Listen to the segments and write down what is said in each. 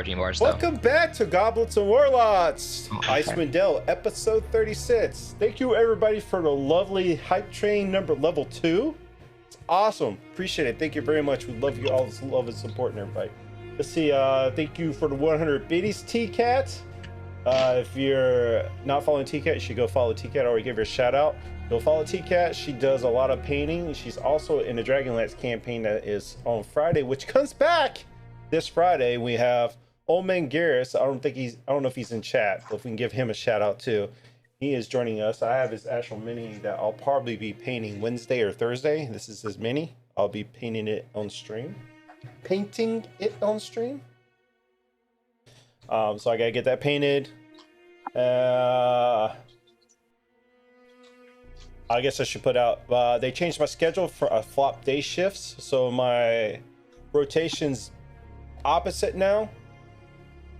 Bars, Welcome back to Goblets and Warlocks, okay. Icewind episode 36. Thank you everybody for the lovely hype train number level 2. It's awesome. Appreciate it. Thank you very much. We love you all. This love and support and everybody. Let's see. Thank you for the 100 biddies, T-Cat. If you're not following T-Cat, you should go follow T-Cat. I already gave her a shout out. Go follow T-Cat. She does a lot of painting. She's also in the Dragonlance campaign that is on Friday, which comes back this Friday. We have Old Man Garrus. I don't know if he's in chat, but if we can give him a shout out too. He is joining us. I have his actual mini that I'll probably be painting Wednesday or Thursday. This is his mini. I'll be painting it on stream. So I gotta get that painted. I guess I should put out, they changed my schedule for flop day shifts. So my rotation's opposite now.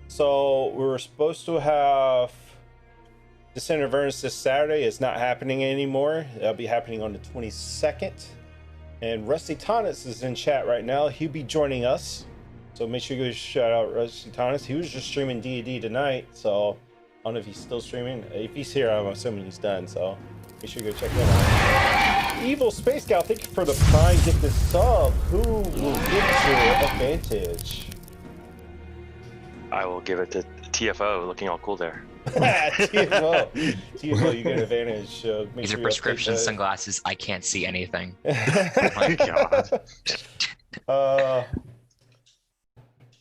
So we were supposed to have Descent of Avernus this Saturday. It's not happening anymore. That'll be happening on the 22nd. And Rusty Tonnis is in chat right now. He'll be joining us. So make sure you go shout out Rusty Tonnis. He was just streaming D&D tonight. So I don't know if he's still streaming. If he's here, I'm assuming he's done. So make sure you go check that out. Evil Space Gal, thank you for the prime gifted sub. Who will get your advantage? I will give it to TFO, looking all cool there. TFO, you get an advantage. These are prescription sunglasses. I can't see anything. Oh my god.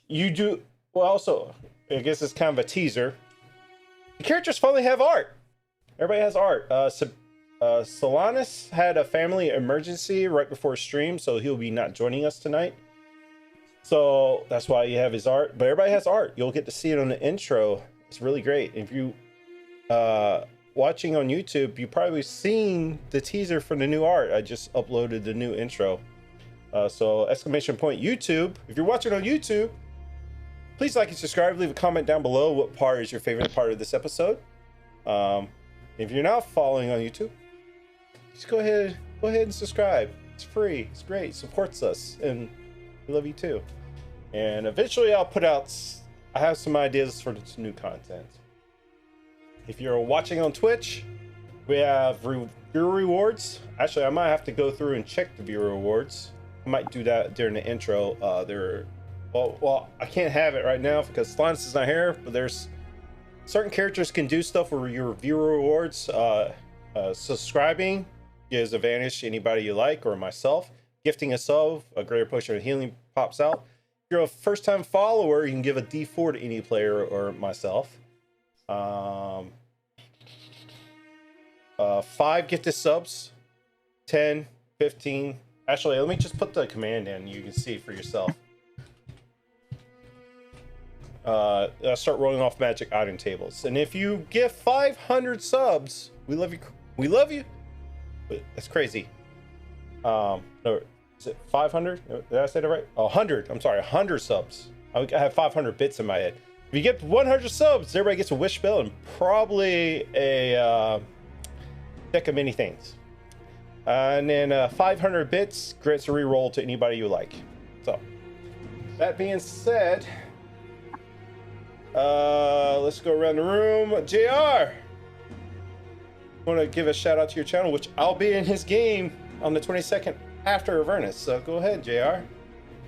You do well. Also, I guess it's kind of a teaser. The characters finally have art. Everybody has art. Solanus had a family emergency right before stream, so he'll be not joining us tonight. So that's why you have his art. But everybody has art. You'll get to see it on the intro. It's really great. If you watching on YouTube, you've probably seen the teaser for the new art. I just uploaded the new intro. So exclamation point YouTube. If you're watching on YouTube, please like and subscribe. Leave a comment down below what part is your favorite part of this episode. If you're not following on YouTube, just go ahead and subscribe. It's free. It's great. It supports us, and we love you too. And eventually I'll put out, I have some ideas for new content. If you're watching on Twitch, we have viewer rewards. Actually, I might have to go through and check the viewer rewards. I might do that during the intro. Well, I can't have it right now because Linus is not here, but there's certain characters can do stuff with your viewer rewards. Subscribing gives advantage to anybody you like or myself. Gifting a sub, a greater potion of healing pops out. If you're a first-time follower, you can give a D4 to any player or myself. 5 gifted subs, 10, 15. Actually, let me just put the command in. You can see for yourself. I'll start rolling off magic item tables. And if you get 500 subs, we love you. We love you. That's crazy. No, is it 500? Did I say that right? 100. I'm sorry, 100 subs. I have 500 bits in my head. If you get 100 subs, everybody gets a wish spell and probably a deck of many things. And then 500 bits grants a reroll to anybody you like. So, that being said, let's go around the room. JR, want to give a shout out to your channel, which I'll be in his game on the 22nd after Avernus. So go ahead, JR.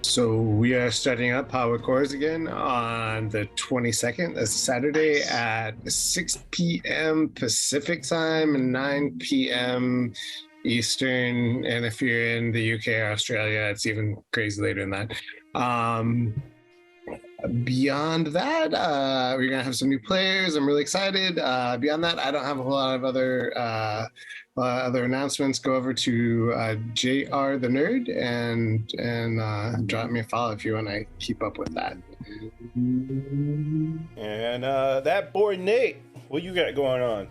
So we are starting up Power Cores again on the 22nd. That's Saturday at 6 p.m. Pacific time and 9 p.m. Eastern. And if you're in the UK or Australia, it's even crazy later than that. Beyond that, we're gonna have some new players. I'm really excited. Beyond that, I don't have a whole lot of other announcements. Go over to JR the Nerd and drop me a follow if you want to keep up with that. And that boy Nate, what you got going on?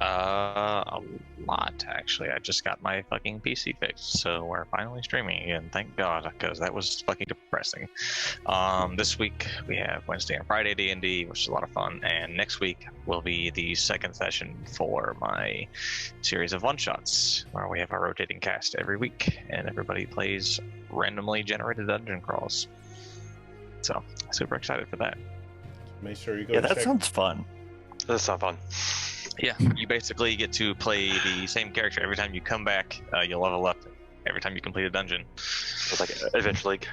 A lot, actually. I just got my fucking PC fixed, so we're finally streaming again, thank God, because that was fucking depressing. This week we have Wednesday and Friday D&D, which is a lot of fun, and next week will be the second session for my series of one-shots, where we have a rotating cast every week, and everybody plays randomly generated dungeon crawls. So super excited for that. Make sure you go. Yeah, that check. sounds fun. That's not fun. Yeah, you basically get to play the same character every time you come back. You level up every time you complete a dungeon. It's like Adventure League.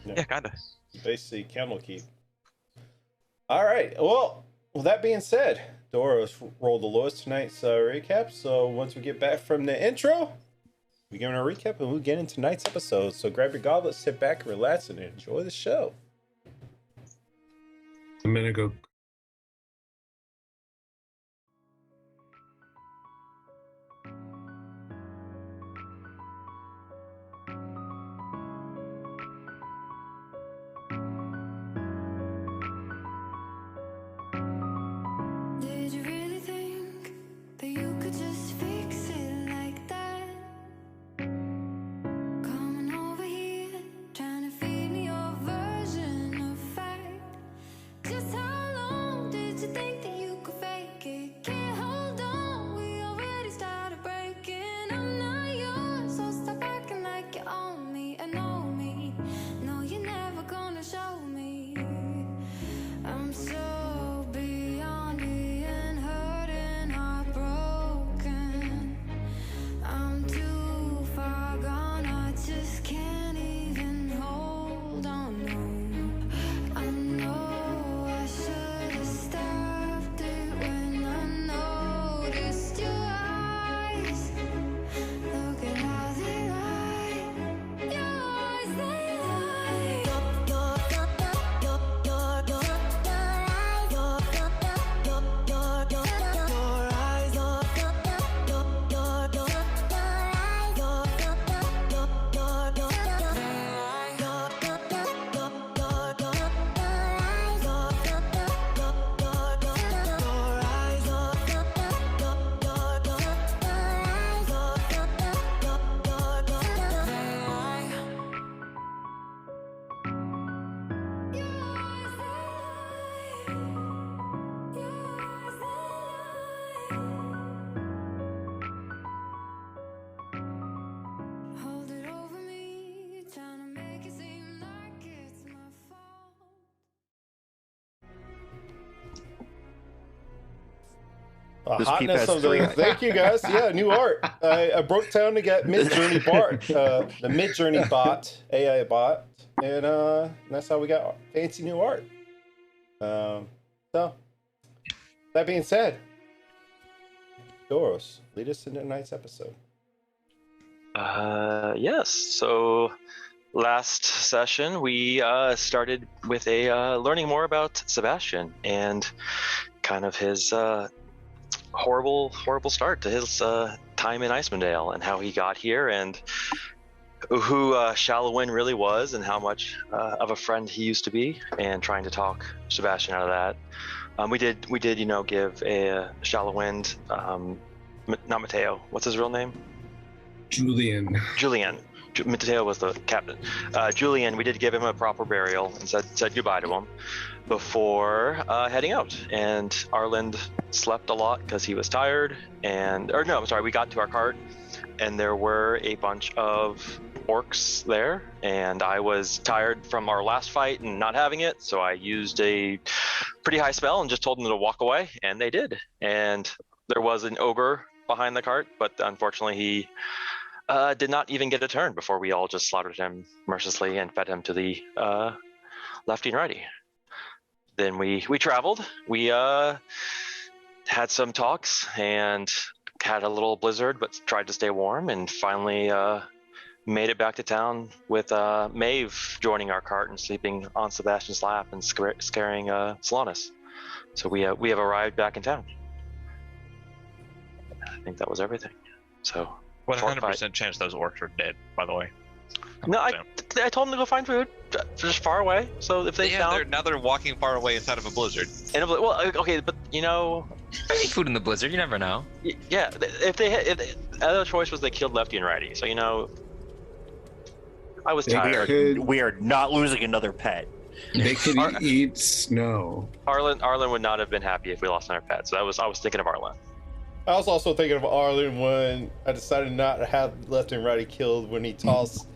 Yeah, kinda. Basically, Candlekeep. All right. Well, with that being said, Doros rolled the lowest tonight's recap. So once we get back from the intro, we give our recap and we'll get into tonight's episode. So grab your goblet, sit back, relax, and enjoy the show. I'm gonna go. Did you really think that you could just fix it like that? Coming over here, trying to feed me your version of fact. Just how long did you think that you could fake it? Can't hold on, we already started breaking. I'm not yours, so stop acting like you own me. I know me, no, you're never gonna show me. I'm so beyond being hurt and heartbroken. I'm too far gone, I just can't even hold on. No, I know I should have stopped it when I noticed your eyes. Look at how they lie. Your eyes, they lie. Hold it over me, trying to make it seem like it's my fault. The This peep hotness has of the three. thank you guys. Yeah, new art. I broke down to get Mid-Journey Bart, the Mid-Journey bot, AI bot, and that's how we got fancy new art. So that being said, Doros, lead us into tonight's episode. Yes. So last session we started with a learning more about Sebastian and kind of his horrible start to his time in Icewind Dale and how he got here and who Icewind really was and how much of a friend he used to be and trying to talk Sebastian out of that. We did give a Icewind, not Mateo. What's his real name? Julian. Mateo was the captain. Julian, we did give him a proper burial and said goodbye to him before heading out. And Arland slept a lot because he was tired. We got to our cart and there were a bunch of orcs there. And I was tired from our last fight and not having it. So I used a pretty high spell and just told them to walk away. And they did. And there was an ogre behind the cart, but unfortunately he did not even get a turn before we all just slaughtered him mercilessly and fed him to the lefty and righty. Then we traveled. We had some talks and had a little blizzard, but tried to stay warm and finally made it back to town with Maeve joining our cart and sleeping on Sebastian's lap and scaring Solanas. So we have arrived back in town. I think that was everything. So 100% chance those orcs are dead, by the way. no, I told them to go find food, just far away. So if they found, they're walking far away inside of a blizzard. and okay, but Any food in the blizzard, you never know. yeah, if the other choice was they killed lefty and righty. So I was They tired. could, We are not losing another pet. they could eat snow. Arlen would not have been happy if we lost another pet. So I was thinking of Arlen. I was also thinking of Arlen when I decided not to have left and righty killed when he tossed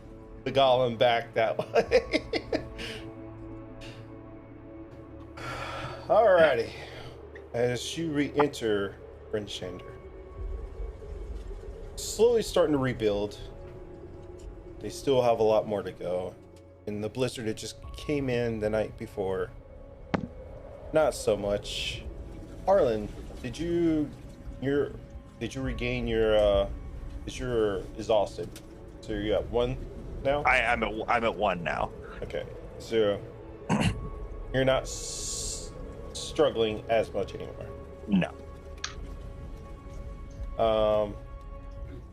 the goblin back that way. Alrighty. As you re-enter Brinchander, slowly starting to rebuild. They still have a lot more to go. And the blizzard that just came in the night before, not so much. Arlen, did you regain your is you're exhausted? So you're at 1 now? I'm at 1 now. Okay, so you're not struggling as much anymore. No.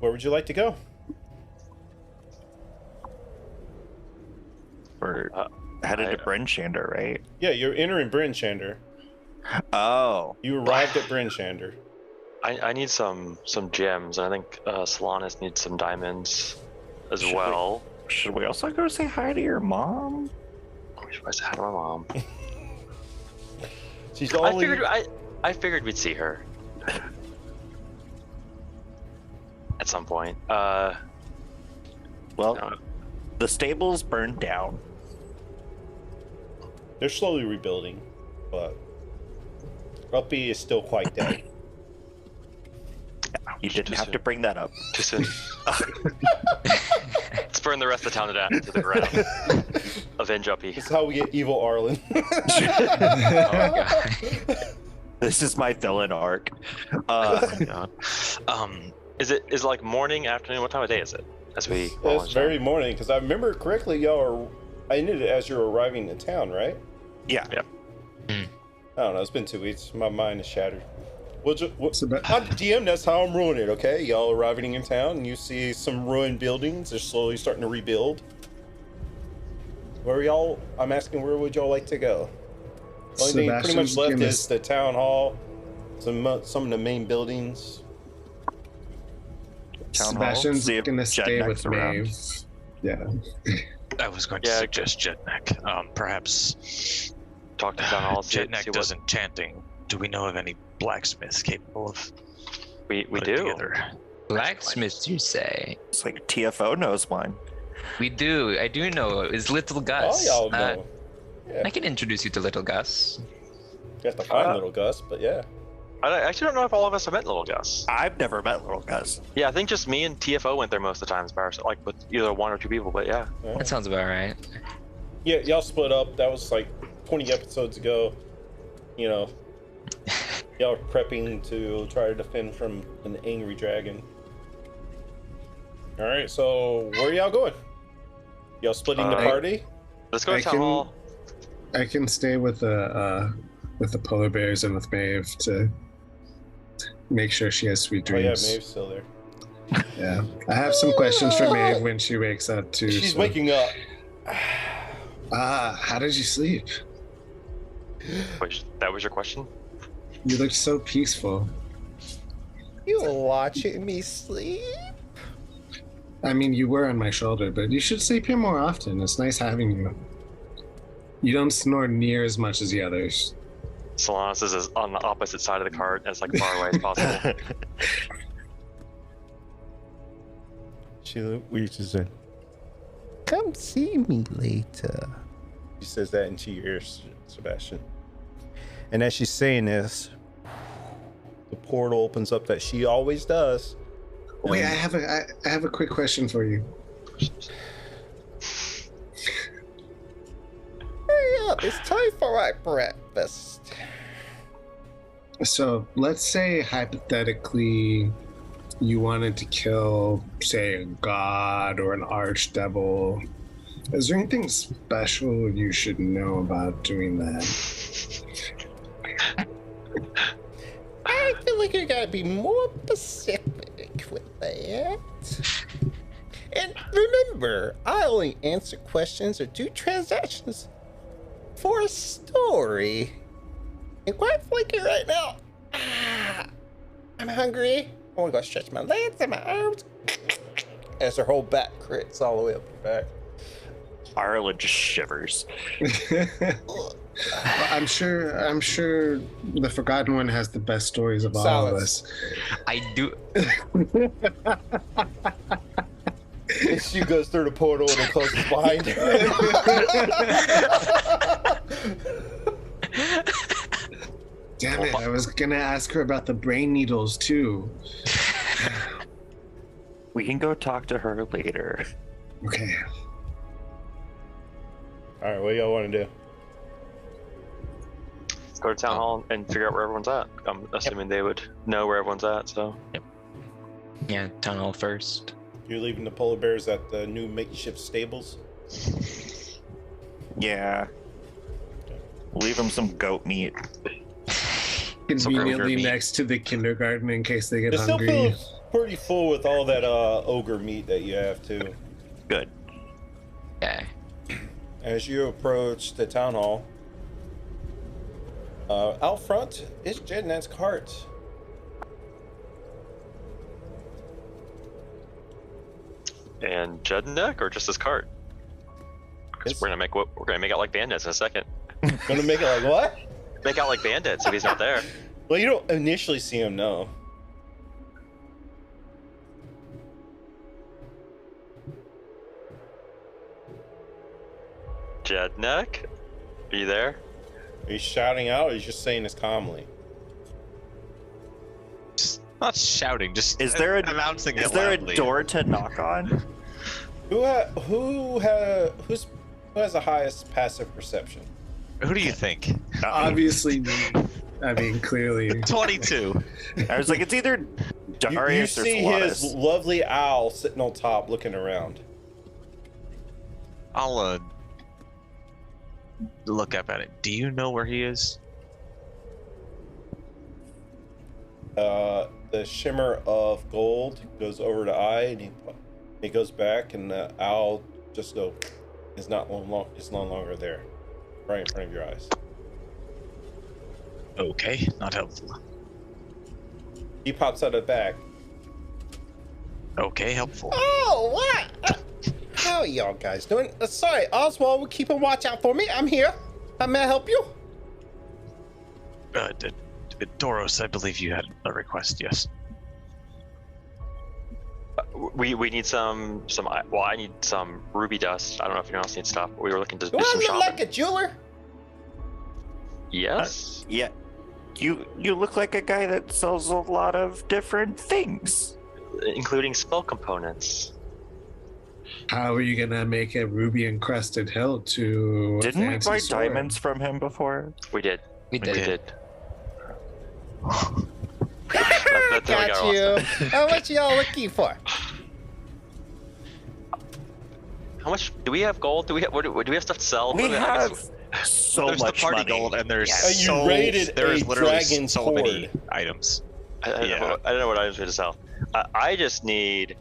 Where would you like to go? We're headed to Brinchander, right? Yeah, you're entering Brinchander. Oh. You arrived at Brinchander. I need some gems, and I think Solanas needs some diamonds as well. Should we also go say hi to your mom? We should say hi to my mom. She's only... I figured we'd see her at some point. Well, No. the stable's burned down. They're slowly rebuilding, but Uppy is still quite dead. You didn't have to bring that up. Too soon. Let's burn the rest of the town to the ground. Avenge Uppy. This is how we get evil Arlen. Oh my god. This is my villain arc. Oh my god. Is it like morning, afternoon? What time of day is it? As we It's very morning, because I remember correctly, I ended it as you were arriving in town, right? Yeah. Yep. I don't know, it's been 2 weeks. My mind is shattered. I'm Seb- DM, that's how I'm ruining it, okay? Y'all arriving in town, and you see some ruined buildings. They're slowly starting to rebuild. I'm asking, where would y'all like to go? The only thing pretty much Sebastian's left gonna is the town hall, some of the main buildings. Town hall, Sebastian's see if gonna stay Jednak's with around. Maeve. Yeah. I was going to suggest Jednak. Perhaps Talk to town hall. Jednak does enchanting. Do we know of any blacksmiths capable of We putting do. together? Blacksmiths, you say? It's like TFO knows one. We do. I do know. It's Little Gus. All y'all know. I can introduce you to Little Gus. You have to find little Gus, but yeah. I actually don't know if all of us have met Little Gus. I've never met Little Gus. Yeah, I think just me and TFO went there most of the times, like with either 1 or 2 people. But yeah. That sounds about right. Yeah, y'all split up. That was like 20 episodes ago. You know, y'all were prepping to try to defend from an angry dragon. All right, so where are y'all going? Y'all splitting the party? Let's go to town hall. I can stay with the polar bears and with Maeve to make sure she has sweet Oh yeah, dreams. Maeve's still there. Yeah. I have some questions for Maeve when she wakes up too. She's so- waking up. How did you sleep? Wait, that was your question? You looked so peaceful. You watching me sleep? I mean, you were on my shoulder, but you should sleep here more often. It's nice having you. You don't snore near as much as the others. Solanas is on the opposite side of the cart, as like far away as possible. She reaches in. Come see me later. She says that into your ears, Sebastian. And as she's saying this, the portal opens up that she always does. Wait, I have a quick question for you. Hurry up, it's time for our breakfast. So let's say hypothetically you wanted to kill, say, a god or an archdevil. Is there anything special you should know about doing that? I feel like you gotta be more specific with that. And remember, I only answer questions or do transactions for a story. And quite frankly, right now, I'm hungry. I wanna go stretch my legs and my arms. As her whole back crits all the way up her back. Arlen just shivers. I'm sure the Forgotten One has the best stories of all of us. I do. And she goes through the portal and it closes behind her. Damn it! I was gonna ask her about the brain needles too. We can go talk to her later. Okay. All right, what do y'all want to do? Go to town hall and figure out where everyone's at. I'm assuming they would know where everyone's at. So Yeah, town hall first. You're leaving the polar bears at the new makeshift stables? Yeah. Leave them some goat meat. Conveniently meat. next to the kindergarten in case they get It still hungry. feels pretty full with all that ogre meat that you have too. Good. Okay. As you approach the town hall, out front is Jednet's cart. and Jedneck, or just his cart? 'Cause we're gonna make out like bandits in a second. Gonna make it like what? Make out like bandits if he's not there. Well, you don't initially see him, no. Jedneck, are you there? He's shouting out, or he's just saying this calmly. Just not shouting, just Is there a announcing Is it there loudly. a door to knock on? Who has the highest passive perception? Who do you think? Obviously, me. I mean, clearly. 22. I was like, it's either You Darius or see his Flatus. lovely owl sitting on top, looking around. I'll look up at it. Do you know where he is? The shimmer of gold goes over the eye, and he goes back, and the owl just is no longer there, right in front of your eyes. Okay, not helpful. He pops out of the back. Okay, helpful. Oh, what? How are y'all guys doing? Sorry, Oswald will keep a watch out for me. I'm here. How may I help you? Doros, I believe you had a request, yes. We need some. Well, I need some ruby dust. I don't know if anyone else needs stuff. We were looking to Do do I some look shopping. like a jeweler? Yes. Yeah. You look like a guy that sells a lot of different things. Including spell components. How are you gonna make a ruby encrusted hilt to a Didn't we fancy buy sword? diamonds from him before? We did. We did. That's how we Got got you. Austin. What y'all looking for? How much do we have? Gold? Do we have stuff to sell? We I have guess- so There's much the party money. gold, and there's You so raided there is a literally dragon's so many hoard. items. I don't know what items we have to sell. I just need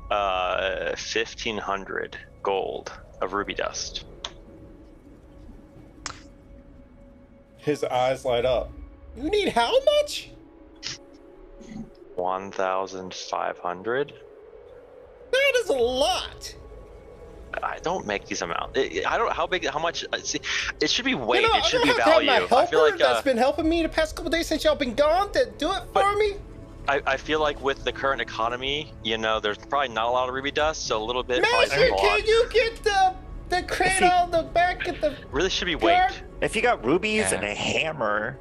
1,500 gold of ruby dust. His eyes light up. You need how much? 1,500. That is a lot. I don't make these amounts. I don't. How big? How much? See, it should be weight. You know, It should I be don't have to have value. my I helper feel like that's been helping me the past couple days since y'all been gone to do it for me. I feel like with the current economy, there's probably not a lot of ruby dust, so a little bit probably Master, is a lot. can you get the crate on the back of the Really should be guard? weight. If you got rubies Yeah. and a hammer,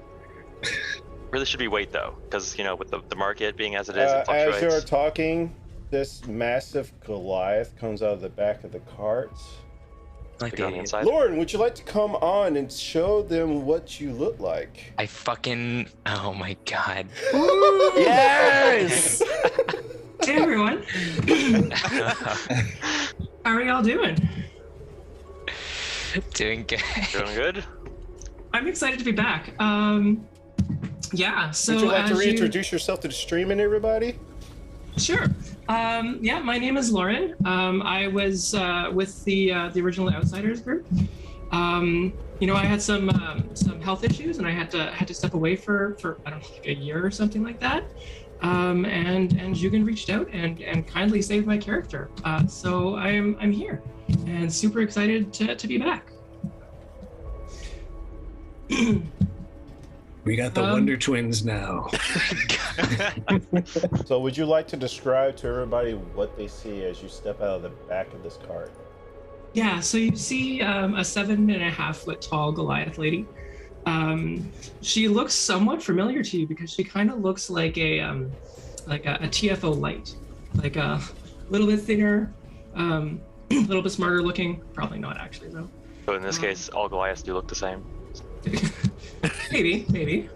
Really should be weight though, because with the market being as it is, it As you're fluctuates. talking, this massive Goliath comes out of the back of the cart. Like To go on the the, inside. Lauren, would you like to come on and show them what you look like? I fucking. Oh my god. yes. Hey everyone, how are y'all doing? Doing good. Doing good. I'm excited to be back. Yeah, so Would you like to as reintroduce yourself to the stream and everybody? Sure. Yeah, my name is Lauren. I was with the original Outsiders group. I had some health issues, and I had to step away for I don't know, like a year or something like that. And Jugan reached out and kindly saved my character. So I'm here, and super excited to be back. We got the Wonder Twins now. So would you like to describe to everybody what they see as you step out of the back of this cart? Yeah, so you see a 7.5 foot tall Goliath lady. She looks somewhat familiar to you because she kind of looks like a TFO light, like a little bit thinner, a little bit smarter looking. Probably not actually though. So in this case, all Goliaths do look the same. maybe.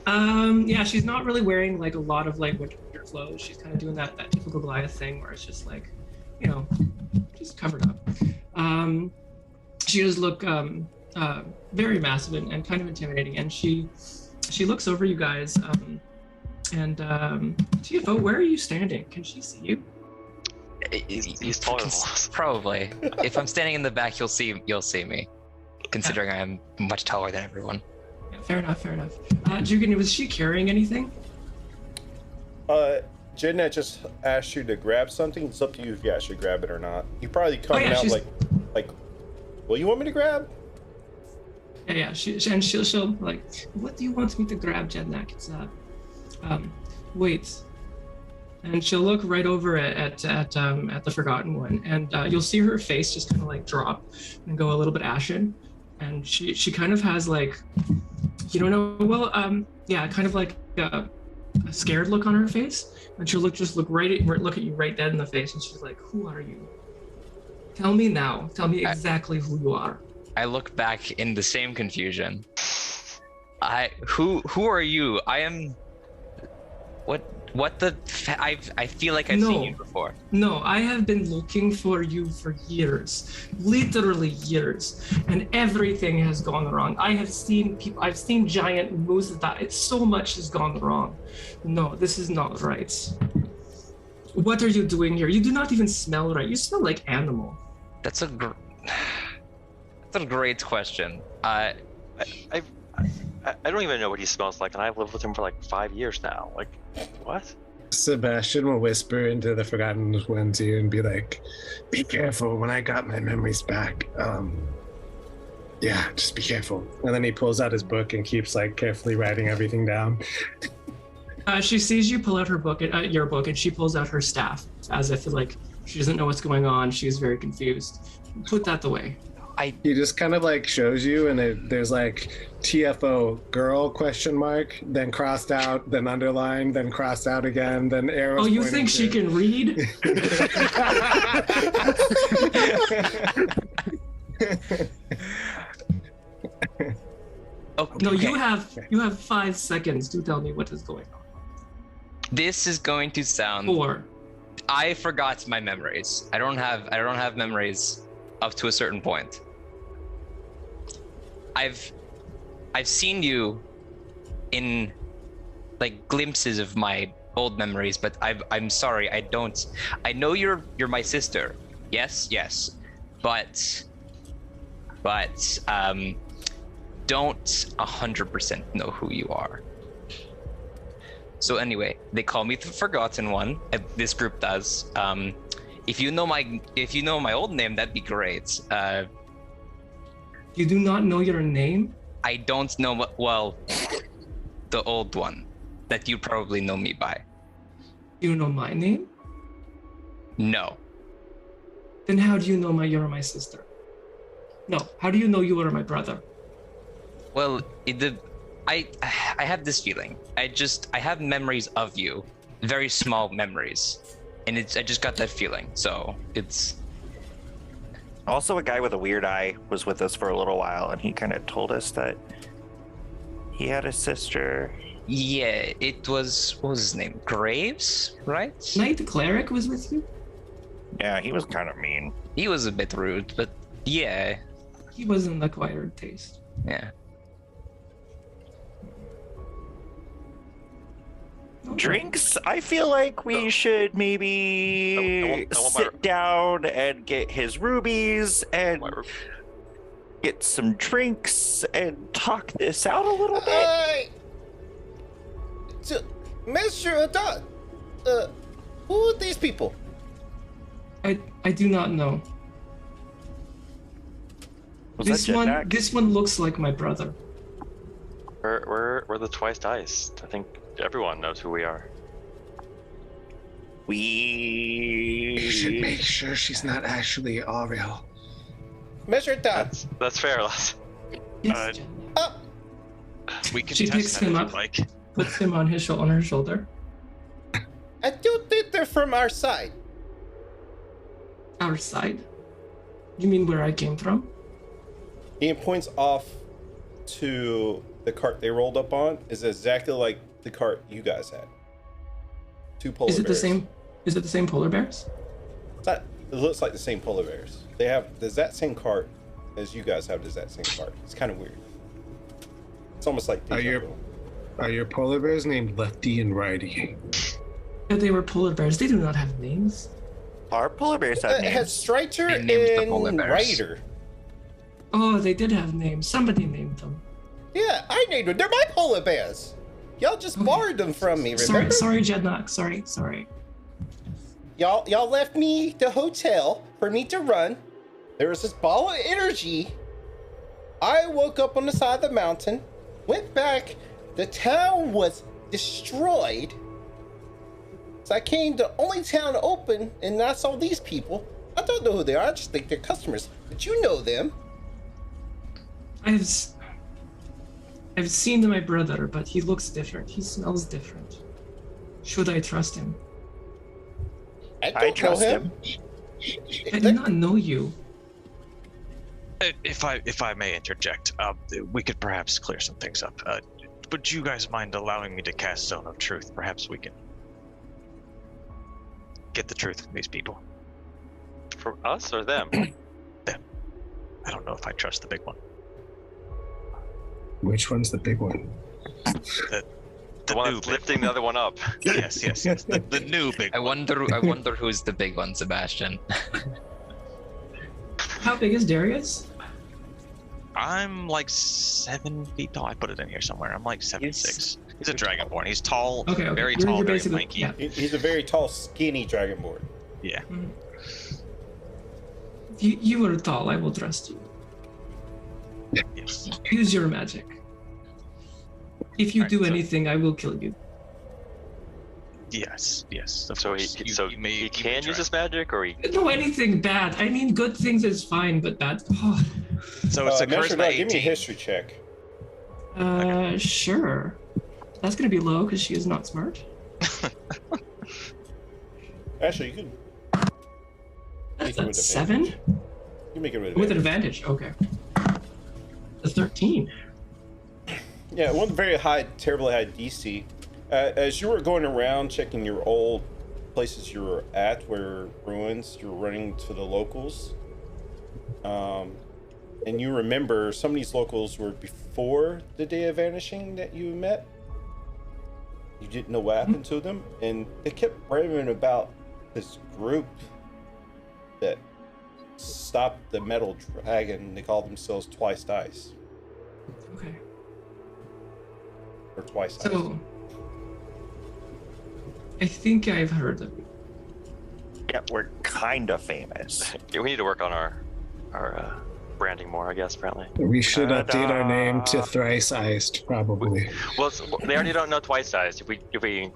Yeah, she's not really wearing like a lot of like winter clothes. She's kind of doing that typical Goliath thing where it's just like, you know, just covered up. She does look very massive and kind of intimidating, and she looks over you guys. And TFO, where are you standing? Can she see you? He's taller than us. Probably. If I'm standing in the back, you'll see me, considering I am much taller than everyone. Yeah, fair enough. Jugan, was she carrying anything? Jednet just asked you to grab something. It's up to you if you actually grab it or not. You probably coming out she's... like, what do you want me to grab? Yeah. She'll like, what do you want me to grab, Jednak? It's wait. And she'll look right over at the Forgotten One, and you'll see her face just kind of like drop and go a little bit ashen, and she kind of has like, you don't know, well, kind of like a scared look on her face, and she'll look at you right dead in the face, and she's like, "Who are you? Tell me now. Tell me exactly who you are." I look back in the same confusion. Who are you? I am. I feel like I've seen you before. No, I have been looking for you for years, literally years, and everything has gone wrong. I've seen giant moose die. So much has gone wrong. No, this is not right. What are you doing here? You do not even smell right. You smell like animal. That's a great question. I don't even know what he smells like, and I've lived with him for like 5 years now. Like, what? Sebastian will whisper into the Forgotten One's ear and be like, "Be careful when I got my memories back. Yeah, just be careful." And then he pulls out his book and keeps like carefully writing everything down. She sees you pull out her book, your book, and she pulls out her staff as if like she doesn't know what's going on. She's very confused. Put that away. He just kind of like shows you, and there's like TFO girl ? Then crossed out, then underlined, then crossed out again, then arrows. Oh, you think she can read? Okay. No, you have 5 seconds to tell me what is going on. This is going to sound. 4. I forgot my memories. I don't have memories up to a certain point. I've seen you in like glimpses of my old memories, but I'm sorry, I know you're my sister. Yes, but don't 100% know who you are. So anyway, they call me the Forgotten One. This group does. If you know my old name, that'd be great. You do not know your name? I don't know the old one that you probably know me by. You know my name? No. Then how do you know you're my sister? No, how do you know you are my brother? Well, I have this feeling. I have memories of you, very small memories, and I just got that feeling. So it's. Also, a guy with a weird eye was with us for a little while, and he kind of told us that he had a sister. Yeah, it was, what was his name? Graves, right? Knight Cleric was with you? Yeah, he was kind of mean. He was a bit rude, but yeah. He wasn't acquired taste. Yeah. Drinks? I feel like we should maybe sit down and get his rubies and get some drinks and talk this out a little bit. Mr. Adad, who are these people? I do not know. This one looks like my brother. We're the Twice Dice. I think everyone knows who we are. You should make sure she's not actually Ariel. Mr. Adad. That's fair, Les. Yes, We can She test picks that him if up. you'd like. Puts him on his on her shoulder. I do think they're from our side. Our side. You mean where I came from? He points off to the cart they rolled up on. Is exactly like the cart you guys had. Two polar Is it bears. the same? Is it the same polar bears? It's not, it looks like the same polar bears. They have the exact same cart as you guys have the exact same cart. It's kind of weird. It's almost like Are your polar bears named Lefty and Righty? If they were polar bears, they do not have names. Our polar bears have It has names. Striker They named the polar and bears. Ryder. Oh, they did have names. Somebody named them. Yeah, I named them. They're my polar bears. Y'all just Okay. borrowed them from me, remember? Sorry, Jednock. Sorry. Y'all left me the hotel for me to run. There was this ball of energy. I woke up on the side of the mountain, went back. The town was destroyed. So I came to the only town open, and I saw these people. I don't know who they are. I just think they're customers. But you know them. I've seen my brother, but he looks different. He smells different. Should I trust him? I don't I know trust him. I do not know you. If I may interject, we could perhaps clear some things up. Would you guys mind allowing me to cast Zone of Truth? Perhaps we can get the truth from these people. For us or them? Them. I don't know if I trust the big one. Which one's the big one? The one that's lifting the other one up. Yes. The new big I one. wonder who's the big one, Sebastian. How big is Darius? I'm like 7 feet tall. I put it in here somewhere. I'm like 7'6". He's a dragonborn. He's tall, Okay. very You're tall, very basically- lanky. yeah. He's a very tall, skinny dragonborn. Yeah. You were tall. I will trust you. Yes. Use your magic. If you Alright, do so- anything, I will kill you. Yes. Of So course. he can use try. his magic, or he No, anything bad. I mean, good things is fine, but bad. Oh, So it's a Master charisma Dog, give me a 18. history check. sure. That's gonna be low because she is not smart. Actually, you can. That's with 7 You make it with with advantage. advantage. Okay. A 13. Yeah, it wasn't very high, terribly high DC. As you were going around checking your old places you were at, where ruins, you were running to the locals. And you remember some of these locals were before the day of vanishing that you met. You didn't know what happened to them, and they kept raving about this group that stopped the metal dragon. They call themselves Twice Dice, Okay. or Twice Dice. So, I think I've heard of you. Yeah, we're kind of famous. we need to work on our branding more, I guess. Apparently. We should update our name to Ta-da. Thrice Iced, probably. Well, they already don't know twice sized. If we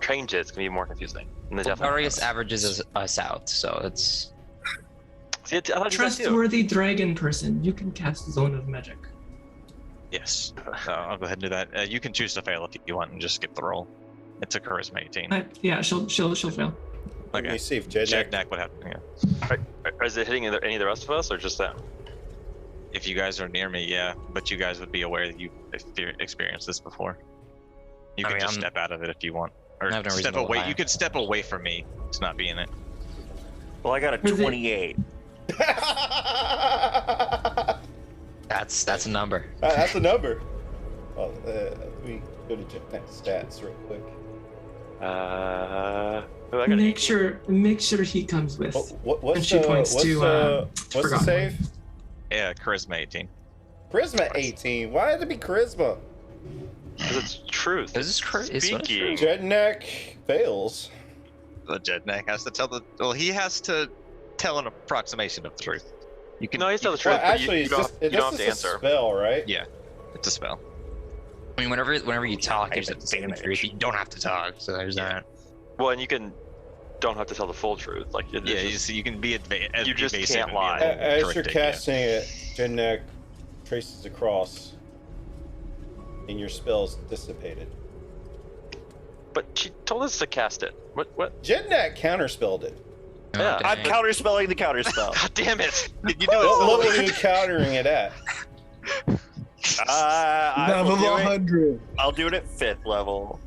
change it, it's gonna be more confusing. And they definitely Darius averages us out, so it's See, I thought you said too. Trustworthy dragon person. You can cast Zone of Magic. Yes. I'll go ahead and do that. You can choose to fail if you want and just skip the roll. It's a charisma 18. Yeah, she'll fail. Let me Okay. see if Jednak. Jack would happen. Yeah. Is it hitting any of the rest of us, or just them? If you guys are near me, yeah, but you guys would be aware that you experienced this before. You I can mean, just I'm- step out of it if you want, or I have no reason step to away. lie. You could step away from me to not be in it. Well, I got a Was it- 28. that's a number. That's a number. Well, let me go to Jednak's stats real quick. Who I got? Make sure he comes with. What's And she the, points what's to, the, what's the Forgotten save? Yeah, charisma 18. Charisma 18. Why did it be charisma? Because it's truth. Is this crazy? Speaking. Jednak fails. The Jednak has to tell the. Well, he has to tell an approximation of the truth. You can. No, he's telling the Well, truth. but actually, you don't have to this is a answer. spell, right? Yeah, it's a spell. I mean, whenever you talk, I there's have a saying the advantage. truth. You don't have to talk, so there's Yeah. that. Well, and you don't have to tell the full truth. Like it's Yeah, just- you can be You just evasive can't and be a lie. little As you're cryptic, yeah. casting it, Jednak traces across and your spell's dissipated. But she told us to cast it. What? Jednak counterspelled it. Yeah. I'm counterspelling the counterspell. God damn it! Did you do it? What so level late? are you countering it at? I will Level do it. 100. I'll do it at 5th level.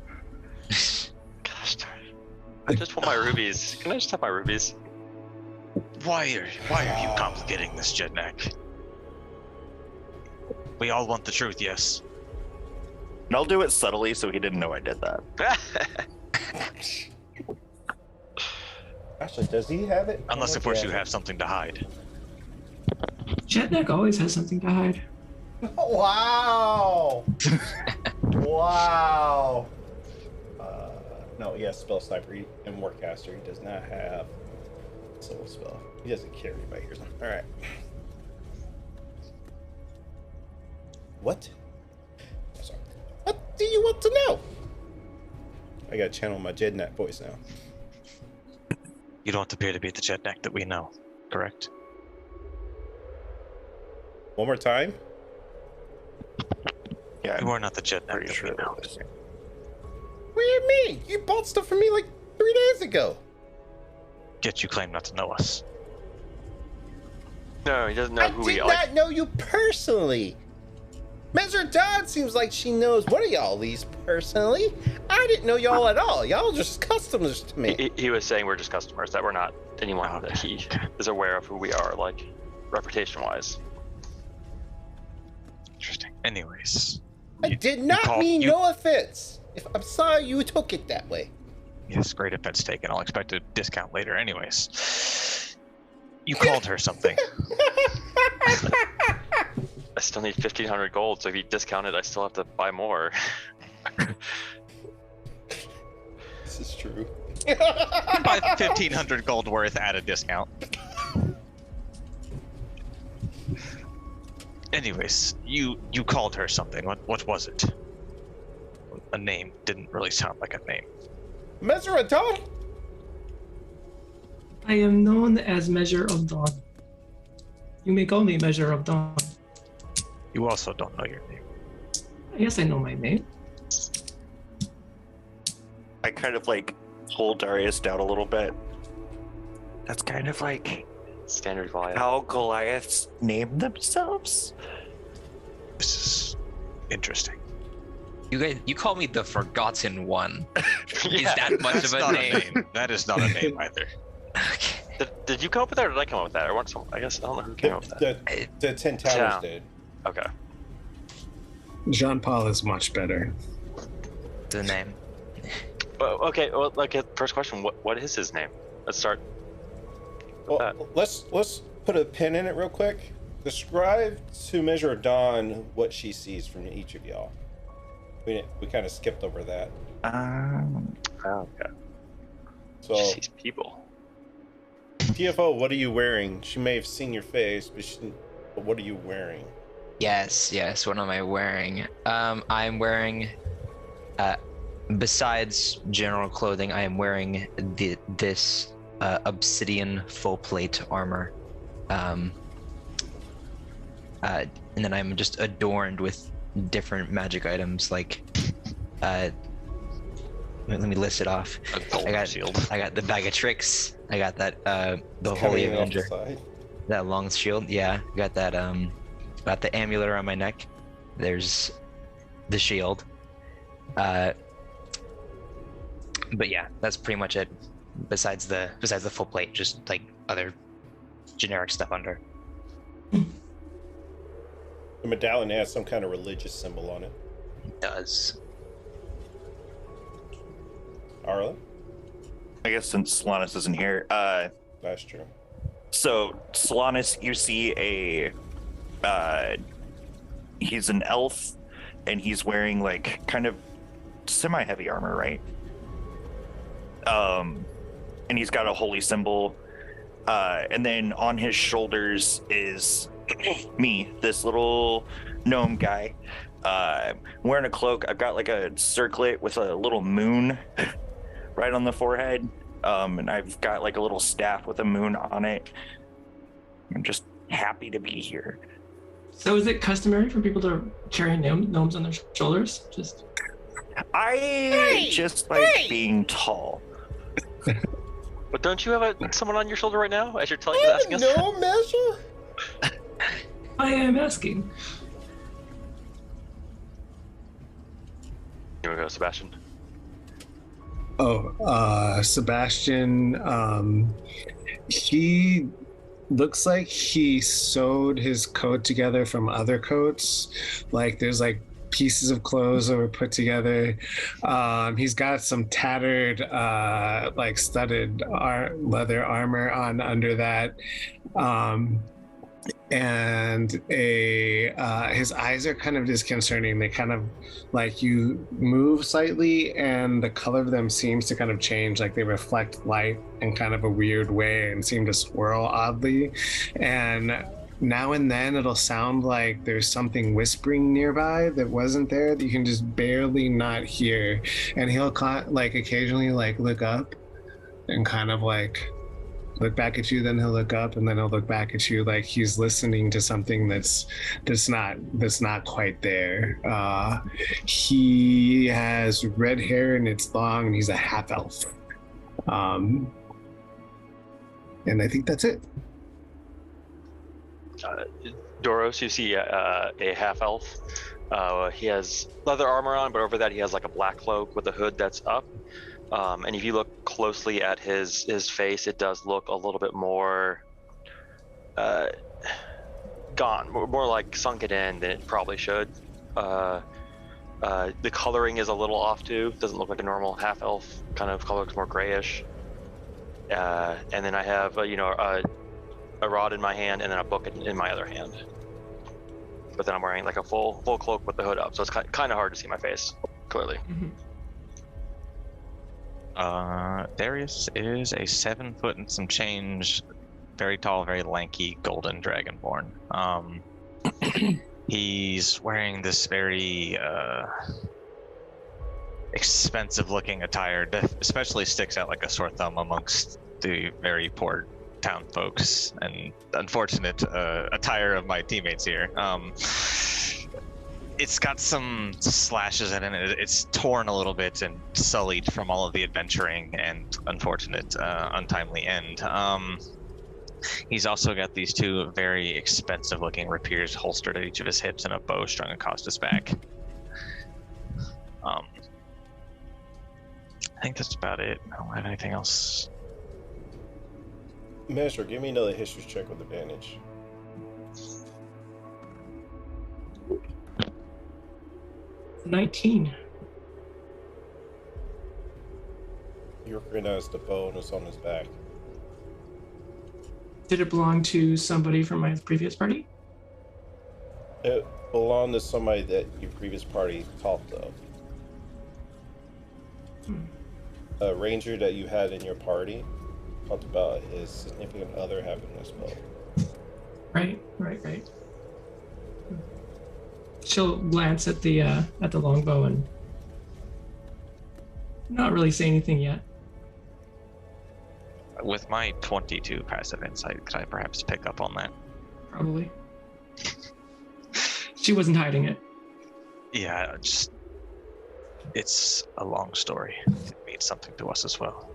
Gosh darn it. I just want my rubies. Can I just have my rubies? Why are you complicating this, Jednak? We all want the truth, yes. And I'll do it subtly so he didn't know I did that. Actually, does he have it? Unless, of course, you have something to hide. Jetneck always has something to hide. Wow! Wow! No, he has spell sniper and warcaster. He does not have soul spell. He doesn't carry by here. All right. What? Sorry. What do you want to know? I gotta channel my Jednak voice now. You don't appear to be the Jednak that we know, correct? One more time. Yeah, You are not the Jednak pretty that sure we know. that was. What do you mean? You bought stuff from me like 3 days ago. Yet you claim not to know us. No, he doesn't know I who we did are. not know you personally. Messer Dodd seems like she knows one of y'all at least personally. I didn't know y'all at all. Y'all just customers to me. He was saying we're just customers, that we're not anyone that he is aware of who we are, like, reputation-wise. Interesting. Anyways. I did not mean you- no offense. If I'm sorry you took it that way. Yes, great offense taken. I'll expect a discount later anyways. You called her something. I still need 1,500 gold, so if you discount it, I still have to buy more. This is true. Buy 1,500 gold worth at a discount. Anyways, you called her something. What was it? A name. Didn't really sound like a name. Messer Dodd? I am known as Measure of Dawn. You may call me Measure of Dawn. You also don't know your name. Yes, I know my name. I kind of like pull Darius down a little bit. That's kind of like Standard volume. how Goliaths name themselves. This is interesting. You call me the Forgotten One. Is Yeah, that much of That's a not name? That is not a name either. Okay. Did you come up with that, or did I come up with that? I want some. I guess I don't know who came up with that. The 10 Towers Yeah. did. Okay. Jean Paul is much better. The name. Well, okay. Well, like first question. What is his name? Let's start. Well, let's put a pin in it real quick. Describe to Measure of Dawn what she sees from each of y'all. We kind of skipped over that. Oh, okay. So, She sees people. TFO, what are you wearing? She may have seen your face, but what are you wearing? Yes. What am I wearing? I'm wearing, besides general clothing, I am wearing this obsidian full plate armor, and then I'm just adorned with different magic items like, let me list it off. A golden shield. I got the bag of tricks. I got that the It's Holy coming in off the Avenger. side. That long shield, yeah. Got that got the amulet around my neck. There's the shield. But yeah, that's pretty much it. Besides the full plate, just like other generic stuff under. The medallion has some kind of religious symbol on it. It does. Arla? I guess since Solanus isn't here, That's true. so Solanus, you see he's an elf, and he's wearing like kind of semi-heavy armor, right? And he's got a holy symbol, and then on his shoulders is me, this little gnome guy, wearing a cloak. I've got like a circlet with a little moon right on the forehead, and I've got like a little staff with a moon on it. I'm just happy to be here. So is it customary for people to carry gnomes on their shoulders? Just I just like being tall. But don't you have someone on your shoulder right now as you're asking us? No measure. I am asking. You want to go, Sebastian? Sebastian, he looks like he sewed his coat together from other coats. Like there's like pieces of clothes that were put together. He's got some tattered, like studded leather armor on under that. And his eyes are kind of disconcerting. They kind of like you move slightly and the color of them seems to kind of change, like they reflect light in kind of a weird way and seem to swirl oddly. And now and then it'll sound like there's something whispering nearby that wasn't there that you can just barely not hear. And he'll like occasionally like look up and kind of like look back at you, then he'll look up and then he'll look back at you like he's listening to something that's not quite there. He has red hair and it's long and he's a half elf. And I think that's it. Doros, you see a half elf. He has leather armor on, but over that he has like a black cloak with a hood that's up. And if you look closely at his face, it does look a little bit more gone, more like sunken in than it probably should. The coloring is a little off too. Doesn't look like a normal half elf kind of color. It's more grayish. And then I have a rod in my hand and then a book in my other hand. But then I'm wearing like a full cloak with the hood up, so it's kind of hard to see my face clearly. Mm-hmm. Darius is a 7 foot and some change, very tall, very lanky golden dragonborn. He's wearing this very expensive looking attire that especially sticks out like a sore thumb amongst the very poor town folks and unfortunate attire of my teammates here. It's got some slashes in it. It's torn a little bit and sullied from all of the adventuring and unfortunate untimely end. He's also got these 2 very expensive looking rapiers holstered at each of his hips and a bow strung across his back. I think that's about it. I don't have anything else. Measure, give me another history check with advantage. $19. You recognize the bow that's on his back. Did it belong to somebody from my previous party? It belonged to somebody that your previous party talked of. A ranger that you had in your party talked about his significant other having this bow. Right. She'll glance at the longbow and not really say anything yet. With my 22 passive insight, could I perhaps pick up on that? Probably. She wasn't hiding it. Yeah, it's a long story. It means something to us as well.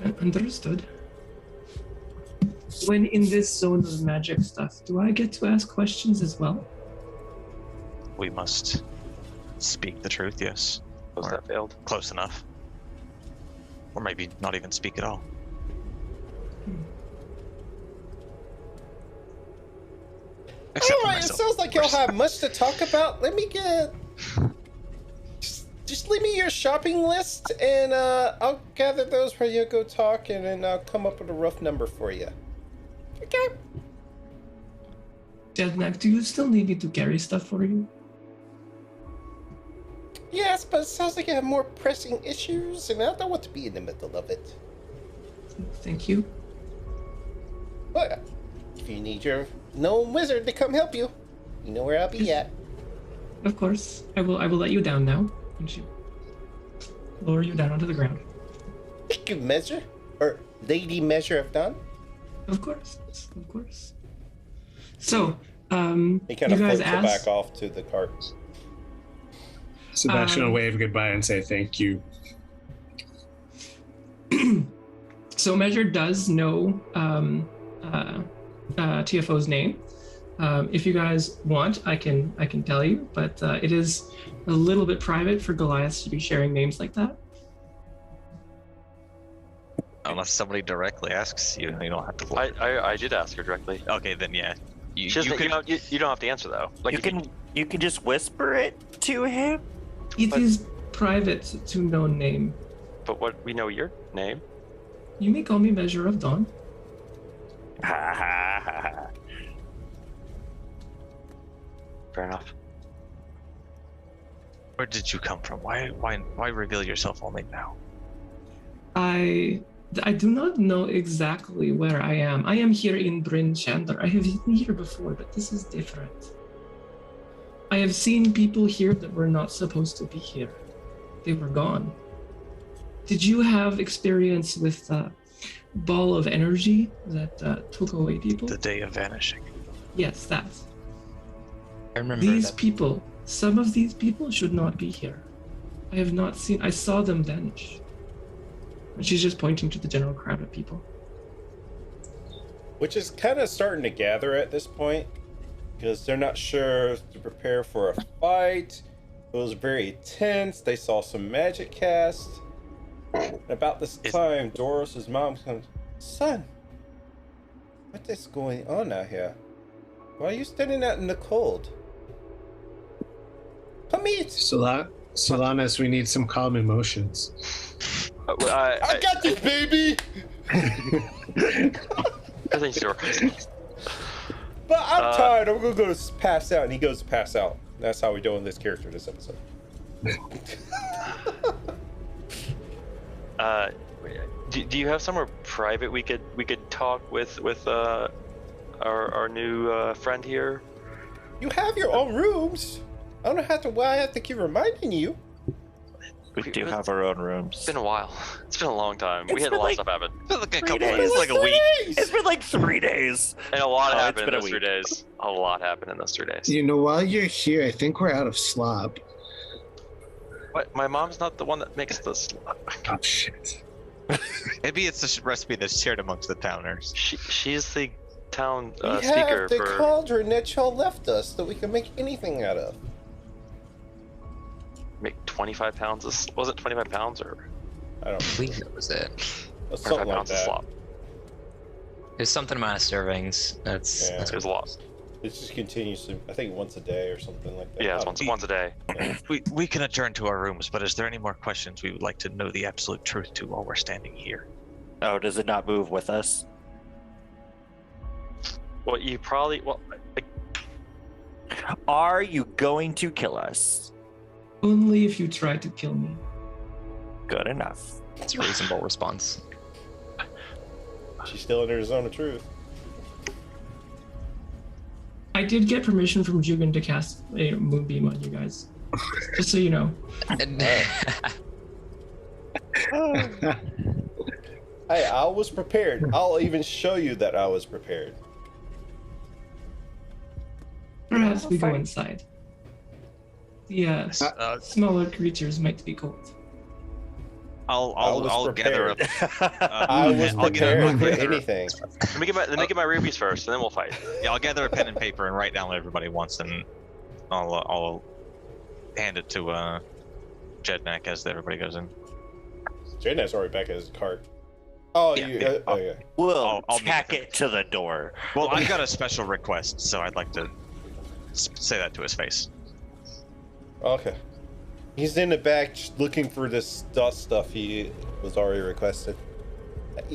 Understood. When in this zone of magic stuff, do I get to ask questions as well? We must speak the truth, yes. Was that failed? Close enough. Or maybe not even speak at all. Except for Alright, it myself, sounds like of y'all course. have much to talk about. Let me get... Just leave me your shopping list, and I'll gather those where you go talk, and then I'll come up with a rough number for you. Okay. Jednak, do you still need me to carry stuff for you? Yes, but it sounds like you have more pressing issues, and I don't want to be in the middle of it. Thank you. But if you need your gnome wizard to come help you, you know where I'll be at. Of course. I will let you down now. And she lower you down onto the ground. Thank you, Measure. Or Lady Measure of Dawn. Of course. So, He kind you of guys floats it back asked. off to the cart. Sebastian will wave goodbye and say thank you. So Measure does know TFO's name. If you guys want, I can tell you, but it is a little bit private for Goliath to be sharing names like that. Unless somebody directly asks you, you don't have to. I did ask her directly. Okay, then yeah. You You can. don't have to answer though. Like You can just whisper it to him. It is private to known name. But what we know your name. You may call me Measure of Dawn. Ha ha ha ha. Fair enough. Where did you come from? Why reveal yourself only now? I do not know exactly where I am. I am here in Bryn Chandler. I have been here before, but this is different. I have seen people here that were not supposed to be here. They were gone. Did you have experience with ball of energy that took away people? The day of vanishing. Yes, that. I remember These that. people, some of these people should not be here. I have not seen, I saw them vanish. And she's just pointing to the general crowd of people. Which is kind of starting to gather at this point, because they're not sure to prepare for a fight. It was very tense. They saw some magic cast. And about this time, Doris's mom comes, "Son, what is going on out here? Why are you standing out in the cold? Come eat." Solanas, we need some calm emotions. I got this, baby. Everything's your. But I'm tired. I'm gonna go to pass out, and he goes to pass out. That's how we're doing this character this episode. Do you have somewhere private we could talk with our new friend here? You have your own rooms. I don't know why I have to keep reminding you. We do have our own rooms. It's been a while. It's been a long time. It's We had a been lot like- of stuff happen. Like a 3 couple. days. It's like a week. It's been like 3 days. And a lot Oh, it's happened in been a those 3 week. days. A lot happened in those 3 days. You know, while you're here, I think we're out of slop. What? My mom's not the one that makes this. Oh shit. Maybe it's a recipe that's shared amongst the towners. She's the town We speaker have the for. cauldron that y'all left us that we can make anything out of. Make 25 pounds. Was it 25 pounds or I don't I believe that was it. know. 25 Something like pounds of that. slop? It was something amount of servings. That's Yeah. that's It was a lot. It just continues to, I think, once a day or something like that. Yeah, it's once a day. We can adjourn to our rooms, but is there any more questions we would like to know the absolute truth to while we're standing here? Oh, does it not move with us? Well, you probably. Well, Are you going to kill us? Only if you try to kill me. Good enough. a reasonable response. She's still in her zone of truth. I did get permission from Jugan to cast a moonbeam on you guys. Just so you know. Hey, I was prepared. I'll even show you that I was prepared. Perhaps we go inside. The smaller creatures might be cold. I'll gather up. I was I'll gather prepared up for a pen- anything. Let me get my rubies first, and then we'll fight. Yeah, I'll gather a pen and paper and write down what everybody wants, and I'll hand it to Jednak as everybody goes in. Jadnak's already back at his cart. Oh, Yeah, you, yeah. oh yeah. We'll I'll meet tack him. it to the door. Well, I've got a special request, so I'd like to say that to his face. Okay. He's in the back just looking for this dust stuff he was already requested.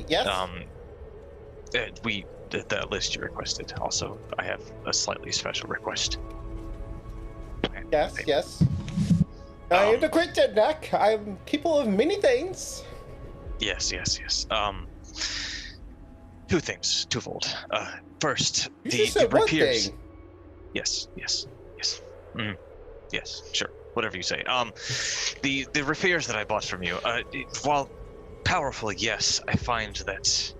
Yes? The list you requested. Also, I have a slightly special request. Yes, yes. I am the great Jednak. I'm people of many things. Yes. Two things, twofold. First, You the just said one rapiers. thing. Yes. Yes, sure. Whatever you say. The rapiers that I bought from you, while powerful, yes, I find that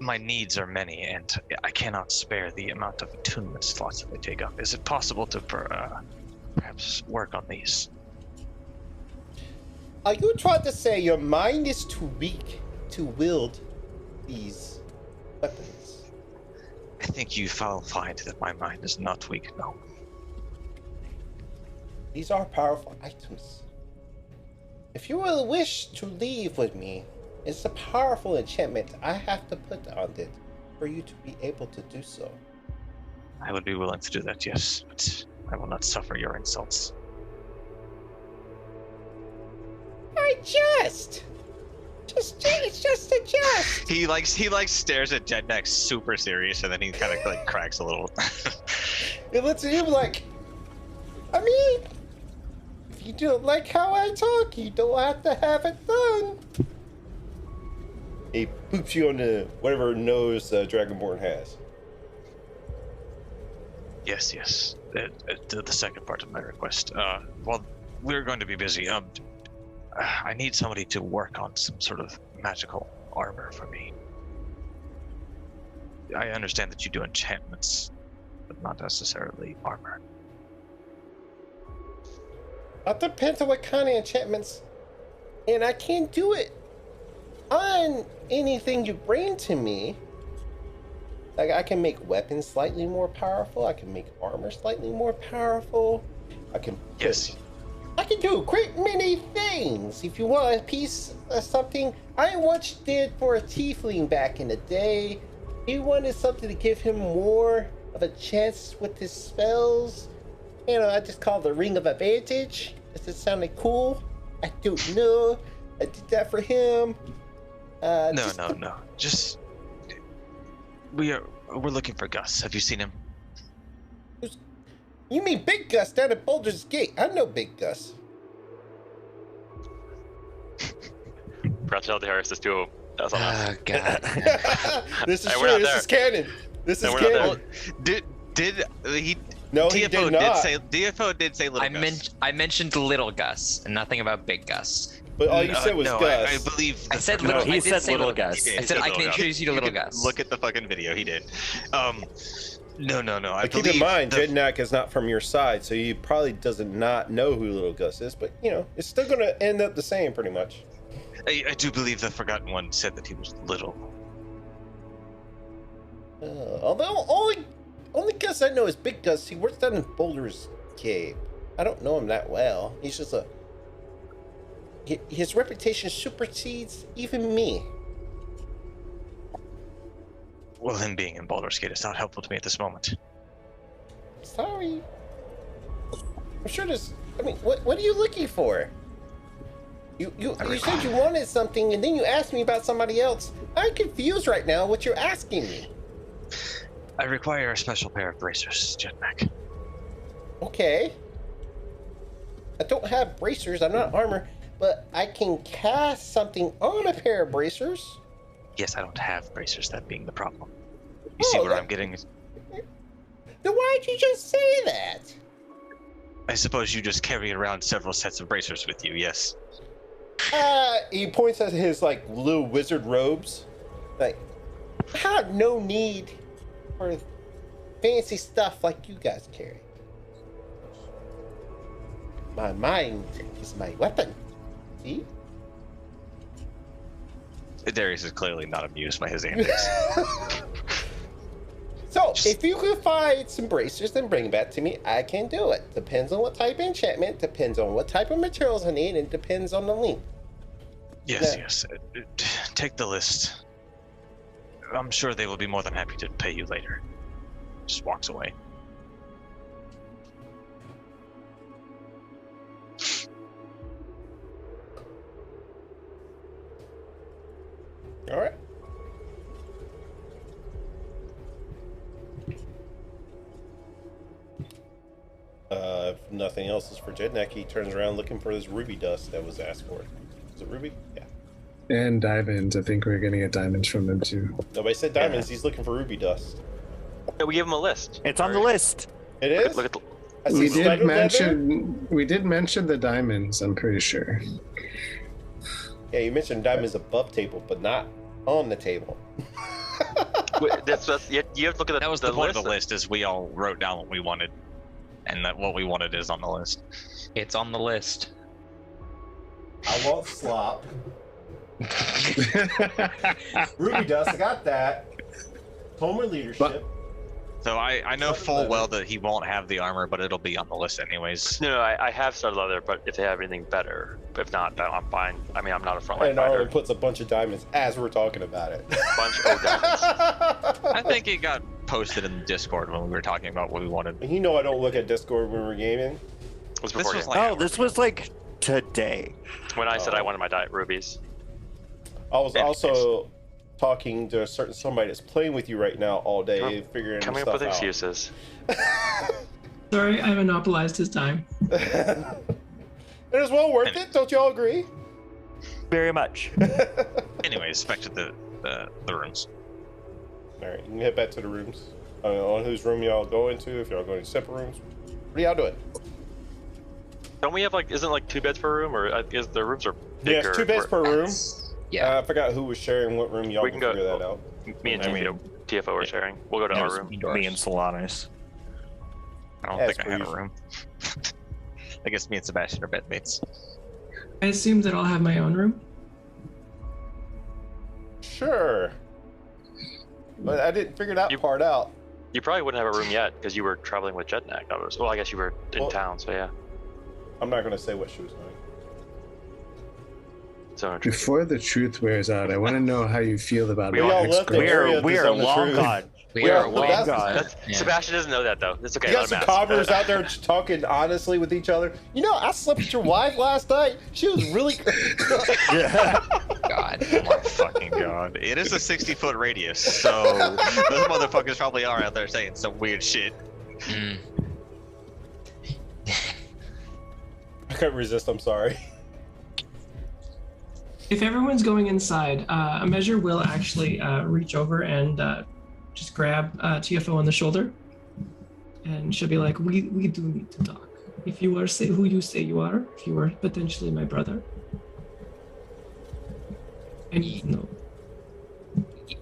my needs are many, and I cannot spare the amount of attunement slots that they take up. Is it possible to perhaps work on these? Are you trying to say your mind is too weak to wield these weapons? I think you will find that my mind is not weak, no. These are powerful items. If you will wish to leave with me, it's a powerful enchantment I have to put on it for you to be able to do so. I would be willing to do that, yes, but I will not suffer your insults. I jest! It's just a jest! He stares at Jednak super serious, and then he kind of like cracks a little. It looks at him like, I mean, if you don't like how I talk, you don't have to have it done. He poops you on the whatever nose Dragonborn has. Yes. The second part of my request. Well, we're going to be busy. I need somebody to work on some sort of magical armor for me. I understand that you do enchantments, but not necessarily armor. It depends on what kind of enchantments, and I can't do it on anything you bring to me. Like, I can make weapons slightly more powerful. I can make armor slightly more powerful. I can do a great many things. If you want a piece of something, I once did for a tiefling back in the day. He wanted something to give him more of a chance with his spells. You know, I just called the Ring of Advantage. Does it sound cool? I don't know. I did that for him. No. Just we're looking for Gus. Have you seen him? You mean Big Gus down at Boulder's Gate? I know Big Gus. Forgot to tell the Harris this too. That was awesome. Oh God. This is Hey, true. we're not This there. is canon. This is we're not canon. Did he? No, he did not. DFO did say little Gus. I mentioned little Gus and nothing about big Gus. But all you said was no, Gus. I believe I said No, little. he I did said say little little Gus. I said I can introduce you to little Gus. Look at the fucking video. He did. No. But keep in mind, Jednak is not from your side, so he probably doesn't not know who Little Gus is. But you know, it's still gonna end up the same, pretty much. I do believe the Forgotten One said that he was little. Although only Gus I know is Big Gus. He works down in Boulder's Cave. I don't know him that well. He's just his reputation supersedes even me. Well, him being in Baldur's Gate is not helpful to me at this moment. Sorry. I'm sure there's. I mean, what are you looking for? You said you wanted something, and then you asked me about somebody else. I'm confused right now. What you're asking me? I require a special pair of bracers, Jetpack. Okay. I don't have bracers. I'm not armor, but I can cast something on a pair of bracers. Yes, I don't have bracers. That being the problem. You see where I'm getting? Then why'd you just say that? I suppose you just carry around several sets of bracers with you. Yes. He points at his like little wizard robes. Like, I have no need for fancy stuff like you guys carry. My mind is my weapon. See? Darius is clearly not amused by his antics. So, if you can find some bracers and bring it back to me, I can do it. Depends on what type of enchantment, depends on what type of materials I need, and depends on the length. Yes, Yeah. yes. Take the list. I'm sure they will be more than happy to pay you later. Just walks away. All right. If nothing else is for Jednak, he turns around looking for this ruby dust that was asked for. Is it ruby? Yeah. And diamonds. I think we're gonna get diamonds from them too. Nobody said diamonds. He's looking for ruby dust. Yeah, we gave him a list. It's on the list. It is. Look at the. I see We did spider leather. mention the diamonds. I'm pretty sure. Yeah, you mentioned diamonds above table, but not on the table. That's you have to look at That was the point of list. the list, is we all wrote down what we wanted, and that what we wanted is on the list. It's on the list. I want slop. Ruby dust, I got that. Homer leadership. So I know full well that he won't have the armor, but it'll be on the list anyways. No, I have started leather, but if they have anything better, if not, then I'm fine. I mean, I'm not a frontline And fighter. Arlen puts a bunch of diamonds as we're talking about it. Bunch of diamonds. I think it got posted in the Discord when we were talking about what we wanted. You know I don't look at Discord when we're gaming. It was This before was game. like Oh, this was like today. When I said I wanted my diet rubies. I was Yeah, also talking to a certain somebody that's playing with you right now all day, figuring Coming stuff up with out. excuses. Sorry, I monopolized his time. It is well worth it, don't you all agree? Very much. Anyways, back to the rooms. Alright, you can head back to the rooms. I don't know whose room y'all go into, if y'all going to separate rooms. What are y'all doing? Don't we have isn't like 2 beds per room, or is the rooms are bigger? Yes, 2 beds per room. Yeah. I forgot who was sharing what room. Y'all We can can go- figure that out. Me and I mean, TFO are sharing. We'll go to our room. Me and Solaris. I don't As think I have a per room. I guess me and Sebastian are bedmates. I assume that I'll have my own room. Sure. But I didn't figure that You- part out. You probably wouldn't have a room yet because you were traveling with Jetneck. Well, I guess you were in Well- town, so yeah. I'm not going to say what she was doing. So Before the truth wears out, I want to know how you feel about We it. all left the We area are to we tell are the long truth. gone. We Yeah, are well, way that's- God. Yeah. Sebastian doesn't know that though. It's okay. You got let some him ask. commoners out there talking honestly with each other. You know, I slept with your wife last night. She was really. God. Oh my fucking god. It is a 60-foot radius, so those motherfuckers probably are out there saying some weird shit. Mm. I couldn't resist. I'm sorry. If everyone's going inside, a measure will actually reach over and just grab TFO on the shoulder, and she'll be like, "We do need to talk. If you are who you say you are, if you are potentially my brother, I need to know."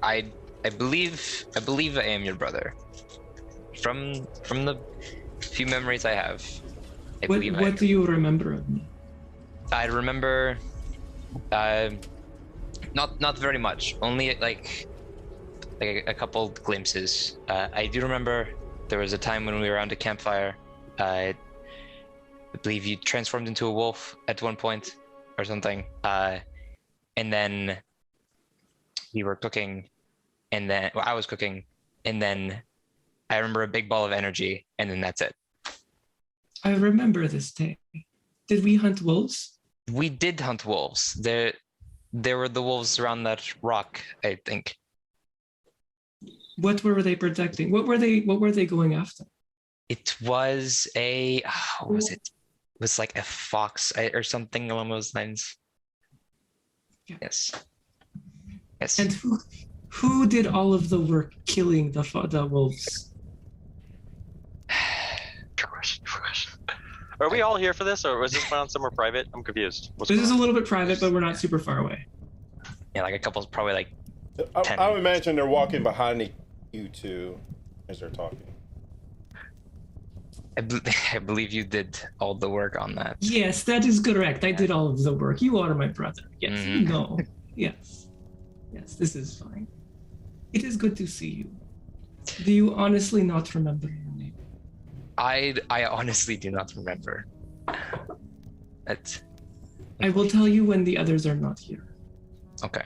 I believe I am your brother. From the few memories I have, I believe I am. What do you remember of me? I remember, not very much. Only like a couple glimpses. I do remember there was a time when we were around a campfire. I believe you transformed into a wolf at one point or something. And then we were cooking, and then I was cooking, and then I remember a big ball of energy, and then that's it. I remember this day. Did we hunt wolves? We did hunt wolves. There were the wolves around that rock, I think. What were they protecting? What were they going after? It was what was it? It was like a fox or something along those lines. Yeah. Yes. Yes. And who did all of the work killing the wolves? Good question. Are we all here for this, or was this found somewhere private? I'm confused. What's This going is a on? little bit private, but we're not super far away. Yeah, like a couple's probably like I would imagine they're walking behind you two as they're talking. I believe you did all the work on that. Yes, that is correct. I did all of the work. You are my brother. Yes. Mhm. No. Yes. Yes, this is fine. It is good to see you. Do you honestly not remember your name? I honestly do not remember. That's I will tell you when the others are not here. okay.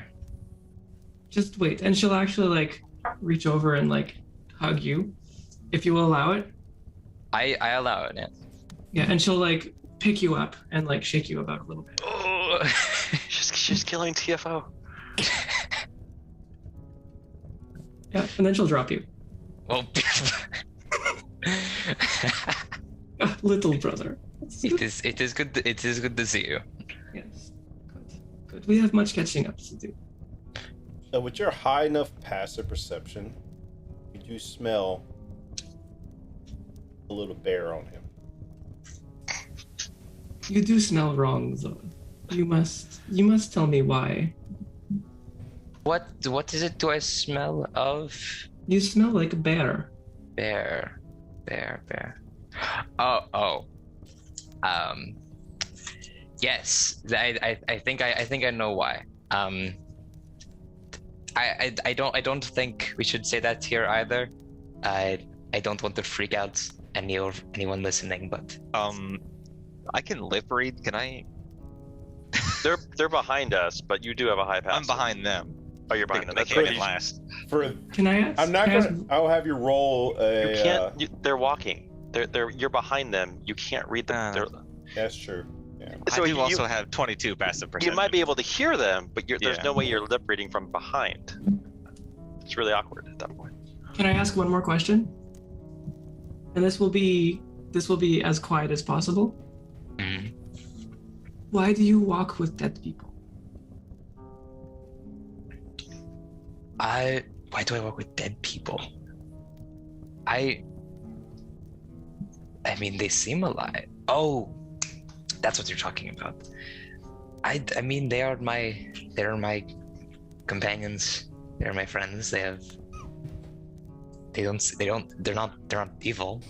Just wait. And she'll actually like reach over and like hug you, if you will allow it. I allow it. Yeah. Yeah, and she'll like pick you up and like shake you about a little bit. Oh. She's killing TFO. Yeah, and then she'll drop you. Well, Ah, little brother. it is good. It is good to see you. Yes. Good. Good. We have much catching up to do. So with your high enough passive perception, you do smell a little bear on him. You do smell wrong, though. You must tell me why. What is it? Do I smell of? You smell like a bear. Bear. Oh. Yes. I think I know why. I don't think we should say that here either. I don't want to freak out anyone listening, but I can lip read. Can I? They're behind us, but you do have a high pass. I'm behind them. Oh, you're behind them. They That's came right. in last. Can I ask? I'm not gonna. I'll have you roll a. You can't. They're walking. You're behind them. You can't read them. That's true. Yeah. So I do you also have 22 passive perception. You might be able to hear them, but there's Yeah. no way you're lip reading from behind. It's really awkward at that point. Can I ask one more question? And this will be as quiet as possible. mm, Why do you walk with dead people? why do I work with dead people? I mean, they seem alive. Oh, that's what you're talking about. I mean, they're my companions. They're my friends. They're not evil.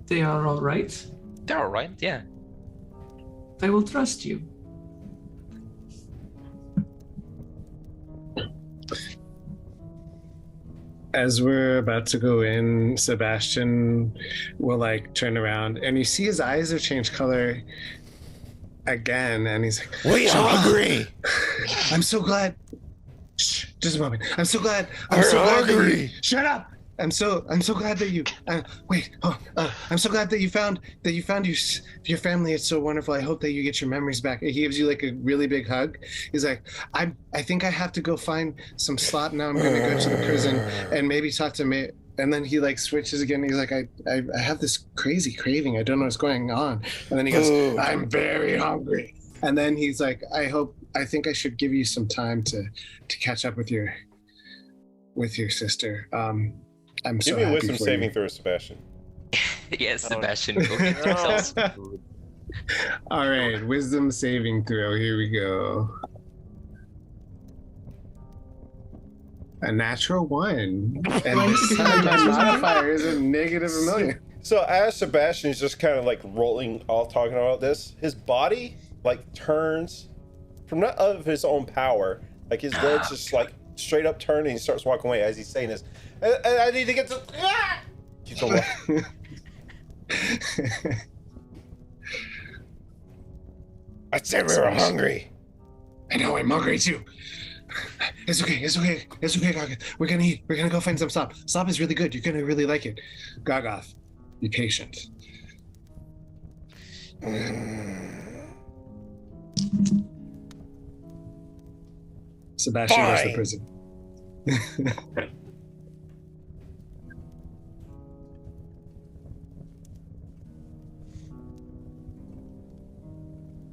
They are all right. They're all right. Yeah. I will trust you. As we're about to go in, Sebastian will like turn around and you see his eyes have changed color again, and he's like, We are hungry. I'm so glad. Shh, just a moment. I'm so glad. I'm We're so glad that hungry. you, shut up. I'm so glad that you. Wait. I'm so glad that you found your family. It's so wonderful. I hope that you get your memories back. He gives you like a really big hug. He's like, I think I have to go find some slot now. I'm gonna go to the prison and maybe talk to me. And then he like switches again. He's like, I have this crazy craving. I don't know what's going on. And then he goes, I'm very hungry. And then he's like, I think I should give you some time to catch up with your sister. I'm so Give me a happy wisdom for saving you. throw, Sebastian. Yes, Sebastian. Go get yourself some food. All right, wisdom saving throw. Here we go. A natural 1. And this time my modifier is a -1 million. So as Sebastian is just kind of like rolling off talking about this, his body like turns from not of his own power, like his legs just like straight up turn and he starts walking away as he's saying this. I need to get to. Keeps on walking. I said we were hungry. I know, I'm hungry too. It's okay, Gargoth. We're gonna eat. We're gonna go find some slop. Slop is really good. You're gonna really like it. Gargoth, be patient. Sebastian goes to Fine. prison.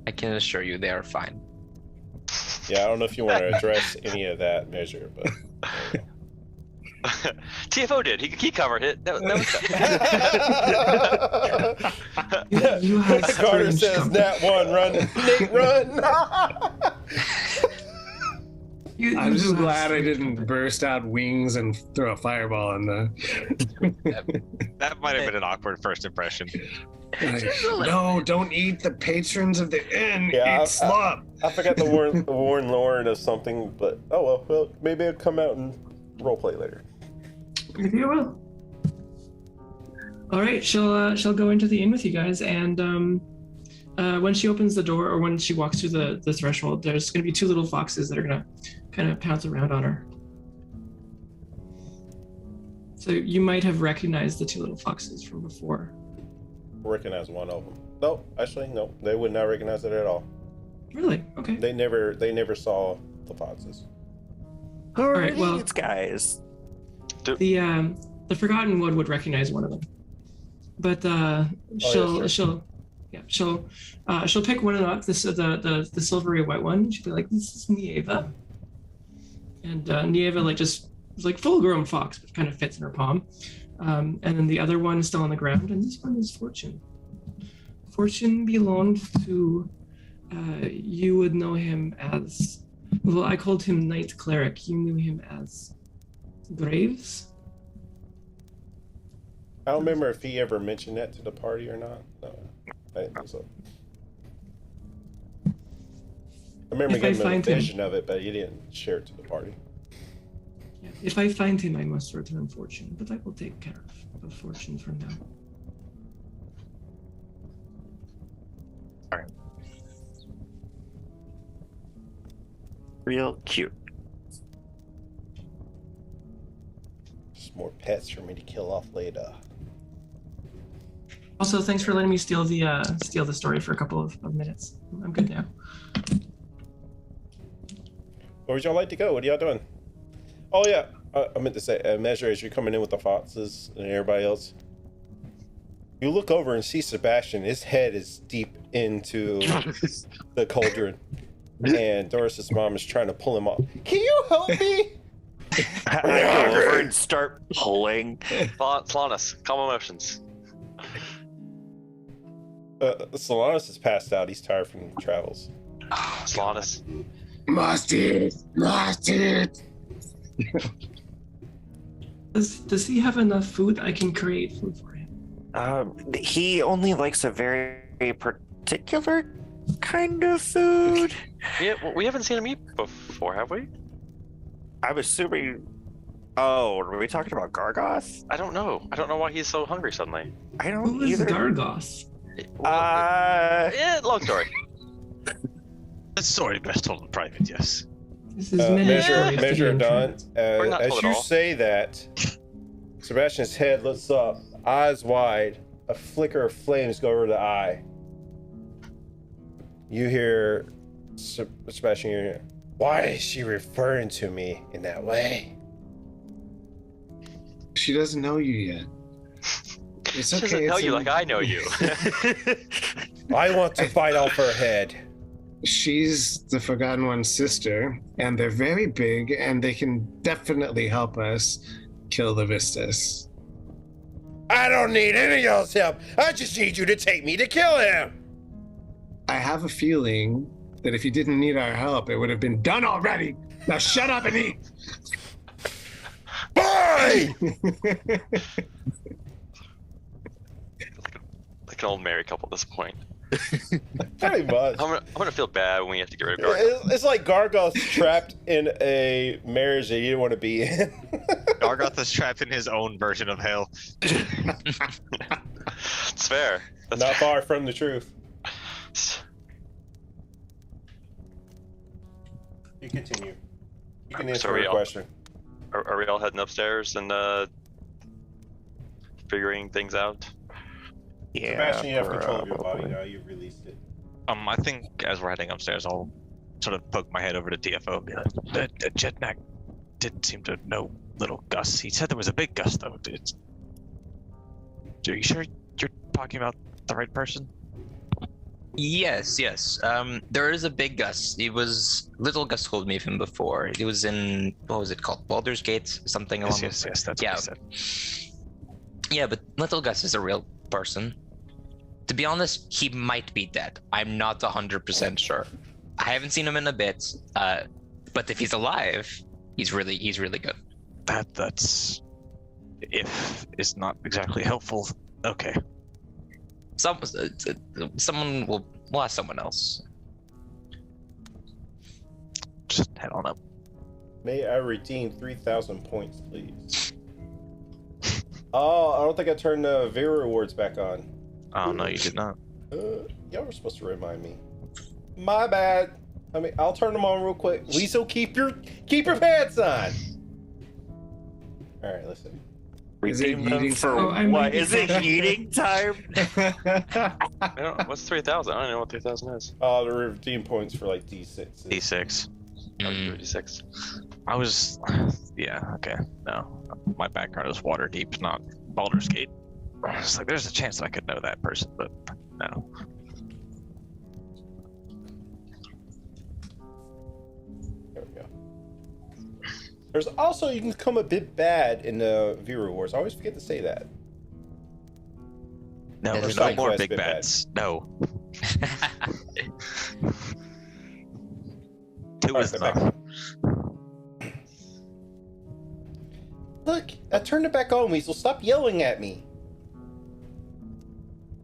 I can assure you, they are fine. Yeah, I don't know if you want to address any of that measure, but. TFO did. He covered it. That was You have Carter strange says, company. "Nat 1, run, Nate, run." I'm You just have glad I strange didn't company. burst out wings and throw a fireball in the. That might have been an awkward first impression. Like, no, don't eat the patrons of the inn. Yeah, Eat slop. I forgot to warn Lauren of something, but well, maybe it'll come out and roleplay later. Maybe I will. All right, she'll go into the inn with you guys, and when she opens the door or when she walks through the threshold, there's going to be 2 little foxes that are going to kind of pounce around on her. So you might have recognized the 2 little foxes from before. Recognize one of them. No, actually, no. They would not recognize it at all. Really? Okay. They never saw the foxes. Who are right, well- these guys? The Forgotten One would recognize one of them, but she'll pick one up. The silvery white one. She'll be like, "This is Nieva," and Nieva like just is like full-grown fox, but kind of fits in her palm. And then the other one is still on the ground, and this one is Fortune. Fortune belonged to, you would know him as Well, I called him Knight Cleric. You knew him as Graves? I don't remember if he ever mentioned that to the party or not. No, I didn't think so. I remember getting a vision of it, but he didn't share it to the party. Yeah. If I find him, I must return fortune, but I will take care of fortune for now. All right. Real cute. Just more pets for me to kill off later. Also, thanks for letting me steal the story for a couple of minutes. I'm good now. Where would y'all like to go? What are y'all doing? Oh yeah, I meant to say, Measure, as you're coming in with the foxes and everybody else, you look over and see Sebastian. His head is deep into the cauldron, and Doris's mom is trying to pull him off. Can you help me? I go over and start pulling. Solanus, calm emotions. Solanus is passed out. He's tired from travels. Solanus. Mustard! Does he have enough food? I can create food for him. He only likes a very particular kind of food. Yeah, well, we haven't seen him eat before, have we? I'm assuming. Oh, are we talking about Gargoth? I don't know. I don't know why he's so hungry suddenly. I don't Who is either. Gargoth? Yeah, long story. The story best told in private, yes. This is Measure Don. Or not As told at you all. say that, Sebastian's head looks up, eyes wide. A flicker of flames go over the eye. You hear Sebastian. You hear, why is she referring to me in that way? She doesn't know you yet. It's She okay. doesn't know it's you a- like I know you. I want to bite off her head. She's the Forgotten One's sister, and they're very big, and they can definitely help us kill the Vistas. I don't need any of y'all's help. I just need you to take me to kill him. I have a feeling that if you didn't need our help, it would have been done already. Now shut up and eat. Bye! Like an old married couple at this point. Pretty much. I'm gonna feel bad when we have to get rid of Gargoth. It's like Gargoth's trapped in a marriage that he didn't want to be in. Gargoth is trapped in his own version of hell. It's fair. That's Not fair. far from the truth. You continue. You can answer So are we your all- question. Are we all heading upstairs and figuring things out? Yeah. Sebastian, you have control of your body probably. now. You've released it. I think as we're heading upstairs, I'll sort of poke my head over to DFO and be like, the Jetnack didn't seem to know little Gus. He said there was a big Gus, though. Are you sure you're talking about the right person? Yes. There is a big Gus. It was little Gus told me of him before. It was in, what was it called? Baldur's Gate, something along. Yes, that's Yeah. what he said. Yeah, but little Gus is a real person. To be honest, he might be dead. I'm not 100% sure. I haven't seen him in a bit, but if he's alive, he's really good. That's if it's not exactly helpful. Okay. Someone will ask someone else. Just head on up. May I redeem 3,000 points, please? Oh, I don't think I turned the Vera rewards back on. Oh no, you did not. Y'all were supposed to remind me. My bad. I mean, I'll turn them on real quick. Weasel, keep your pants on. All right, listen. Is it Redeem them eating for time? Oh, I might what? be Is it fucking- eating time? I don't. What's 3,000? I don't know what 3,000 is. The redeem points for like D6. D6. Mm. 36. I was, yeah, okay. No, my background is Waterdeep, not Baldur's Gate. I was like, there's a chance that I could know that person, but no. There we go. There's also, you can become a bit bad in the Vera Wars. I always forget to say that. No, Yeah, there's there's no like more quest big been bad. bats. No. Two All right, is get back. enough. All right, get back. Look, I turned it back on, Weasel. Stop yelling at me.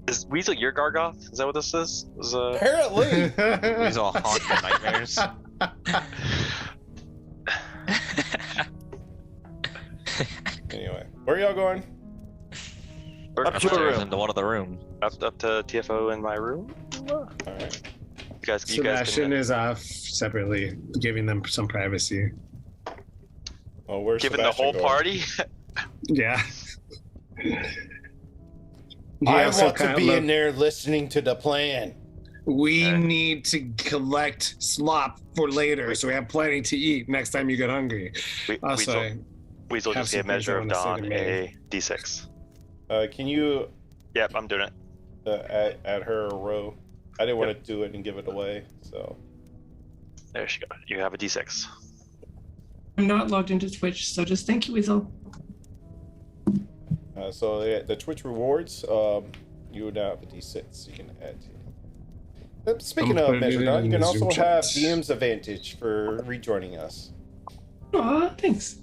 Is Weasel your Gargoth? Is that what this is? Apparently. These all haunt your nightmares. Anyway, where are y'all going? We're Up to the upstairs room. Into one of the rooms. Up to TFO in my room. All right. You guys Sebastian can is off separately, giving them some privacy. Well, where's given the Sebastian whole going? party. Yeah. I also want to kinda be look- in there listening to the plan. We Okay. need to collect slop for later, so we have plenty to eat next time you get hungry. Also, Weasel have just some gave Measure of things I wanna Dawn say to a D6. Can you Yep, I'm doing it. add her a row? I didn't want to do it and give it away, so. There she goes. You have a D6. I'm not logged into Twitch, so just thank you, Weasel. So the Twitch rewards, you would now have a D6 you can add to. Speaking I'm of putting Measure it Down, in you can the also Zoom have chat. DM's advantage for rejoining us. Aw, thanks.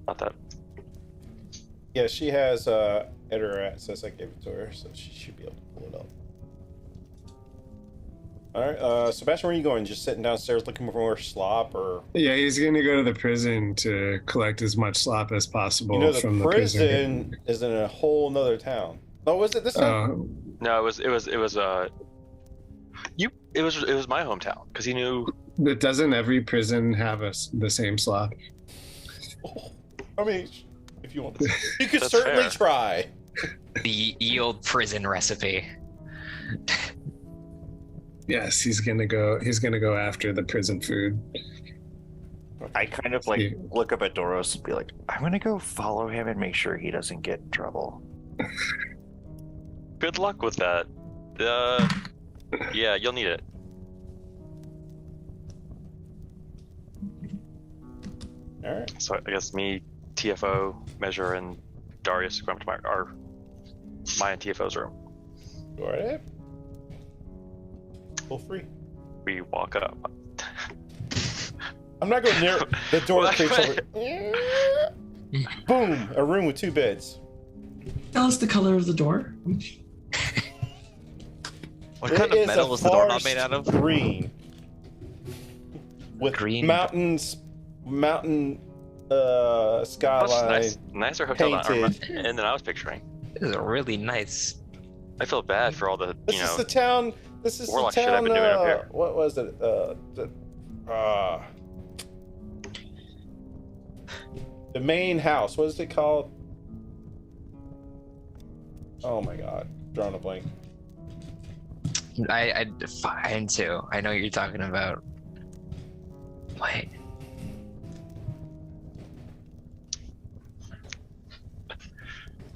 Not that. Yeah, she has editor access. I gave it to her, so she should be able to pull it up. All right, Sebastian, where are you going? Just sitting downstairs looking for more slop, or yeah, he's gonna go to the prison to collect as much slop as possible you know, the from prison is in a whole nother town. Oh, was it this time? No, it was it was my hometown because he knew. But doesn't every prison have the same slop? I mean, if you want, to. You could That's certainly fair. try. The old prison recipe. Yes, he's gonna go. He's gonna go after the prison food. I kind of like Yeah. look up at Doros and be like, I'm gonna go follow him and make sure he doesn't get in trouble. Good luck with that. Yeah, you'll need it. All right. So I guess me, TFO, Measure, and Darius go up to my and TFO's room. Go right ahead. Feel free. We walk up. I'm not going near the door. Well, Creeps over. Boom! A room with 2 beds. Tell us the color of the door. What kind of metal was the doorknob made out of? Green. With Green. mountain Much skyline. nicer hotel painted. than I was picturing. This is a really nice. I feel bad for all the This is the town. This is the Warlock shit I've town. been doing up here. What was it? The main house. What is it called? Oh my god, drawing a blank. I fine too. I know what you're talking about. Wait.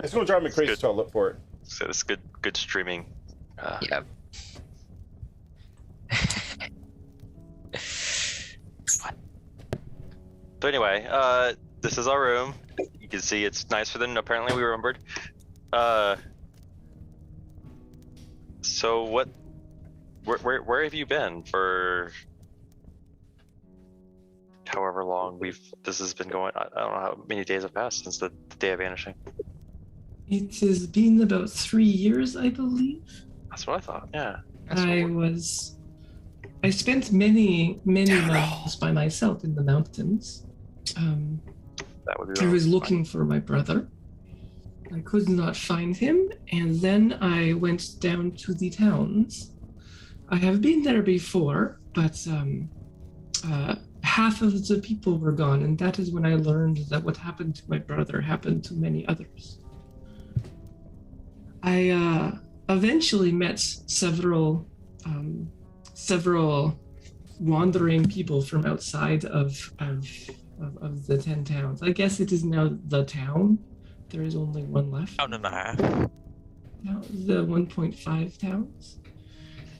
It's gonna drive me crazy, good. so I'll look for it. So this good streaming. Yep. So anyway, this is our room. You can see it's nicer than apparently we remembered. So where have you been for however long this has been going? I don't know how many days have passed since the day of vanishing. It has been about 3 years, I believe. That's what I thought. Yeah. I spent many months by myself in the mountains. That would be. I was looking for my brother. I could not find him, and then I went down to the towns. I have been there before, but half of the people were gone, and that is when I learned that what happened to my brother happened to many others. I eventually met several wandering people from outside of the 10 towns. I guess it is now the town. There is only one left. Pound and a half. Now, the 1.5 towns.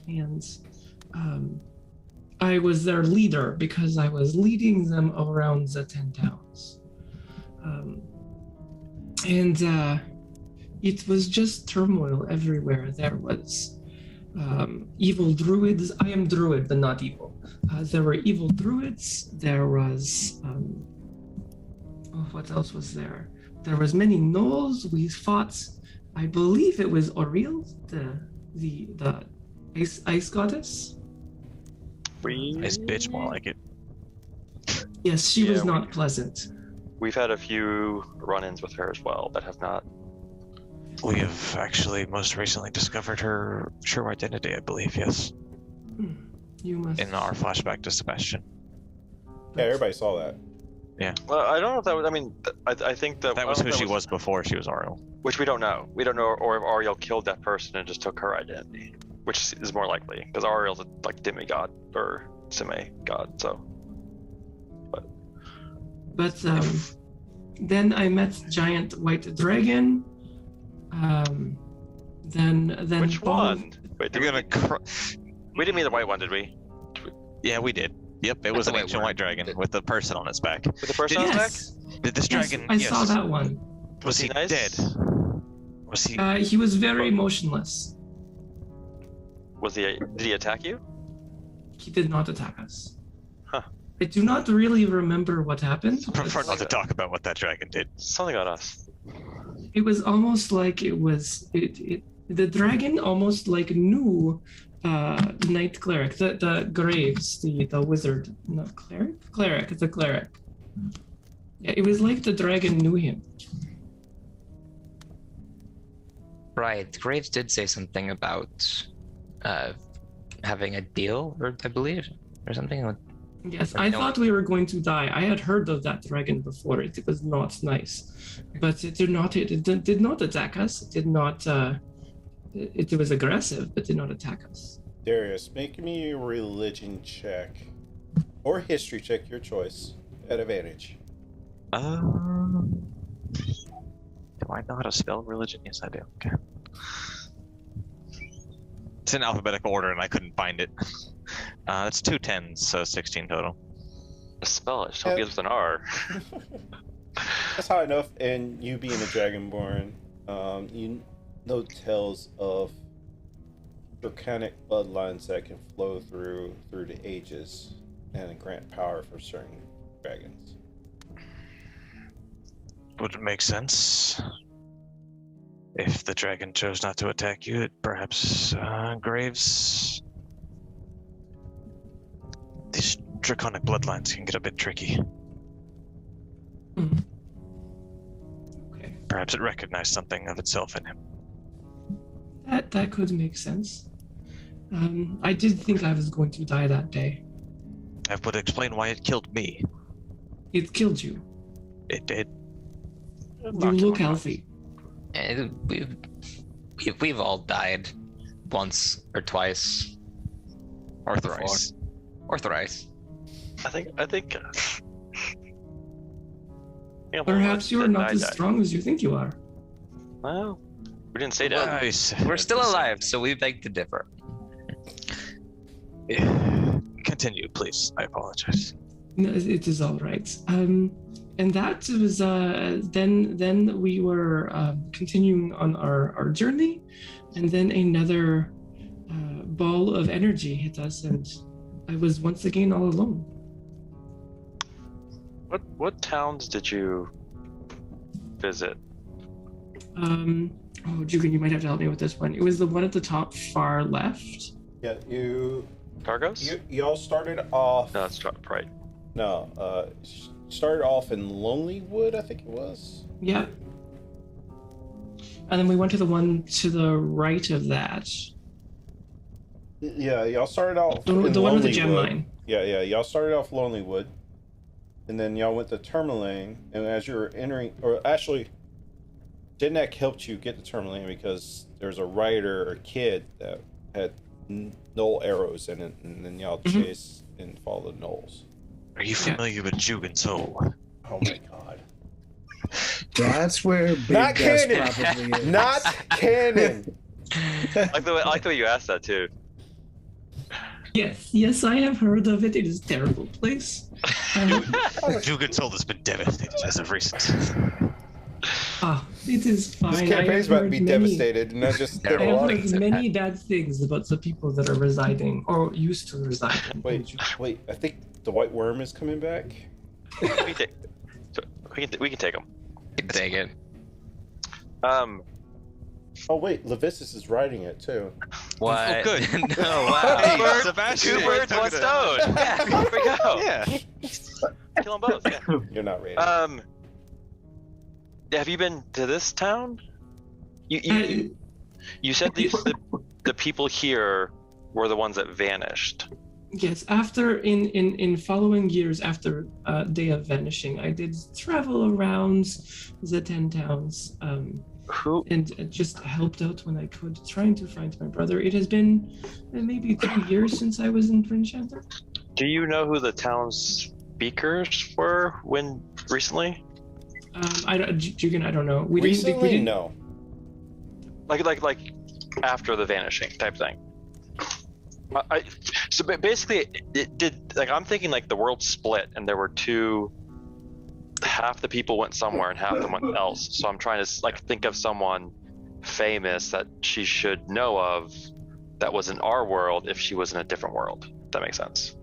And I was their leader because I was leading them around the 10 towns. And it was just turmoil everywhere. There was evil druids. I am druid, but not evil. There were evil druids. There was what else was there? There was many gnolls. We fought. I believe it was Oriel, the ice goddess. Nice bitch, more like it. Yes, she was not pleasant. We've had a few run-ins with her as well that have not. We have actually most recently discovered her true identity, I believe, yes. You must. In our flashback to Sebastian. Yeah, everybody saw that. Well, I don't know if that was. I mean, I think That was who she was before she was Ariel. Which we don't know. We don't know, or if Ariel killed that person and just took her identity, which is more likely because Ariel's a demigod or semi-god. So. But then I met giant white dragon. Then Which one? Wait, You're gonna. we didn't mean the white one, did we? Yeah, we did. Yep, it was an ancient white dragon with the person on its back. With the person on his back? Did this Yes, dragon? I saw that one. Was he nice? dead? Was he? He was very motionless. Was he? Did he attack you? He did not attack us. Huh. I do not really remember what happened. I prefer not to talk about what that dragon did. Something on us. It was almost like the dragon almost like knew knight cleric, the Graves, the wizard, not cleric, the cleric. Yeah, it was like the dragon knew him. Right. Graves did say something about having a deal, or I believe, or something. Yes, I thought we were going to die. I had heard of that dragon before. It was not nice, but it did not attack us. It did not. It was aggressive, but did not attack us. Darius, make me a religion check or history check, your choice, at advantage. Do I know how to spell religion? Yes, I do. Okay. It's in alphabetical order, and I couldn't find it. It's 2 10s, so 16 total. Spell it. Just hope it begins with an R. That's high enough, and you being a dragonborn, you know tales of draconic bloodlines that can flow through the ages and grant power for certain dragons. Would it make sense? If the dragon chose not to attack you, perhaps Graves. These draconic bloodlines can get a bit tricky. Okay. Perhaps it recognized something of itself in him. That could make sense. I did think I was going to die that day. That would explain why it killed me. It killed you. It did. You look healthy. We've all died once or twice Or thrice. or thrice. I think. Perhaps you are not as strong as you think you are. Well, we didn't say that. Nice. We're still alive, so we beg to differ. Continue, please. I apologize. No, it is all right. And that was then we were continuing on our journey, and then another ball of energy hit us, and I was once again all alone. What towns did you visit? Jugan, you might have to help me with this one. It was the one at the top far left. Yeah, Targos? y'all started off. No, that's right. No, started off in Lonelywood, I think it was. Yeah. And then we went to the one to the right of that. Yeah, y'all started off The in one with the gem Lonelywood. mine. Yeah, y'all started off Lonelywood, and then y'all went to Tourmaline, and as you were entering, or actually, Jednak helped you get to Tourmaline because there was a rider or kid that had knoll arrows in it, and then y'all chased and followed the knolls. Are you familiar with Jugan Soul? Oh my god. That's where Big Not Gus canon! probably is. Not canon! I like the way you asked that too. Yes, I have heard of it. It is a terrible place. Jugan Soul has been devastated as of recent. Ah, it is fine. This I campaign's have about to heard be many- devastated, and I just I did a have lot. heard many bad things about the people that are residing or used to reside in. Wait, I think the white worm is coming back. we can take them. Take it. Oh wait, Levisus is riding it too. What? Oh, good. No, wow. Hey, Sebastian. Two birds, one stone. Yeah, here we go. Yeah. Kill them both. Yeah. You're not ready. Have you been to this town? You said the people here were the ones that vanished. Yes, after in following years after Day of Vanishing, I did travel around the 10 towns. Who? And just helped out when I could, trying to find my brother. It has been maybe 2 years since I was in Brinchanther. Do you know who the town's speakers were when recently? Jugan, I don't know. We Recently, didn't. no. Like after the vanishing type thing. So basically, it did. Like I'm thinking, like the world split, and there were two. Half the people went somewhere, and half them went else. So I'm trying to like think of someone famous that she should know of that was in our world if she was in a different world. If that makes sense.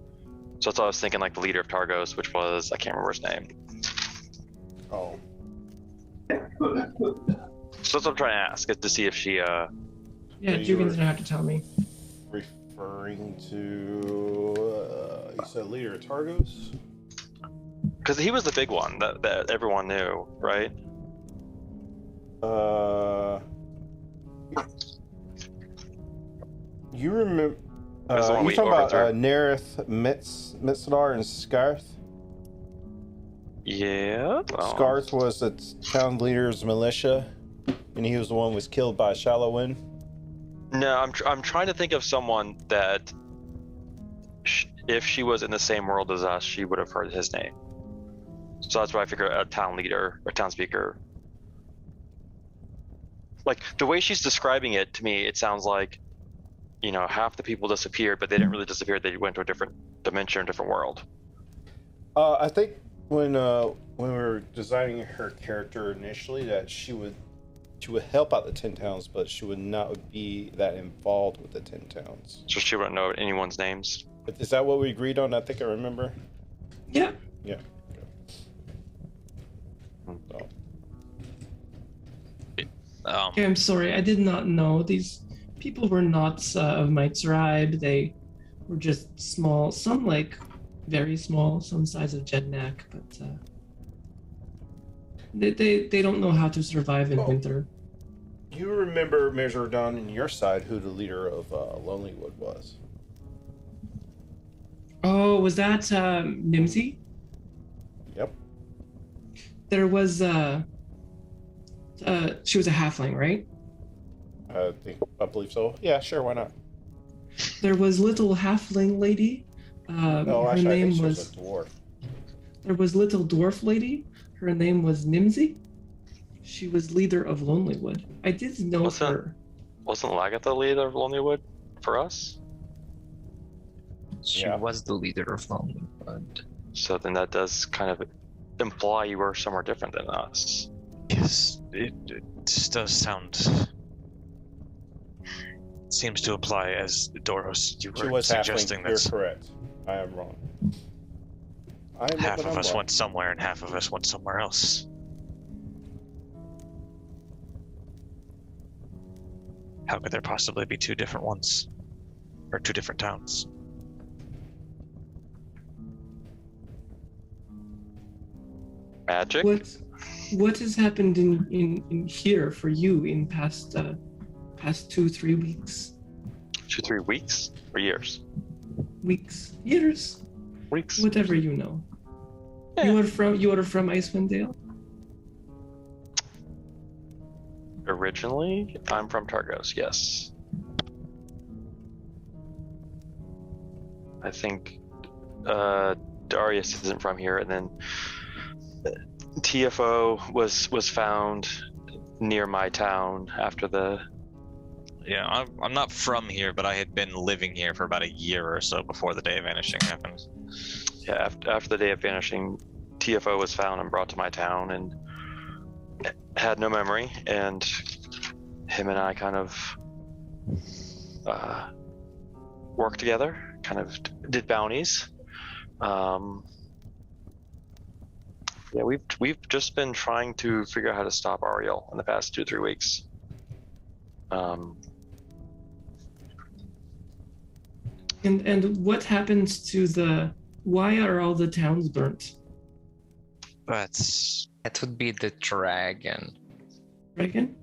So that's what I was thinking, like the leader of Targos, which was I can't remember his name. Oh. So that's what I'm trying to ask, is to see if she. Yeah, you Jugan's were- gonna have to tell me. Referring to, you said leader of Targos? Because he was the big one that everyone knew, right? You remember? That's the one You we talking about overthrew. Nerith, Mitzdar, and Scarth? Yeah. Well, Scarth was the town leader's militia, and he was the one who was killed by Shallowwind. No, I'm trying to think of someone that, if she was in the same world as us, she would have heard his name. So that's why I figure a town leader or town speaker. Like the way she's describing it to me, it sounds like, you know, half the people disappeared, but they didn't really disappear. They went to a different dimension, a different world. I think when we were designing her character initially, that she would help out the 10 towns, but she would not be that involved with the 10 towns. So she wouldn't know anyone's names. But is that what we agreed on? I think I remember. Yeah. Yeah. So. Okay, I'm sorry. I did not know. These people were not of my tribe. They were just small. Some like very small, some size of Jednak, but they don't know how to survive in winter. You remember, Measure Dawn, on your side, who the leader of Lonelywood was? Oh, was that Nimsy? Yep. There was she was a halfling, right? I believe so. Yeah, sure, why not? There was little halfling lady. No, Her actually, I name think she was. was a dwarf. There was little dwarf lady. Her name was Nimsy. She was leader of Lonelywood. I did know her. Wasn't Lagatha the leader of Lonelywood for us? She Yeah. was the leader of Lonelywood. So then that does kind of imply you were somewhere different than us. Yes, it does sound. Seems to apply, as Doros, you She were was suggesting halfling. You're that correct. I am wrong. I admit half when of I'm us wrong. went somewhere and half of us went somewhere else. How could there possibly be two different ones? Or two different towns? Magic? What has happened in here for you in past 2-3 weeks? 2-3 weeks or years? Weeks, years, Weeks. whatever you know. Yeah. You are from Icewind Dale. Originally, I'm from Targos. Yes. I think Darius isn't from here, and then TFO was found near my town after the. Yeah, I'm not from here, but I had been living here for about a year or so before the Day of Vanishing happened. Yeah, after the Day of Vanishing, TFO was found and brought to my town, and had no memory, and him and I kind of worked together, kind of did bounties. Yeah, we've just been trying to figure out how to stop Ariel in the past 2-3 weeks. And what happens to the? Why are all the towns burnt? That would be the dragon. Dragon?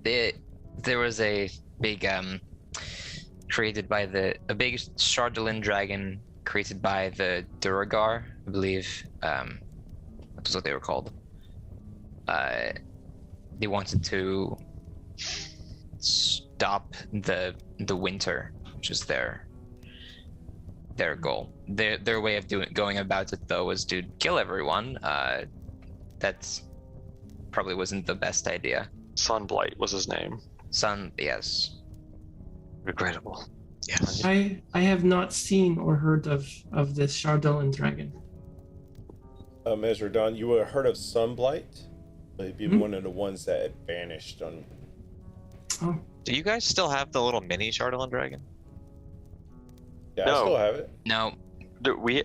There was a big created by a big Chardolin dragon created by the Duragar, I believe. That was what they were called. They wanted to stop the winter, which is their goal. Their way of going about it though was to kill everyone. That probably wasn't the best idea. Sunblight was his name. Yes. Regrettable. Yes. I have not seen or heard of this Chardolin dragon. Ezra Don, you would have heard of Sunblight? Maybe one of the ones that had vanished on. Oh. Do you guys still have the little mini Chardolin dragon? Yeah, No. I still have it. No, We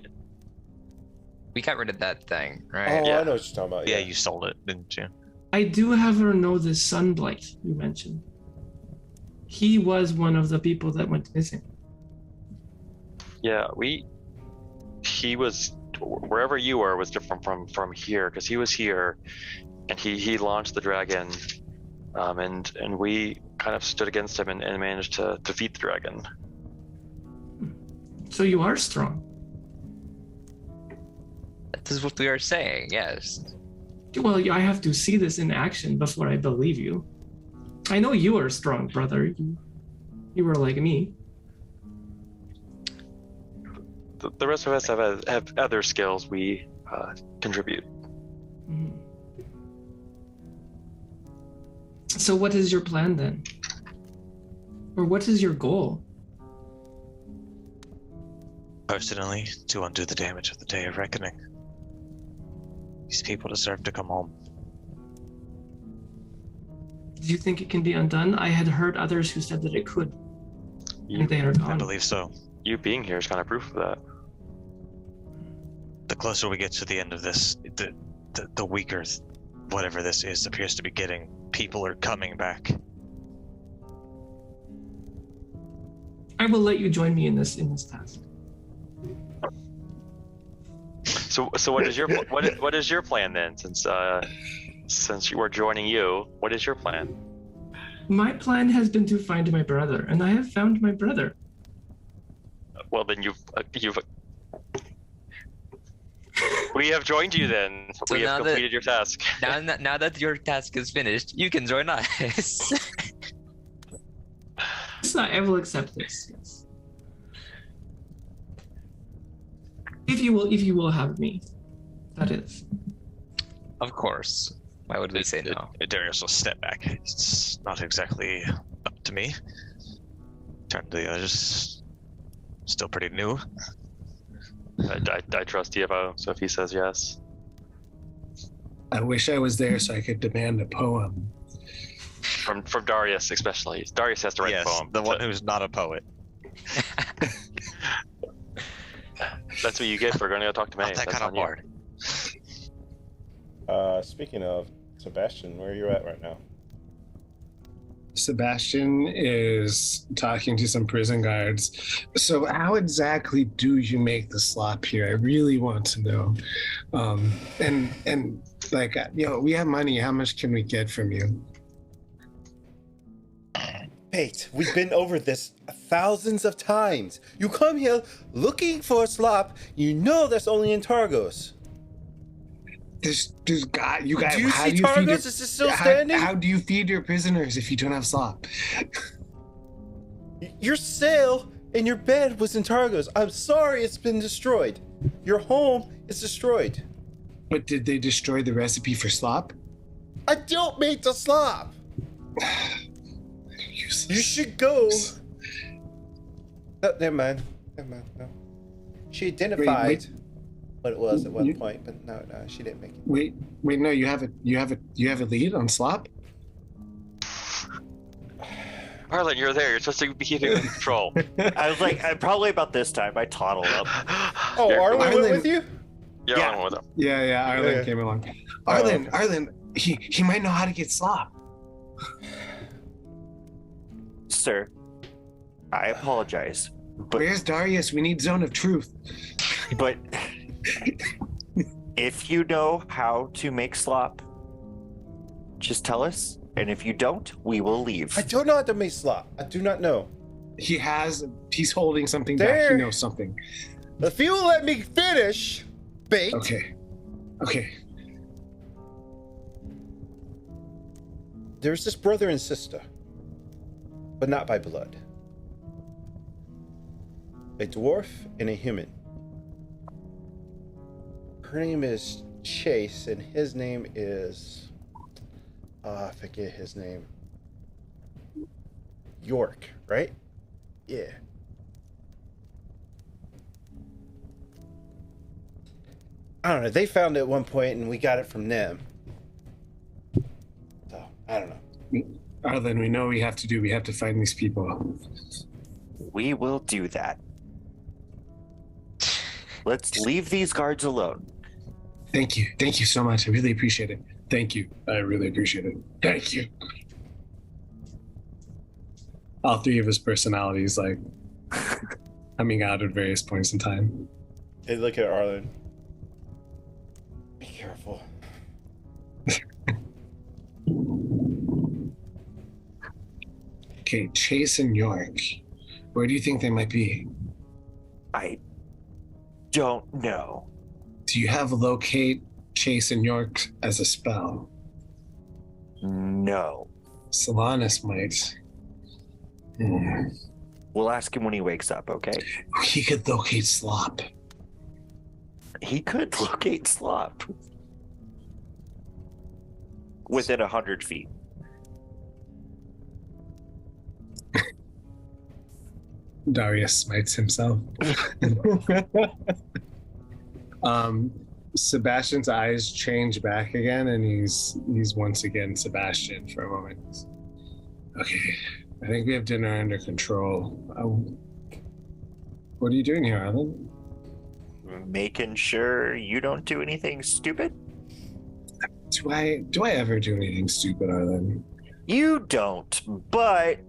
we got rid of that thing, Oh, right? Yeah. I know what you're talking about. Yeah, you sold it, didn't you? I do, however, know the Sunblight you mentioned. He was one of the people that went missing. he was wherever you were was different from here, because he was here and he launched the dragon, and we kind of stood against him and managed to defeat the dragon. So you are strong. That is what we are saying. Yes. Well, I have to see this in action before I believe you. I know you are strong, brother. You were like me. The rest of us have other skills we contribute. Mhm. So what is your plan then? Or what is your goal? Personally, to undo the damage of the Day of Reckoning. These people deserve to come home. Do you think it can be undone? I had heard others who said that it could. You, And they are I gone. believe so. you being here is kind of proof of that. The closer we get to the end of this, the weaker whatever this is appears to be getting. People are coming back. I will let you join me in this task. So what is your what is your plan then? Since we're joining you, what is your plan? My plan has been to find my brother, and I have found my brother. Well, then we have joined you then. So we now have that- completed your task. Now that your task is finished, you can join us. Yes, I will accept this. Yes. If you will have me, that is. Of course. Why would we say no? Darius will step back. It's not exactly up to me. Turn to the others. Still pretty new. I trust Diavo, so if he says yes. I wish I was there so I could demand a poem. From Darius especially. Darius has to write Yes, the poem. the one who's not a poet. That's what you get for going to go talk to me. Not that That's kind of on you. bard. Speaking of Sebastian, where are you at right now? Sebastian is talking to some prison guards. So how exactly do you make the slop here? I really want to know. And like, we have money. How much can we get from you? Pate, we've been over this thousands of times. You come here looking for a slop, you know that's only in Targos. This guy, you guys. Do you how see do you feed Targos? your- Is it still how- standing? How do you feed your prisoners if you don't have slop? Your sail and your bed was in Targos. I'm sorry it's been destroyed. Your home is destroyed. But did they destroy the recipe for slop? I don't make the slop. Useless. You should go. Oh, never mind. No. She identified. what it was at one point, but no, she didn't make it. Wait, no, you have a lead on Slop? Arlen, you're there. You're supposed to be keeping control. I was like, probably about this time, I toddled up. Oh, Arlen went with you? Yeah, Yeah. Arlen with him. Yeah, Arlen Yeah. came along. Oh, Arlen, okay. Arlen, he might know how to get Slop. Sir, I apologize, but Where's Darius? We need Zone of Truth. but if you know how to make slop, just tell us, and if you don't, we will leave. I don't know how to make slop. I do not know. He's holding something back. There. He knows something. If you will let me finish, bait. Okay. There's this brother and sister, but not by blood. A dwarf and a human. Her name is Chase, and his name is... I forget his name. York, right? Yeah. I don't know. They found it at one point, and we got it from them. So, I don't know. Arlen, we know what we have to do. We have to find these people. We will do that. Let's leave these guards alone. Thank you. Thank you so much. I really appreciate it. Thank you. I really appreciate it. Thank you. All three of his personalities, like, coming out at various points in time. Hey, look at Arlen. Be careful. Okay, Chase and York. Where do you think they might be? I don't know. Do you have locate Chase and York as a spell? No. Solanas might. We'll ask him when he wakes up, okay? He could locate Slop. He could locate Slop. Within 100 feet. Darius smites himself. Sebastian's eyes change back again, and he's once again Sebastian for a moment. Okay, I think we have dinner under control. What are you doing here, Arlen? Making sure you don't do anything stupid? Do I ever do anything stupid, Arlen? You don't, but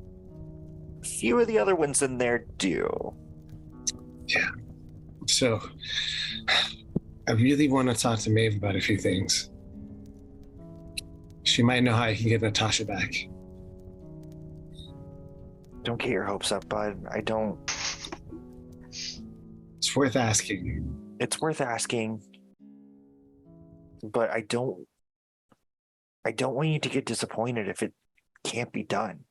a few of the other ones in there do. Yeah. So, I really want to talk to Maeve about a few things. She might know how I can get Natasha back. Don't get your hopes up, bud. I don't. It's worth asking. It's worth asking, but I don't want you to get disappointed if it can't be done.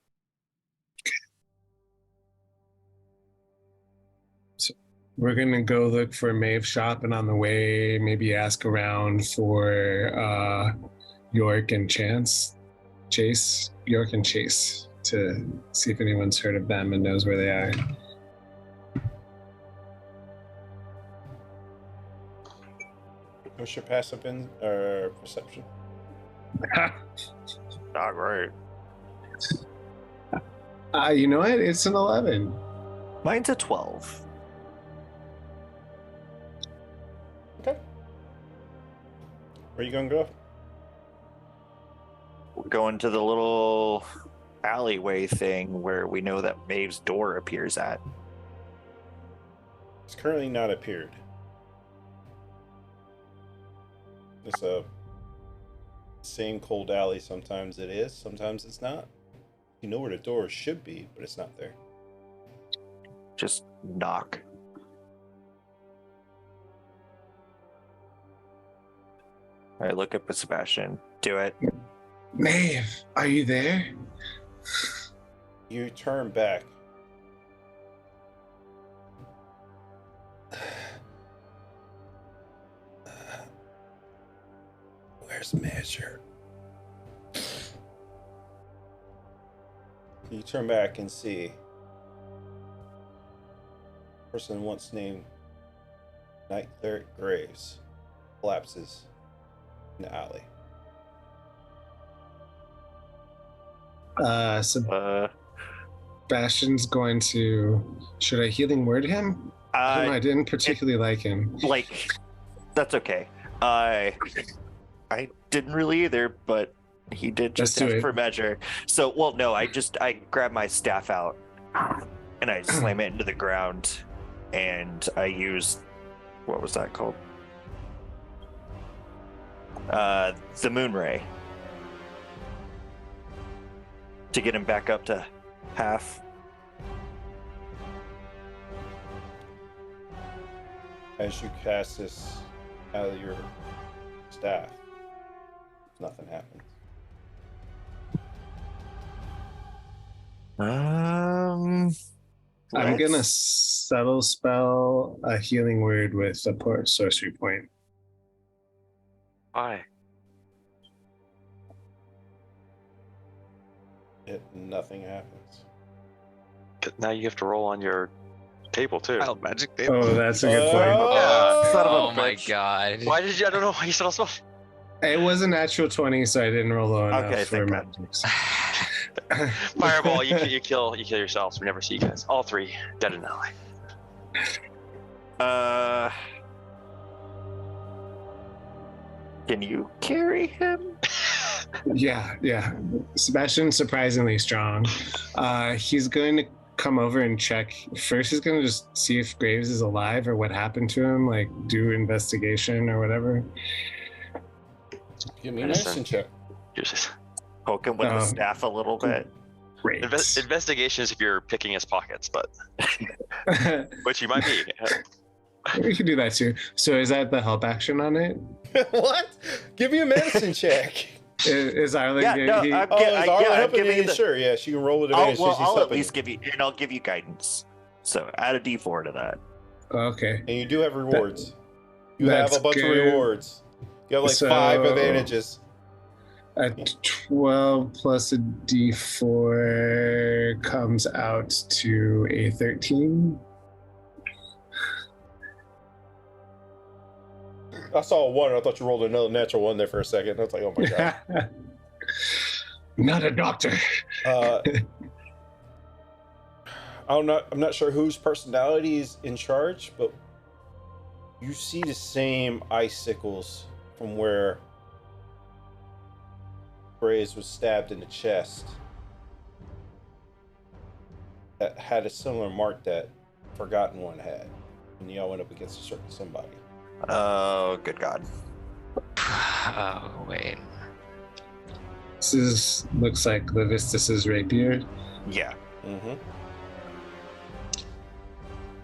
So we're gonna go look for Maeve's shop, and on the way, maybe ask around for York and Chase, York and Chase, to see if anyone's heard of them and knows where they are. What's your passive in or perception? Not right. You know what? It's an 11. Mine's a 12. Okay. Where you gonna go? We're going to the little alleyway thing where we know that Maeve's door appears at. It's currently not appeared. It's a same cold alley. Sometimes it is, sometimes it's not. You know where the door should be, but it's not there. Just knock. I look up at Sebastian. Do it. Maeve, are you there? You turn back. Where's Measure? You turn back and see person once named Night Cleric Graves collapses in the alley. Sebastian's going to. Should I healing word him? I don't know, I didn't particularly like him. Like, that's okay. I didn't really either, but he did just Let's do ask it. for measure. So, well, no, I grab my staff out and I slam it into the ground, and I use, what was that called? The moon ray to get him back up to half. As you cast this out of your staff, nothing happens. I'm gonna subtle spell a healing word with a sorcery point. Why? Nothing happens. 'Cause now you have to roll on your table too. Wild magic table. Oh, that's a good point. Son of a Oh my bitch. god. Why did you? I don't know why you said all spell. It was a natural 20, so I didn't roll low enough Okay, for thank God. magics. Fireball, you kill yourselves. We never see you guys. All three dead in alley. Can you carry him? Yeah. Sebastian's surprisingly strong. He's going to come over and check. First, he's going to just see if Graves is alive or what happened to him, like do investigation or whatever. Give me a medicine check. Jesus. Poke him with the staff a little bit. Great. Investigations if you're picking his pockets, but which you might be. We can do that too. So is that the help action on it? What? Give me a medicine check. Is Arlen? Yeah, no, he- I'm Oh, is Arlen I'm helping giving you? you the. Sure, yeah, she can roll with advantage. since she's I'll at helping least you. give you, and I'll give you guidance. So add a D4 to that. Okay. And you do have rewards. You have That's a bunch of good. rewards. You have like So- 5 advantages. A 12 plus a D4 comes out to a 13. I saw a 1 and I thought you rolled another natural 1 there for a second. I was like, oh my god. Not a doctor. I'm not sure whose personality is in charge, but you see the same icicles from where Graves was stabbed in the chest that had a similar mark that Forgotten One had. And y'all went up against a certain somebody. Oh, good God. Oh, wait. This looks like Levistus's rapier. Yeah. Mm-hmm.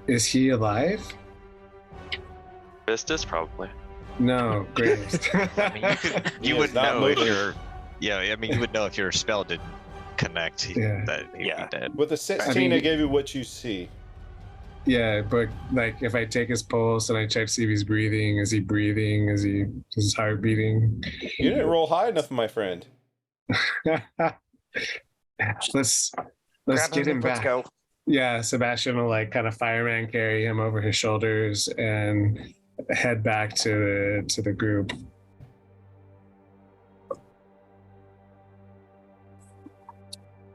Is he alive? Vistas probably. No, Graves. I mean, you He would is not know if moving. your you would know if your spell didn't connect. Yeah. That he'd Yeah. be dead. With a 16, I mean- I gave you what you see. Yeah, but like if I take his pulse and I check to see if he's breathing, is he breathing? Is his heart beating? You didn't roll high enough, my friend. let's Grab get him Let's back. go. Yeah, Sebastian will like kind of fireman carry him over his shoulders and head back to the group.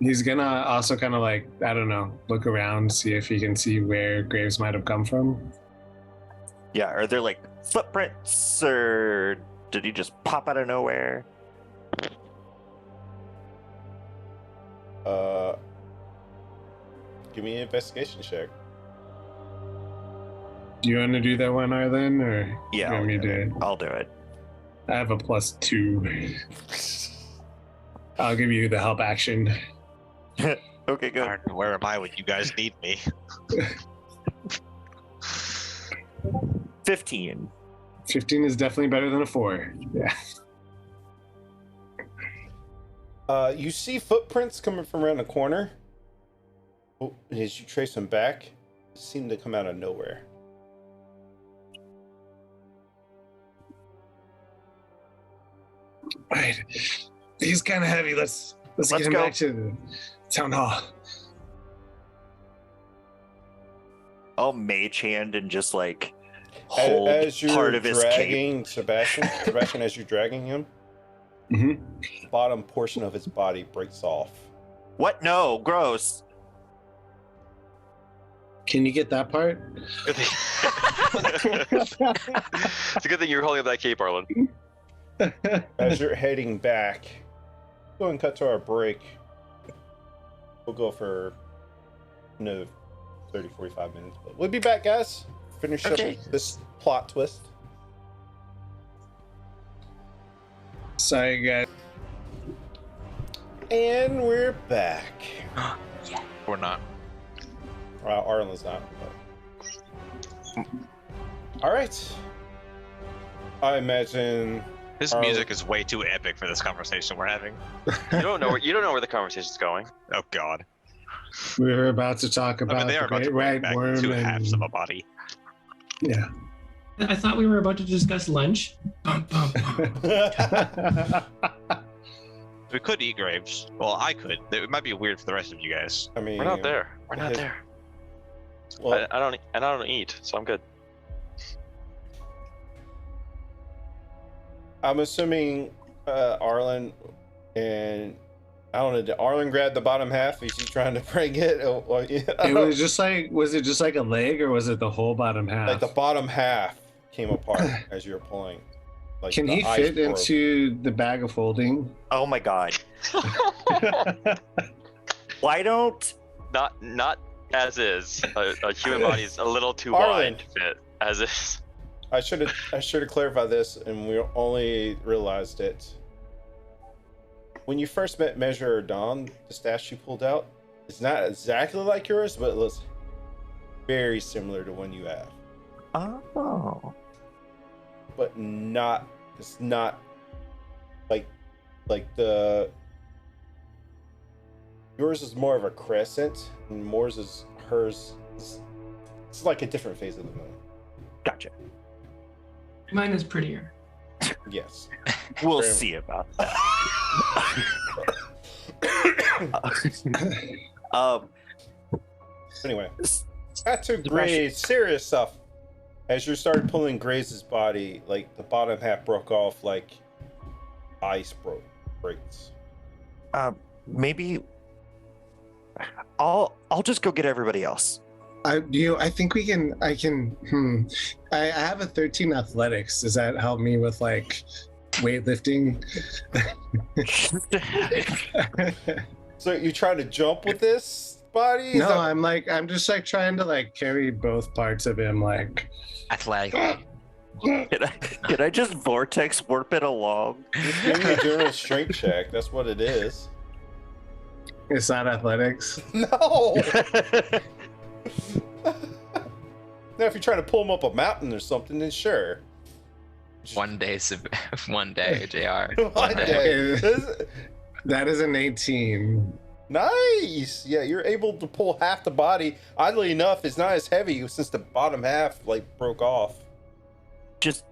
He's gonna also kind of like, I don't know, look around, see if he can see where Graves might have come from. Yeah, are there like footprints, or did he just pop out of nowhere? Give me an investigation check. Do you want to do that one, Arlen, or Yeah, you want me to do it? I'll do it. I have a +2. I'll give you the help action. Okay, good. Darn, where am I when you guys need me? 15. 15 is definitely better than a 4. Yeah. You see footprints coming from around the corner. Oh, and as you trace them back, they seem to come out of nowhere. Right. He's kind of heavy. Let's get him go. back to the town hall. I'll mage hand and just like hold as you're part of his cape. dragging Sebastian, as you're dragging him, Mhm. the bottom portion of his body breaks off. What? No, gross. Can you get that part? Good thing- it's a good thing you're holding up that cape, Arlen. As you're heading back, go and cut to our break. We'll go for another 30, 45 minutes. But we'll be back, guys. Finish Okay. up this plot twist. Sorry, guys. And we're back. Or not. Arlen's not. But... All right. I imagine This Arlen- music is way too epic for this conversation we're having. You don't know where the conversation's going. Oh God. We were about to talk I about mean, they are the about to great break back worm two and halves of a body. yeah. I thought we were about to discuss lunch. Bum, bum, bum. We could eat graves. Well, I could. It might be weird for the rest of you guys. I mean, We're not there. We're not his- there. Well, I don't eat, so I'm good. I'm assuming Arlen and I don't know. Did Arlen grab the bottom half? Is he trying to bring it? It was just like, was it just like a leg or was it the whole bottom half? like the bottom half came apart as you were pulling. Like Can the he ice fit broke. into the bag of holding? Oh my god. Why don't Not as is. A human body is a little too Arlen. wide to fit as is. I should have clarified this, and we only realized it when you first met Measure Dawn. The stash you pulled out is not exactly like yours, but it looks very similar to one you have. Oh. But not. It's not like the. Yours is more of a crescent, and hers. It's like a different phase of the moon. Gotcha. Mine is prettier. Yes. We'll Very- see about that. um Anyway, back to Grace. Serious stuff. As you started pulling Grace's body, like the bottom half broke off, like ice breaks. maybe I'll just go get everybody else. I think I can. I have a 13 athletics. Does that help me with like weightlifting? So you trying to jump with this body? Is No, that- I'm just like trying to like carry both parts of him. Like, Athletic. Can I just vortex warp it along? Just give me a general strength check. That's what it is. it's not athletics. No. Now, if you're trying to pull him up a mountain or something, then sure. One day, one day, JR. One day. That is an 18. Nice. Yeah, you're able to pull half the body. Oddly enough, it's not as heavy since the bottom half like broke off. Just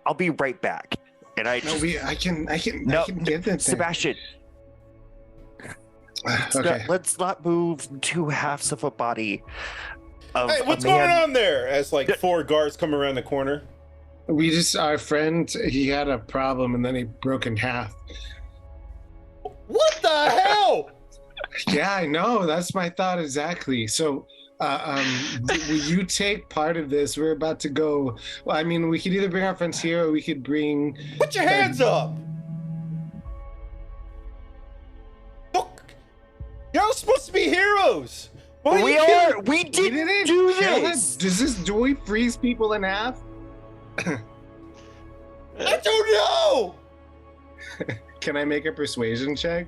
I'll be right back. And I No, just I can No, get that thing. Sebastian, Okay. let's not move two halves of a body. Of Hey, what's a man. going on there? As like 4 guards come around the corner. Our friend, he had a problem and then he broke in half. What the hell? Yeah, I know. That's my thought exactly. So, will you take part of this? We're about to go. Well, I mean, we could either bring our friends here or we could bring. Put your hands up! Look, you're supposed to be heroes. Why We you are. killing- We didn't do kill this. Do we freeze people in half? I don't know. Can I make a persuasion check?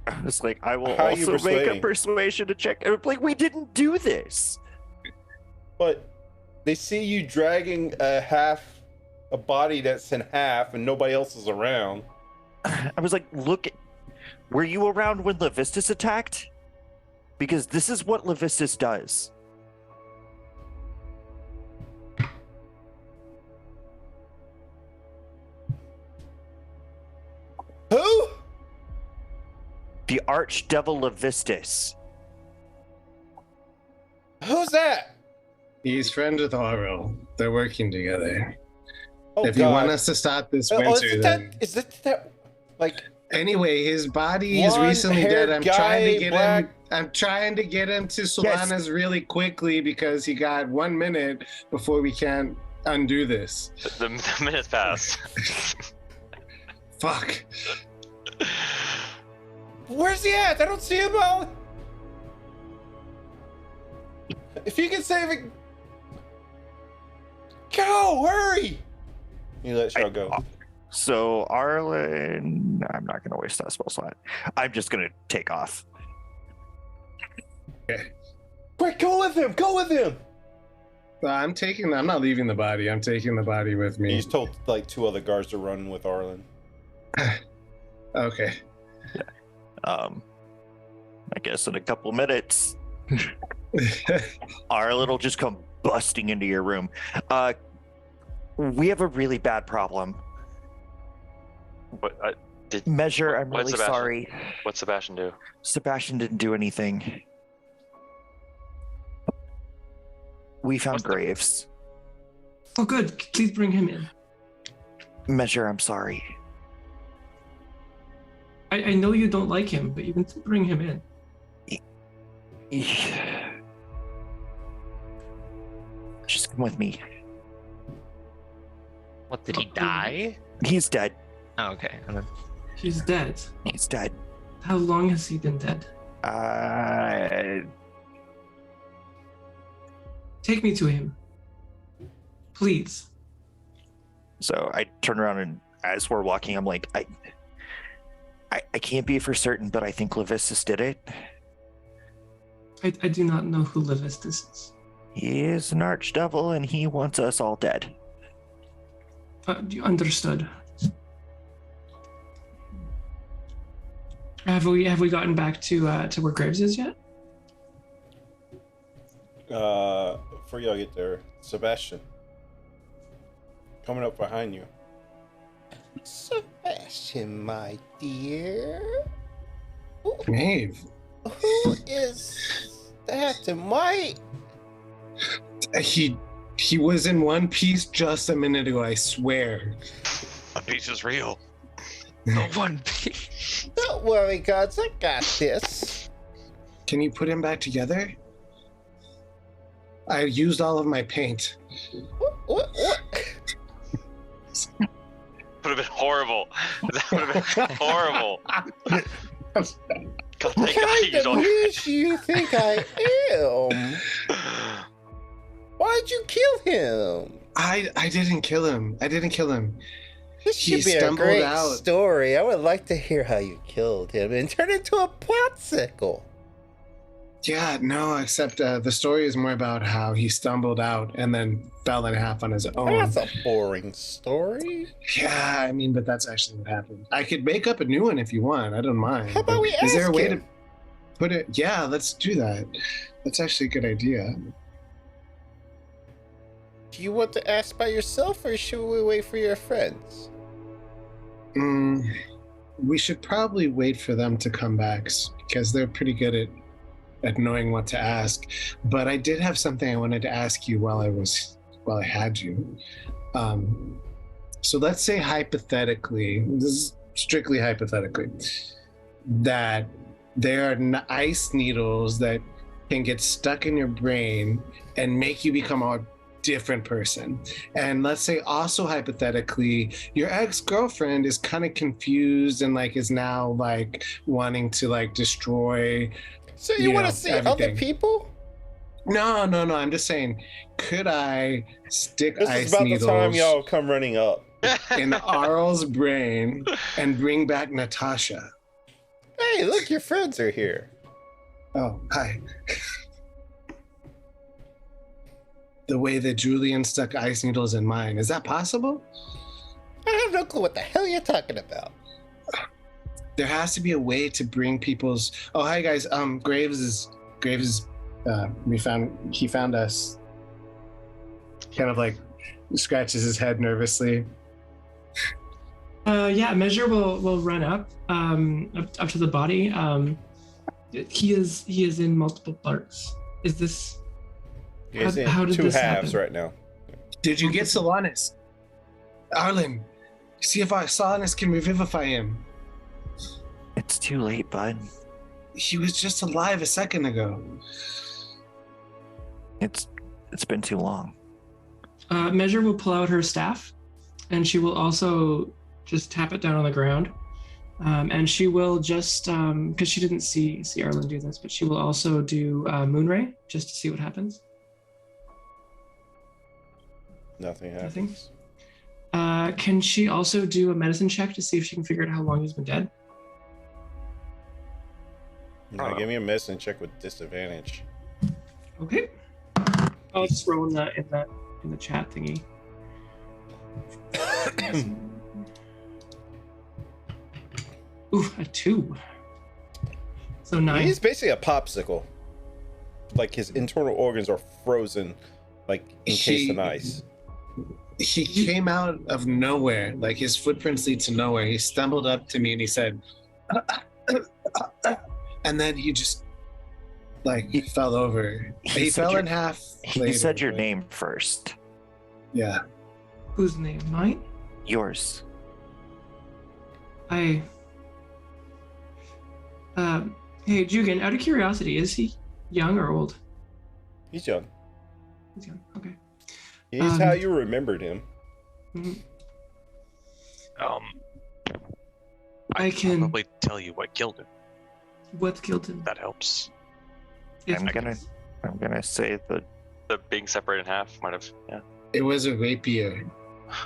I was like, I will How are you also make a persuading? persuasion to check. Like, we didn't do this. But they see you dragging a body that's in half, and nobody else is around. I was like, look, were you around when Levistus attacked? Because this is what Levistus does. Who? The Archdevil Levistus. Who's that? He's friends with Aurel. They're working together. Oh, If God. you want us to stop this Oh, winter, is then... that like Anyway, his body is recently dead. I'm trying to get him to Solana's really quickly because he got 1 minute before we can't undo this. The minutes pass. Fuck. Where's he at? I don't see him. If you can save it, go! Hurry! You let Shao go. So Arlen, I'm not going to waste that spell slot. I'm just going to take off. Quick, go with him! Go with him! I'm not leaving the body. I'm taking the body with me. He's told like 2 other guards to run with Arlen. Okay. I guess in a couple minutes, Arlen will just come busting into your room. We have a really bad problem. What? Measure, I'm What's really Sebastian? sorry. What'd Sebastian do? Sebastian didn't do anything. We found Graves. Oh, good. Please bring him in. Measure, I'm sorry. I know you don't like him, but you can still bring him in. Just come with me. What, did he die? He's dead. Oh, okay. And then- He's dead. He's dead. How long has he been dead? Take me to him. Please. So I turn around and as we're walking, I'm like, I can't be for certain, but I think Levistus did it. I do not know who Levistus is. He is an archdevil and he wants us all dead. You understood. Have we gotten back to where Graves is yet? Before y'all get there, Sebastian. Coming up behind you. Sebastian, my dear. Maeve. Who is that? He was in One Piece just a minute ago, I swear. One Piece is real. The One Piece. Don't worry, gods. I got this. Can you put him back together? I used all of my paint. What? Would have been horrible. That would have been horrible. God, thank God you What don't. kind of fish do you think I am? Why'd you kill him? I didn't kill him. This He should be a stumbled great out. story. I would like to hear how you killed him and turned into a popsicle. Yeah, no, except the story is more about how he stumbled out and then fell in half on his own. That's a boring story. Yeah, I mean, but that's actually what happened. I could make up a new one if you want. I don't mind. How about But we Is there a ask way him? to put it? Yeah, let's do that. That's actually a good idea. Do you want to ask by yourself, or should we wait for your friends? We should probably wait for them to come back because they're pretty good at knowing what to ask. But I did have something I wanted to ask you while I had you. So let's say hypothetically, this is strictly hypothetically, that there are ice needles that can get stuck in your brain and make you become a different person. And let's say also hypothetically, your ex-girlfriend is kind of confused and like is now like wanting to like destroy. So you want to see other everything. people? No. I'm just saying, could I stick This ice is about needles the time y'all come running up. in Arl's brain and bring back Natasha? Hey, look, your friends are here. Oh, hi. The way that Julian stuck ice needles in mine, is that possible? I have no clue what the hell you're talking about. There has to be a way to bring people's. Oh, hi guys. Graves is. He found us. Kind of like scratches his head nervously. Yeah, Measure will run up up to the body. He is in multiple parts. Is this You guys How in did two this halves happen? right now. Did you get Solanus? Arlen, see if Solanus can revivify him. It's too late, bud. He was just alive a second ago. It's been too long. Measure will pull out her staff, and she will also just tap it down on the ground. And she will just, because she didn't see Arlen do this, but she will also do Moonray just to see what happens. Nothing Nothing. happens. Can she also do a medicine check to see if she can figure out how long he's been dead? No, give me a medicine check with disadvantage. Okay. I'll just throw in the chat thingy. Ooh, a 2. So 9. He's basically a popsicle. Like his internal organs are frozen, like encased in ice. He came out of nowhere, like his footprints lead to nowhere. He stumbled up to me and he said, and then he just he fell over. He fell in half. He said your name first. Yeah. Whose name? Mine? Yours. Hey, Jugan, out of curiosity, is he young or old? He's young. He's young. Okay. He's how you remembered him. Mhm. I can probably tell you what killed him. What killed him? That helps. Yes, I'm gonna say the being separated in half might have. Yeah. It was a rapier.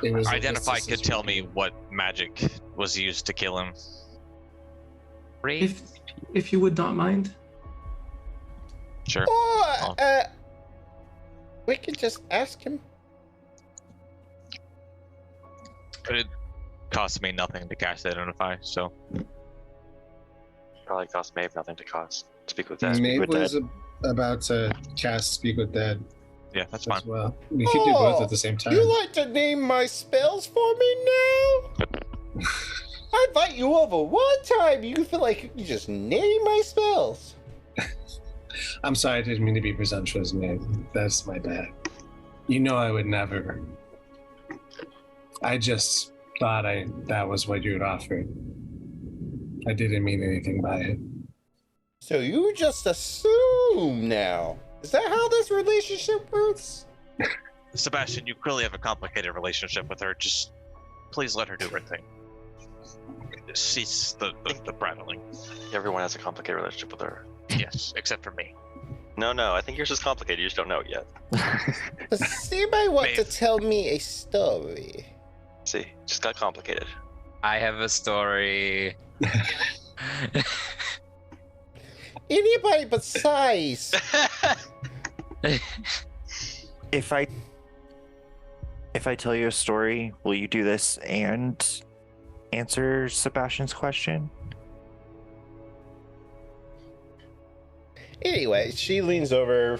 It was Identify could tell me what magic was used to kill him. if you would not mind. Sure. Oh, we could just ask him. It cost me nothing to cast Identify, so. Probably cost Maeve nothing to cost. Speak with that. Maeve was about to cast Speak with Dead. Yeah, that's fine. As well. We could do both at the same time. You like to name my spells for me now? I invite you over one time. You feel like you can just name my spells. I'm sorry, I didn't mean to be presumptuous, man. That's my bad. You know I would never. I just thought that was what you would offer. I didn't mean anything by it. So you just assume now. Is that how this relationship works? Sebastian, you clearly have a complicated relationship with her. Just please let her do her thing. Cease the prattling. Everyone has a complicated relationship with her. Yes, except for me. No, I think yours is complicated. You just don't know it yet. Does anybody want to Maeve. tell me a story? See, just got complicated. I have a story. Anybody besides? If I tell you a story, will you do this and answer Sebastian's question? Anyway, she leans over.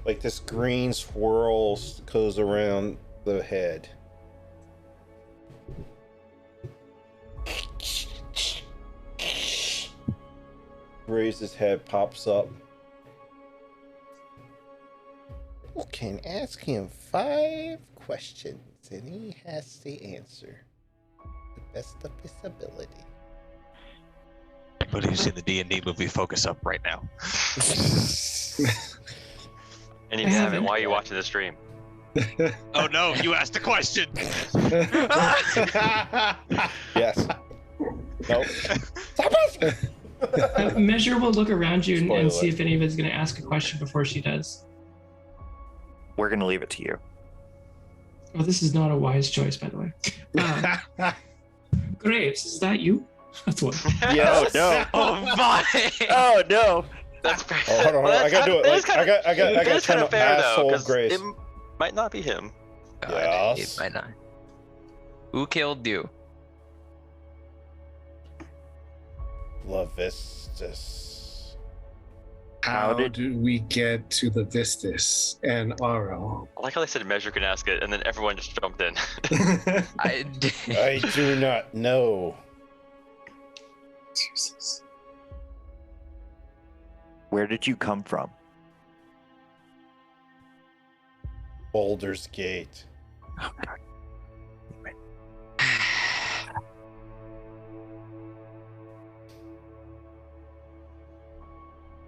Like this green swirl goes around the head. Raises his head, pops up. You can ask him 5 questions and he has to answer the best of his ability. But you see the D&D movie Focus Up right now. And you haven't. Why are you watching the stream? Oh no, you asked a question! Yes. Nope. Measure will look around you and see Spoiler. if anybody's going to ask a question before she does. We're gonna leave it to you. Oh, this is not a wise choice, by the way. Graves, is that you? That's one. Yes. No. Oh my! Oh no. That's fair. Oh, hold on, Well, I gotta do it. that is Like, I got that is kind kinda of fair, though, asshole 'cause grace. it might not be him. God, Yes. it might not. Who killed you? Love Vistus. How do we get to the Vistus and Aro? I like how they said Measure can ask it, and then everyone just jumped in. I do not know. Jesus. Where did you come from? Baldur's Gate. Oh, God.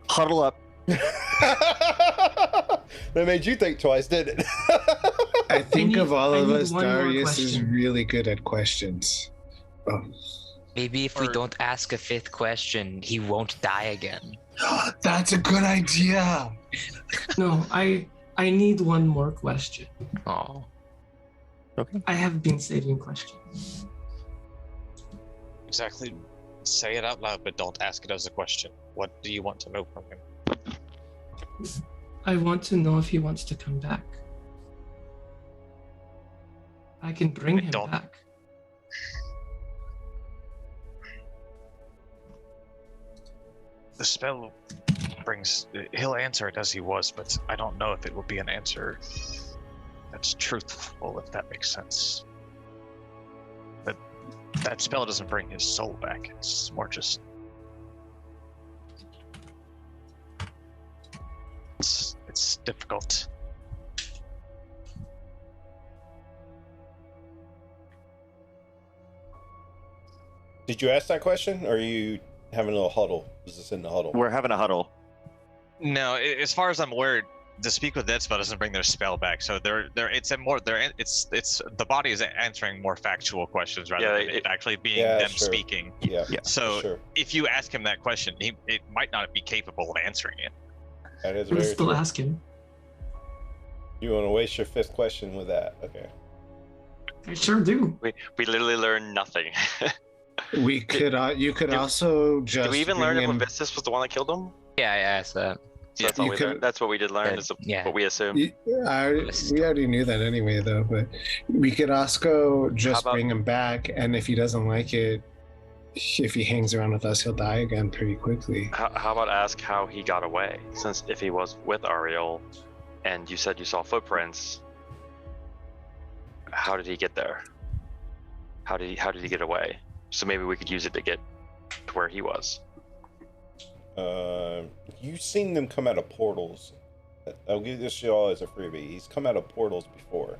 Huddle up. That made you think twice, didn't it? I think of all I of need us, one more Darius is question. really good at questions. Oh. Maybe if we Or- don't ask a fifth question, he won't die again. That's a good idea. No, I need one more question. Oh. Okay. I have been saving questions. Exactly. Say it out loud, but don't ask it as a question. What do you want to know from him? I want to know if he wants to come back. I can bring him Don't- back. The spell brings. He'll answer it as he was, but I don't know if it will be an answer that's truthful, if that makes sense. But that spell doesn't bring his soul back. It's more just. It's difficult. Did you ask that question, or are you having a little huddle? Is this in the huddle? We're having a huddle. No, as far as I'm aware, the speak with dead spell doesn't bring their spell back. So it's the body is answering more factual questions rather than it actually being them sure. speaking. Yeah. Yeah. So sure. if you ask him that question, it might not be capable of answering it. That is I would very still true. ask him. You want to waste your fifth question with that? Okay. I sure do. We literally learned nothing. We could. You could did- also just. Did we even learn bring if him- Levistus was the one that killed him? Yeah, I asked that. So that's all you we could- learned. That's what we did learn. Is Yeah. what we assume. We already knew that anyway, though. But we could also just How about- bring him back, and if he doesn't like it, if he hangs around with us, he'll die again pretty quickly. How about ask how he got away? Since if he was with Ariel, and you said you saw footprints, how did he get there? How did he get away? So maybe we could use it to get to where he was. You've seen them come out of portals. I'll give this to y'all as a freebie. He's come out of portals before.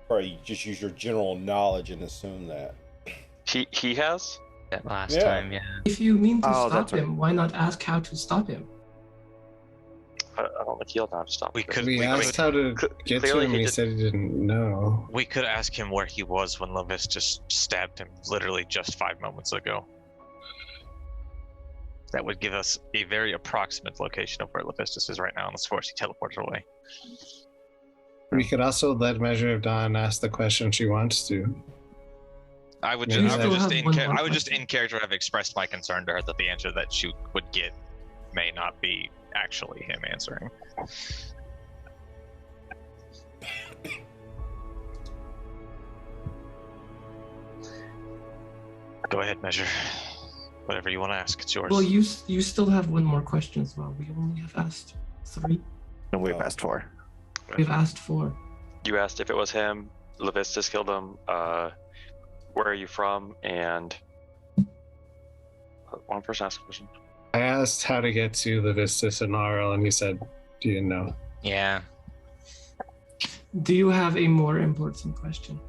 Probably just use your general knowledge and assume that. He has. That last Yeah. time, yeah. If you mean to Oh, stop that's right. him, why not ask how to stop him? I don't think he'll know how to stop. We it. could- We asked how to get to clearly him, he and he did- said he didn't know. We could ask him where he was when Levis just stabbed him literally just 5 moments ago. That would give us a very approximate location of where Levistus is right now, unless of course he teleported away. We could also let Measure of Dawn ask the question she wants to. I would Yeah, just, you I still would just, have one more I would just question. in character have expressed my concern to her that the answer that she would get may not be actually him answering. Go ahead, Measure. Whatever you want to ask, it's yours. Well, you still have one more question as well. We only have asked 3. And we've asked for. We've asked 4. You asked if it was him. Levistus killed him. Where are you from? And one person asked a question. I asked how to get to the Vistus and Arl, and he said he didn't know. Yeah. Do you have a more important question?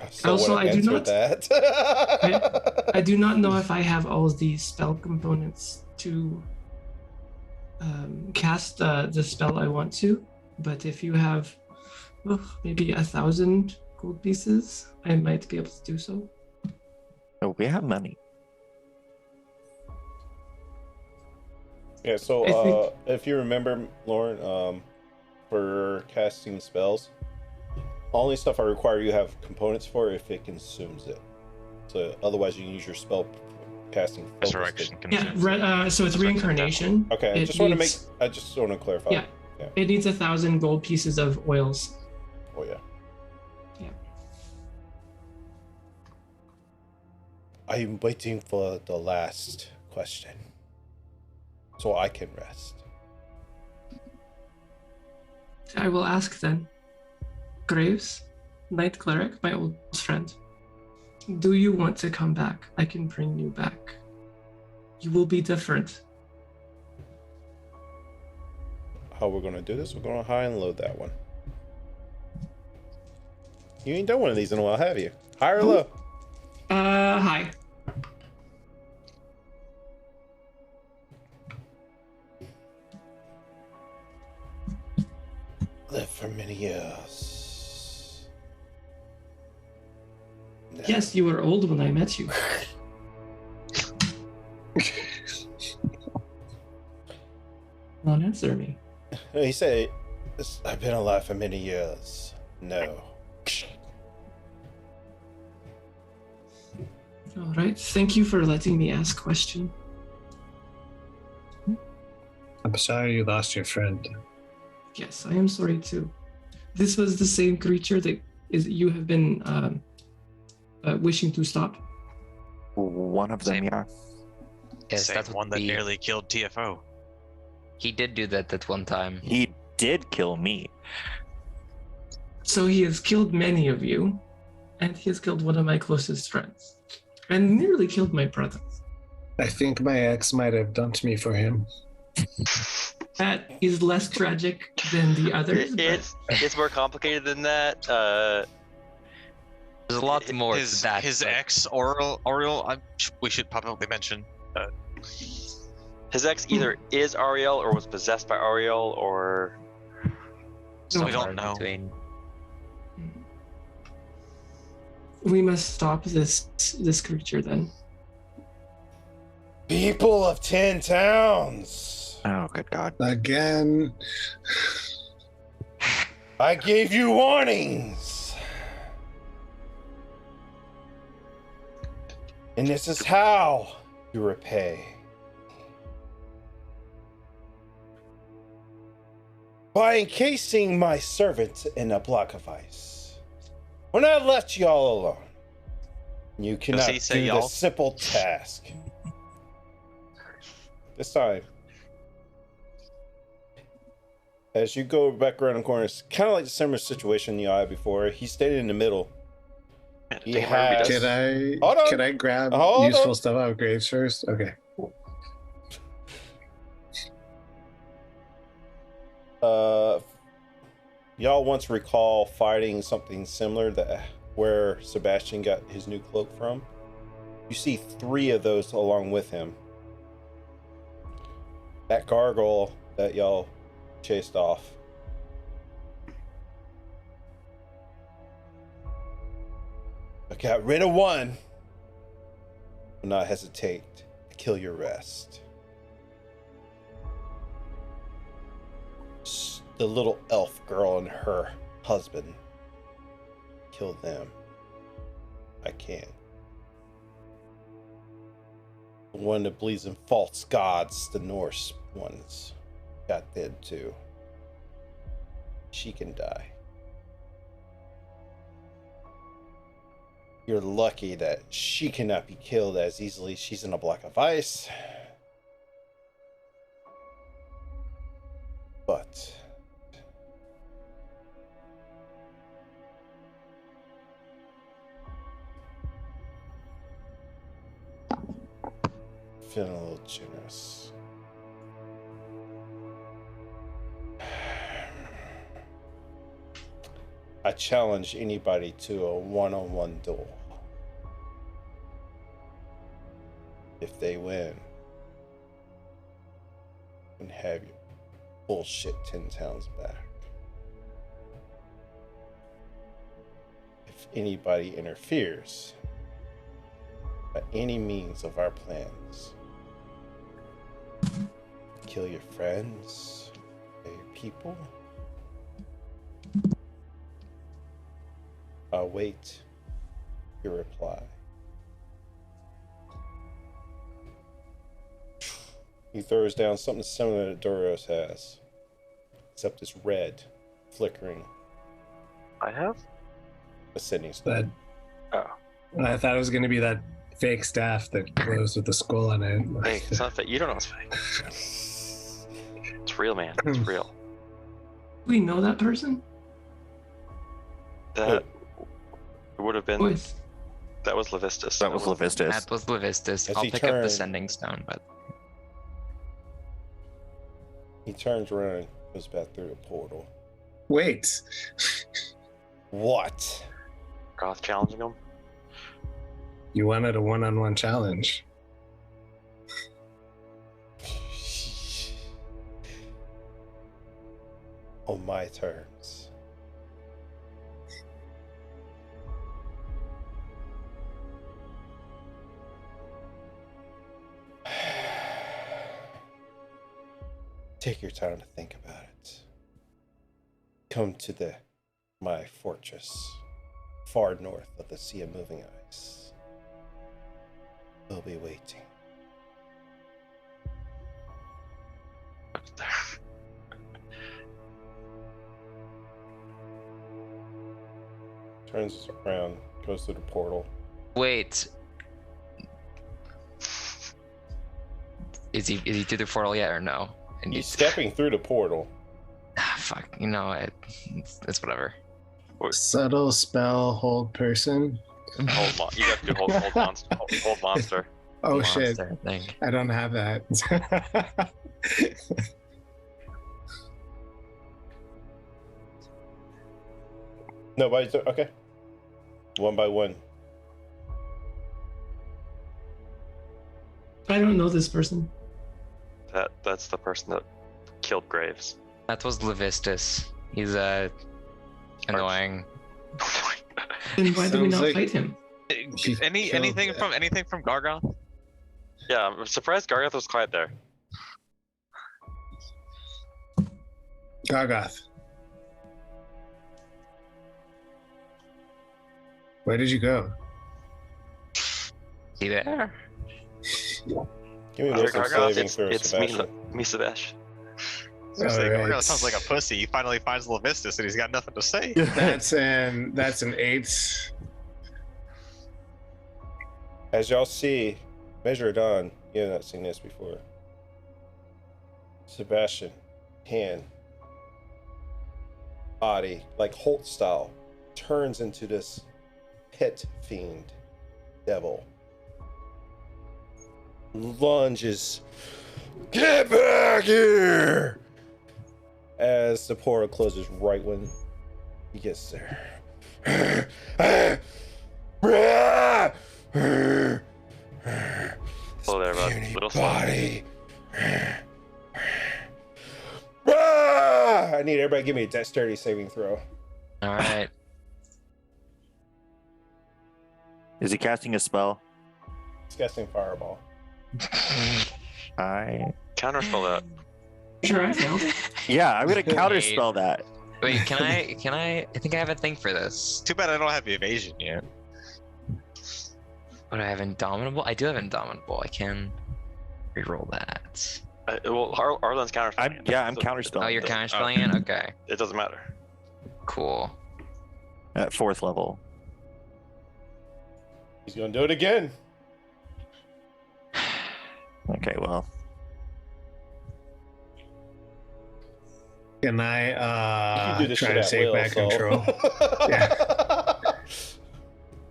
So Also, what I do answer not- that. I do not know if I have all the spell components to cast the spell I want to, but if you have maybe 1,000 gold pieces, I might be able to do so. Oh, we have money. Yeah, so I think- if you remember, Lauren, for casting spells, only stuff I require you have components for if it consumes it. So otherwise, you can use your spell casting focus. Resurrection Yeah, consumes. so it's reincarnation. Okay, I It just want to make. needs- I just want to clarify. Yeah. It needs 1,000 gold pieces of oils. Oh yeah. Yeah. I'm waiting for the last question, so I can rest. I will ask then. Graves, Knight Cleric, my old friend. Do you want to come back? I can bring you back. You will be different. how we're gonna do this. We're gonna high and low that one. You ain't done one of these in a while, have you? High or low? Hi. Live for many years. No. Yes, you were old when I met you. Don't answer me. He said, I've been alive for many years. No. All right. Thank you for letting me ask question. I'm sorry you lost your friend. Yes, I am sorry too. This was the same creature that you have been wishing to stop. One of them, Same. yeah. Yes, Same that's one that the- nearly killed TFO. He did do that at one time. He did kill me. So he has killed many of you, and he has killed one of my closest friends, and nearly killed my brother. I think my ex might have dumped me for him. That is less tragic than the others. But It's more complicated than that. There's a lot more His to that. his but ex Oriel. We should publicly mention. His ex either is Ariel or was possessed by Ariel or So we somewhere don't in know. between. we must stop this creature then. People of 10 towns, Oh, good God. Again. I gave you warnings. And this is how you repay. By encasing my servant in a block of ice. When I left y'all alone, you cannot he say do y'all? the simple task. This time, as you go back around the corner, it's kind of like the similar situation you had before. He stayed in the middle. He has. Hold on. Can I grab Hold useful on. stuff out of graves first? Okay. Y'all once recall fighting something similar that where Sebastian got his new cloak from? You see 3 of those along with him. That gargoyle that y'all chased off. I got rid of one. Will not hesitate to kill your rest. The little elf girl and her husband. Kill them. I can't. The one that believes in false gods, the Norse ones, got dead too. She can die. You're lucky that she cannot be killed as easily. She's in a block of ice. But feeling a little generous. I challenge anybody to a one-on-one duel. If they win, you can have your bullshit 10 towns back. If anybody interferes by any means of our plans, kill your friends, kill your people, I'll wait your reply. He throws down something similar that Doros has, except it's red, flickering, I have. ascending stone. But Oh, I thought it was going to be that fake staff that glows with the skull on it. hey, it's not fake. You don't know it's fake. It's real, man. It's real. We know that person? That would have been. Voice. That was Levistus. That was Levistus. That was Levistus. As I'll he pick up the turned- sending stone, but He turns around Goes back through the portal. Wait. What? Goth challenging him. You wanted a one-on-one challenge. On my terms. Take your time to think about it. Come to my fortress, far north of the Sea of Moving Ice. We'll be waiting. Turns around, goes through the portal. Wait. Is he through the portal yet or no? And He's stepping through the portal. fuck, it's whatever. Subtle spell, hold person. You got to do hold monster. Hold monster. Oh shit! Monster thing. I don't have that. Nobody's okay. One by one. I don't know this person. That's the person that killed Graves. That was Levistus. He's annoying. Then why do we Sounds not like- fight him? Anything from Gargoth? Yeah, I'm surprised Gargoth was quiet there. Gargoth. Where did you go? He there? Give me Dear wisdom Gargoth, saving throw, it's me, Sebastian. Sebash. Seriously, Alright. Gargoth sounds like a pussy. He finally finds Levistus and he's got nothing to say. That's an 8. As y'all see, measure it on. You have not seen this before. Sebastian, hand, body, like Holt style, turns into this pit fiend devil. Lunges. Get back here! As the portal closes right when he gets there. Hello there, bud. Puny Little slow. body. I need everybody to give me a dexterity saving throw. All right. Is he casting a spell? It's casting fireball. Counterspell that. Sure, I failed. Yeah, I'm gonna counterspell that. Wait, can I think I have a thing for this. Too bad I don't have the evasion yet. But I have Indomitable? I do have Indomitable. I can reroll that. Well, Arlen's counterspelling. I'm counterspelling. Oh, you're counterspelling it? Okay. It doesn't matter. Cool. At 4th level. He's gonna do it again. Okay, well. Can I You can do this try shit to at take will, back so. control? Yeah.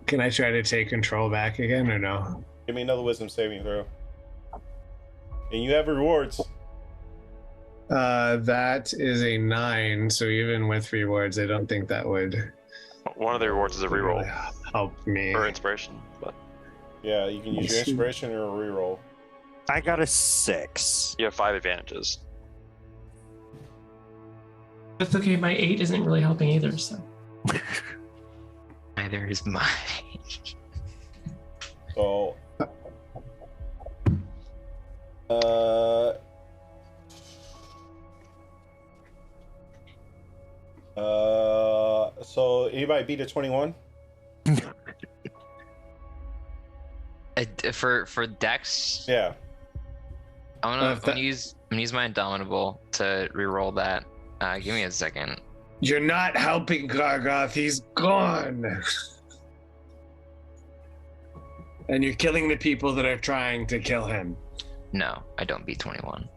Can I try to take control back again or no? Give me another wisdom saving throw. And you have rewards. That is a 9, so even with rewards, I don't think that would One of the rewards is a reroll really help me. or inspiration, but Yeah, you can use your inspiration or a reroll. I got a 6. you have 5 advantages. That's okay. My 8 isn't really helping either. So Neither is mine. So, so anybody beat a 21? For Dex, Yeah. I'm gonna if that- use my Indomitable to reroll that. Give me a second. You're not helping Gargoth. He's gone. And you're killing the people that are trying to kill him. No, I don't beat 21.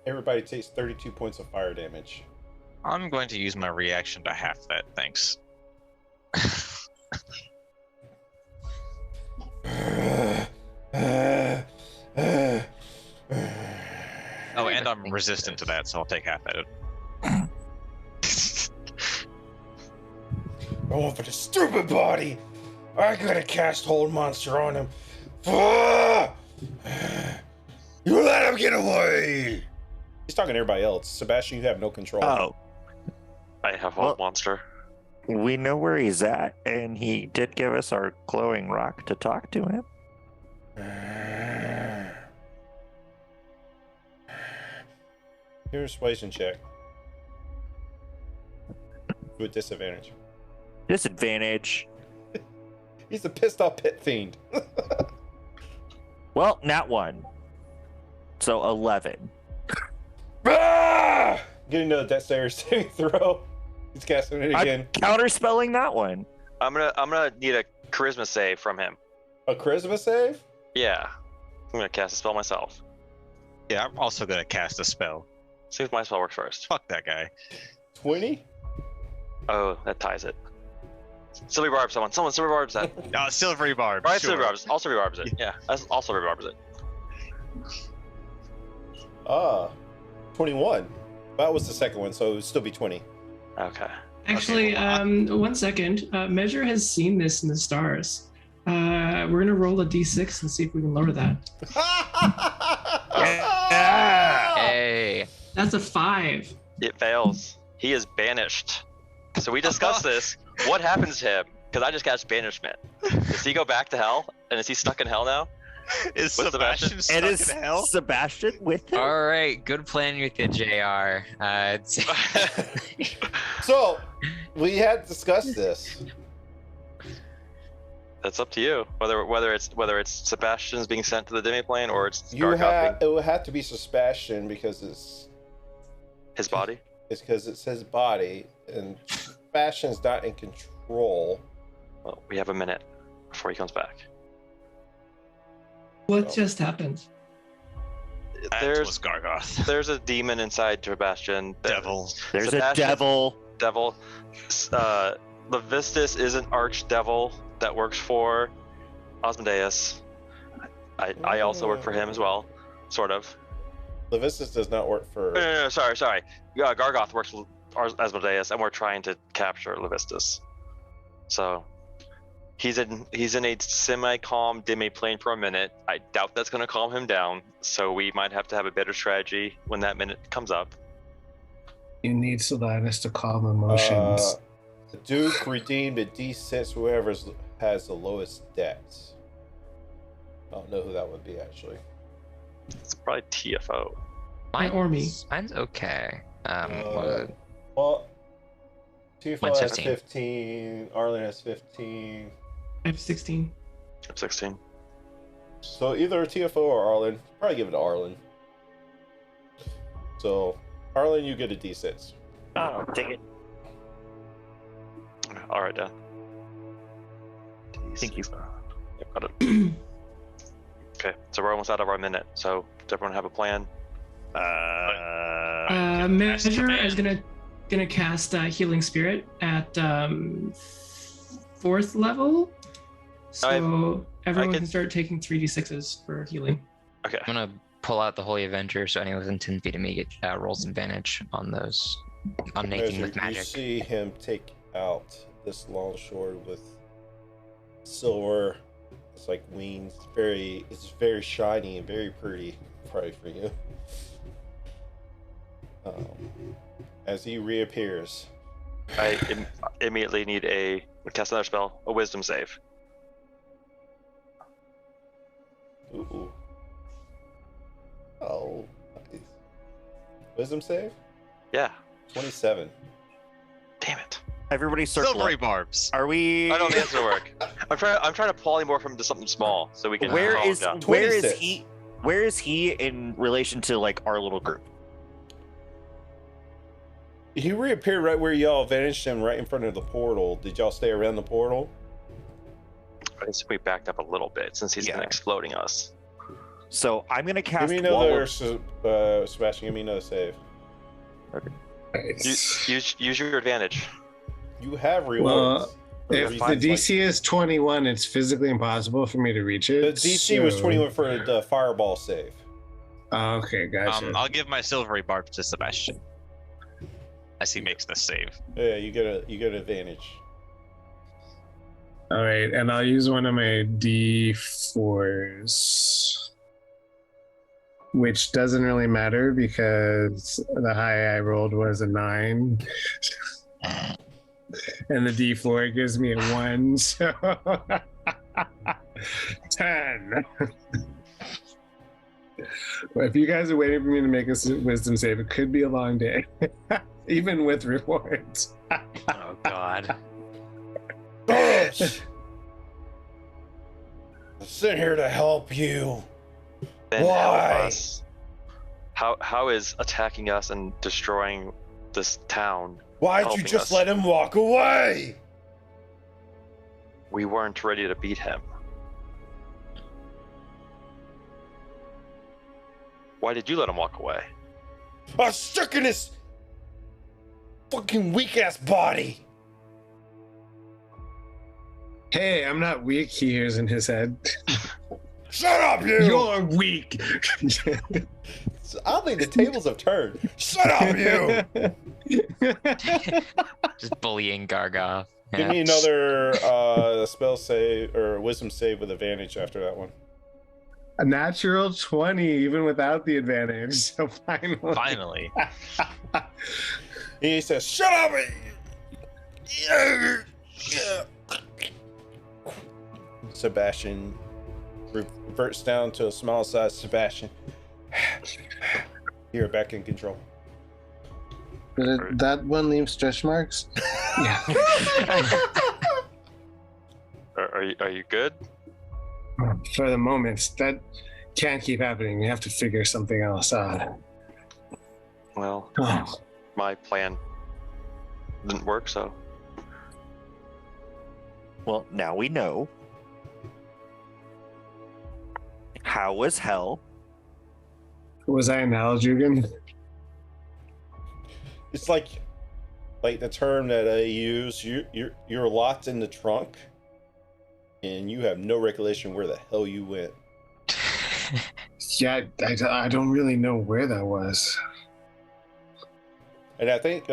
Everybody takes 32 points of fire damage. I'm going to use my reaction to half that, thanks. Oh, and I'm I'm resistant to that, so I'll take half at it. I want for the stupid body. I gotta cast hold monster on him. Ah! You let him get away. He's talking to everybody else. Sebastian, you have no control. Oh, I have hold monster. we know where he's at, and he did give us our glowing rock to talk to him. Here's a persuasion check. With disadvantage. Disadvantage. He's a pissed off pit fiend. Well, not one. So 11. Ah! Getting to the dexterity saving throw. He's casting it again. I'm counterspelling that one. I'm gonna need a charisma save from him. A charisma save? Yeah. I'm gonna cast a spell myself. Yeah, I'm also gonna cast a spell. See if my spell works first. Fuck that guy. 20? Oh, that ties it. Silver barbs someone. Someone silver barbs that. Silvery barb. Alright, Sure. silver barbs. All silver barbs it. Yeah, that's all silver barbs it. 21. That was the second one, so it would still be 20. Okay. Actually, 1 second. Measure has seen this in the stars. We're gonna roll a d6 and see if we can lower that. Hey. That's a 5. It fails. He is banished. So we discussed this. What happens to him? Because I just cast banishment. Does he go back to hell? And is he stuck in hell now? Is With Sebastian stuck And is in hell? Sebastian with him? All right, good plan with you, JR. So, we had discussed this. That's up to you. Whether it's Sebastian's being sent to the demiplane or it's You Gargoth it would have to be Sebastian because his body. it's because it's his body, and Sebastian's not in control. Well, we have a minute before he comes back. What just happened? That was Gargoth. There's a demon inside Sebastian. Devil. There's Sebastian- a devil. Devil. Levistus is an archdevil that works for Asmodeus. I also work for him as well, sort of. Levistus does not work for. No, sorry. Gargoth works with Asmodeus, and we're trying to capture Levistus. So he's in a semi-calm demi-plane for a minute. I doubt that's going to calm him down, so we might have to have a better strategy when that minute comes up. You need Solanus to calm emotions. The Duke redeemed a D6. Whoever has the lowest dex. I don't know who that would be actually. It's probably TFO. Or me. Mine's okay. Well, TFO Mine's has 15. 15. Arlen has 15. I have 16. I'm 16. So either TFO or Arlen. Probably give it to Arlen. So, Arlen, you get a D6. Oh, take it. All right, Dan. Thank you. Yep, got it. Okay, so we're almost out of our minute. So does everyone have a plan? Measure is gonna cast Healing Spirit at 4th level, so everyone can start taking 3d6s for healing. Okay. I'm gonna pull out the Holy Avenger, so anyone within 10 feet of me get rolls advantage on those. On making with You magic. see him take out this long sword with silver. It's like wings. It's very shiny and very pretty. Probably for you. As he reappears. I immediately need cast another spell, a Wisdom save. Ooh. Oh. Nice. Wisdom save? Yeah. 27. Damn it. Everybody circle. Silvery up. barbs. Are we? I don't think it's gonna work. I'm trying to polymorph him to something small so we can. Where calm him is down. where is 26. he? Where is he in relation to like our little group? He reappeared right where y'all vanished him, right in front of the portal. Did y'all stay around the portal? I guess we backed up a little bit since he's been Yeah. exploding us. So I'm gonna Give cast me Wall another, of... Sebastian, give me another save. Nice. Use your advantage. You have rewards. Well, if the Rewards, DC is 21, it's physically impossible for me to reach the it. DC was so- 21 for the fireball save. Okay, gotcha. I'll give my silvery barb to Sebastian as he makes the save. Yeah, you get advantage. All right, and I'll use one of my D4s, which doesn't really matter because the high I rolled was a 9, and the D4 gives me a 1, so 10. Well, if you guys are waiting for me to make a wisdom save, it could be a long day, even with rewards. Oh God. Gosh! I'm sitting here to help you. Then Why? help us. How is attacking us and destroying this town? Why'd you helping just us? let him walk away? We weren't ready to beat him. Why did you let him walk away? I was stuck in his fucking weak ass body. Hey, I'm not weak, he hears in his head. Shut up, you! You're weak. I think the tables have turned. Shut up, you! Just bullying Gargoth. Give me another spell save or wisdom save with advantage after that one. A natural 20, even without the advantage. So finally. He says, "Shut up!" Sebastian reverts down to a small size Sebastian. You're back in control. Did that one leave stretch marks? Yeah. Are you good? For the moment, that can't keep happening. We have to figure something else out. Well, Oh. my plan didn't work, so Well, now we know. How was hell? Was I an Aljugan? It's like the term that I use. You're locked in the trunk, and you have no recollection where the hell you went. Yeah, I don't really know where that was. And I think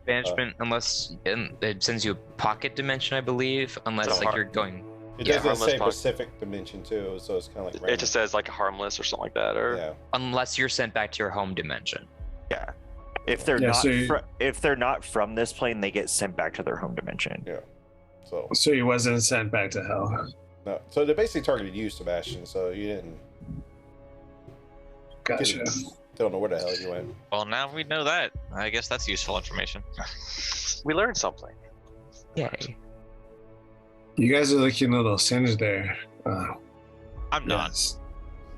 Banishment, unless it sends you a pocket dimension, I believe. Unless So like you're going. it Yeah, doesn't harmless say pocket. Pacific dimension too, so it's kind of like it just says like harmless or something like that, or yeah. Unless you're sent back to your home dimension. Yeah. If they're Yeah, not so you- if they're not from this plane, they get sent back to their home dimension. Yeah. So So he wasn't sent back to hell. no. So they basically targeted you, Sebastian. So you didn't Gotcha. don't know where the hell you went. Well, now we know that. I guess that's useful information. we learned something. Yay. You guys are looking a little singed there. I'm not. Yes.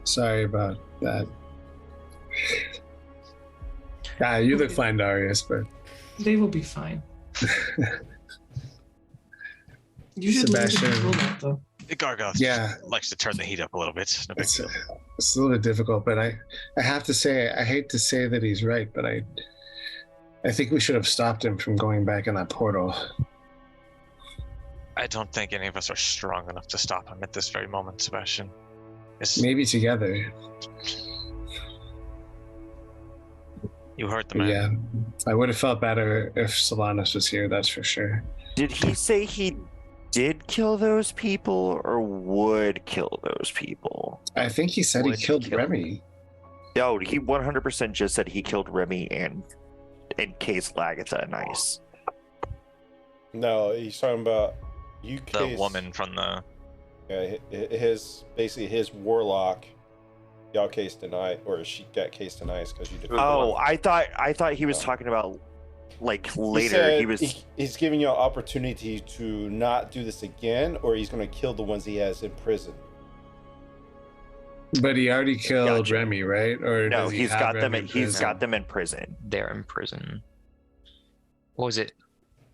Sorry about that. You look fine, Darius, but They will be fine. You should learn to Sebastian. control that, though. Gargoth Yeah. likes to turn the heat up a little bit. No big it's deal. it's a little bit difficult. But I have to say, I hate to say that he's right, but I think we should have stopped him from going back in that portal. I don't think any of us are strong enough to stop him at this very moment, Sebastian. Maybe together. You hurt the But man. yeah, I would have felt better if Solanus was here. That's for sure. Did he say he did kill those people or would kill those people? I think he said he Would killed kill Remy. No, he 100% just said he killed Remy and encased Lagatha in ice. No, he's talking about you. The woman from the Yeah, his warlock. Y'all cased in ice, or she got cased in ice because you defeated Oh, her. I thought he was talking about like He later. said He was he's giving you an opportunity to not do this again, or he's going to kill the ones he has in prison. But he already killed Gotcha. Remy, right? Or no, does he he's have got them. Remy in He's prison? got them in prison. They're in prison. What was it?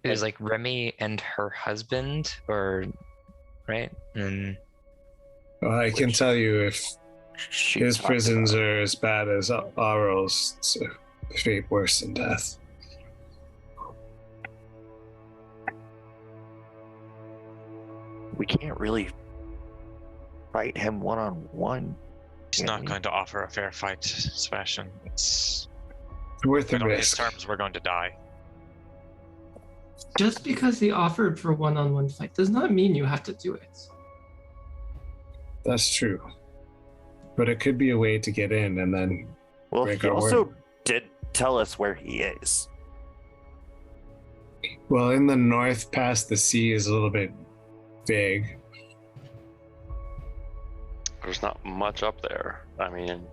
It was like Remy and her husband, or right? And Well, I can tell you, if She his talked prisons about- are as bad as Auro's, it's a fate worse than death. We can't really fight him one-on-one. He's not going to offer a fair fight, Sebastian. It's Worth the on his risk. terms. We're going to die. Just because he offered for one-on-one fight does not mean you have to do it. That's true. But it could be a way to get in and then Well, break he our also word. did tell us where he is. Well, in the north past the sea is a little bit vague. There's not much up there. I mean,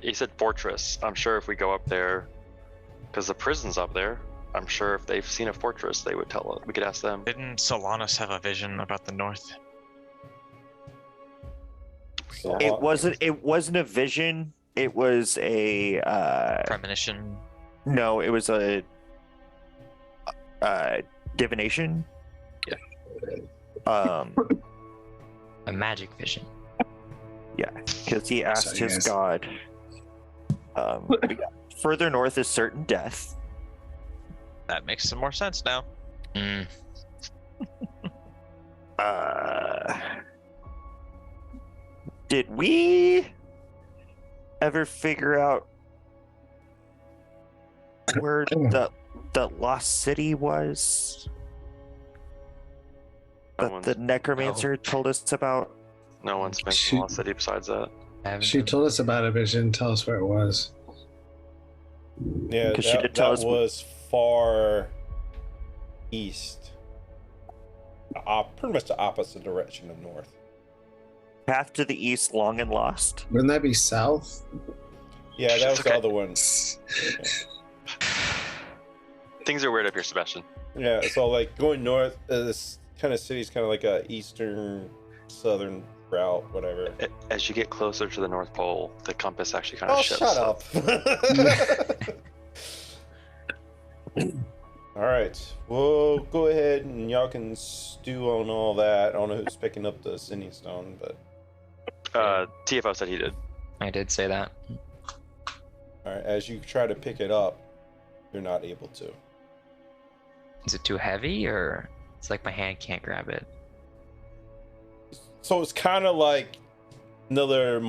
he said fortress. I'm sure if we go up there, because the prison's up there, I'm sure if they've seen a fortress, they would tell us. We could ask them. Didn't Solanus have a vision about the north? So, It wasn't a vision. It was a Premonition. no, it was a divination. Yeah. A magic vision. Yeah, because he asked Sorry, his guys. god. Further north is certain death. That makes some more sense now. Mm. Did we ever figure out where the lost city was No that one's, the necromancer told us about? no one's been to She- Lost City besides that. I haven't She done- told us about a vision. Tell us where it was. yeah, 'Cause she that, did tell that us- was far east. Pretty much the opposite direction of north. Path to the east, long and lost. Wouldn't that be south? Yeah, that was Okay. the other one. Things are weird up here, Sebastian. Yeah, so like going north, this kind of city is kind of like a eastern, southern route, whatever. As you get closer to the North Pole, the compass actually kind of Oh, shifts. shut up. All right, we'll go ahead and y'all can stew on all that. I don't know who's picking up the sending stone, but TFO said he did. I did say that. all right, as you try to pick it up, you're not able to. Is it too heavy, or it's like my hand can't grab it? So it's kind of like another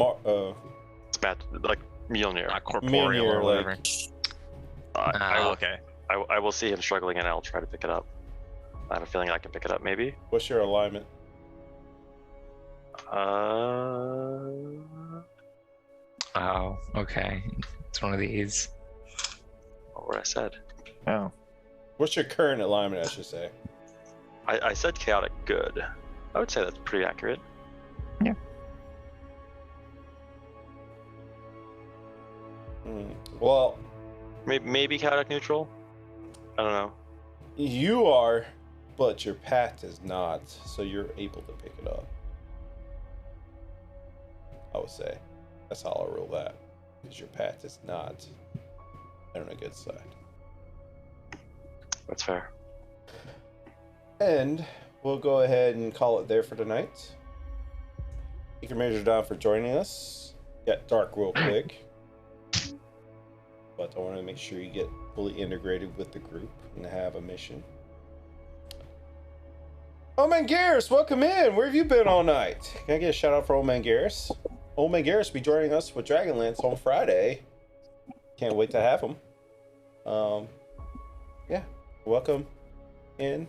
It's bad, like Mjolnir. Not corporeal or Mjolnir, whatever. like- I will, Okay. I will see him struggling and I'll try to pick it up. I have a feeling I can pick it up, maybe. what's your alignment? Oh, okay. It's one of these. What I said. Oh, What's your current alignment, I should say? I said chaotic good. I would say that's pretty accurate. Well, Maybe chaotic neutral. I don't know. you are, but your path is not, so you're able to pick it up. I would say. That's how I'll roll that. Because your path is not on a good side. That's fair. And we'll go ahead and call it there for tonight. Thank you, Major Don, for joining us. Got dark real quick. But I want to make sure you get fully integrated with the group and have a mission. Old Man Garrus, welcome in. Where have you been all night? Can I get a shout out for Old Man Garrus? Old Man Garrus will be joining us with Dragonlance on Friday. Can't wait to have him. Yeah, welcome in.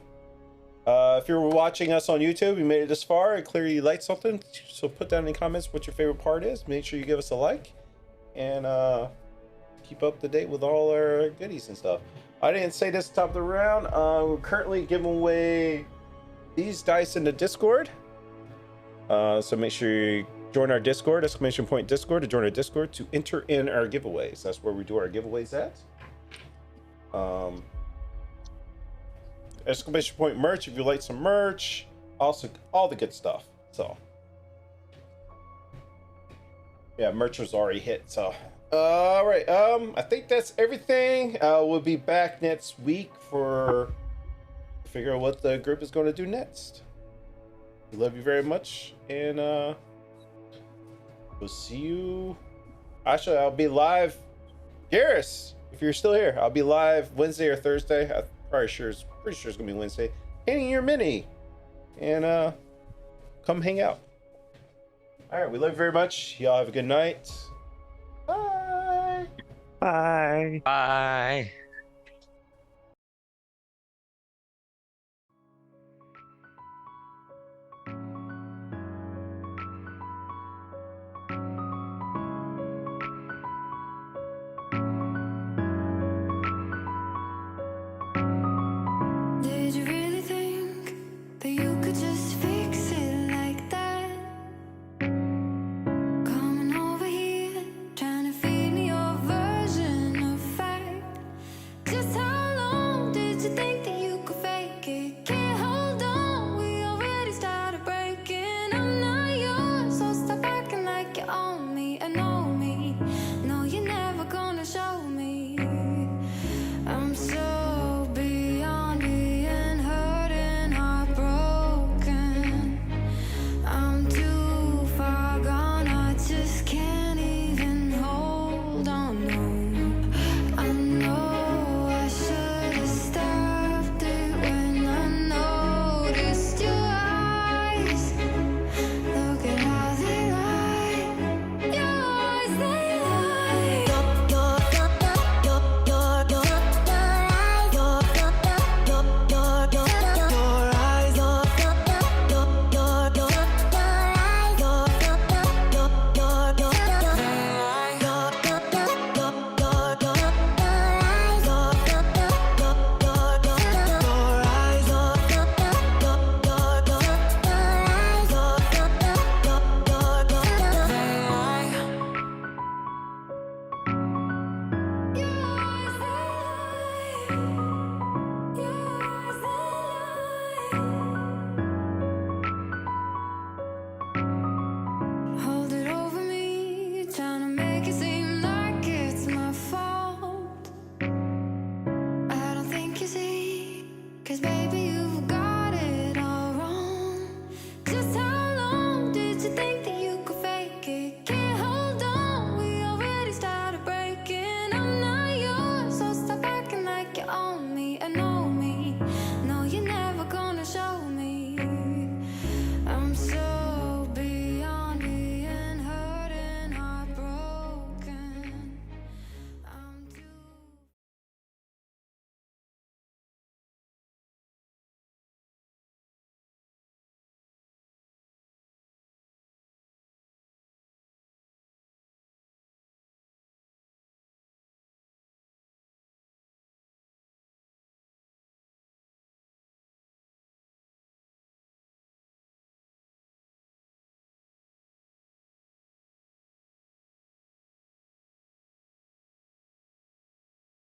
If you're watching us on YouTube, you made it this far and clearly you liked something, so put down in the comments what your favorite part is. Make sure you give us a like and keep up to date with all our goodies and stuff. I didn't say this at the top of the round. We're currently giving away these dice in the Discord. So make sure you join our Discord, !Discord, to join our Discord to enter in our giveaways. That's where we do our giveaways at. !Merch if you like some merch. Also, all the good stuff. So, yeah, merch was already hit. So, all right. I think that's everything. We'll be back next week for figure out what the group is going to do next. We love you very much, and we'll see you. Actually, I'll be live. Garrus, if you're still here, I'll be live Wednesday or Thursday. I'm pretty sure it's gonna be Wednesday. Painting your mini, and come hang out. All right, we love you very much. Y'all have a good night. Bye. Bye. Bye.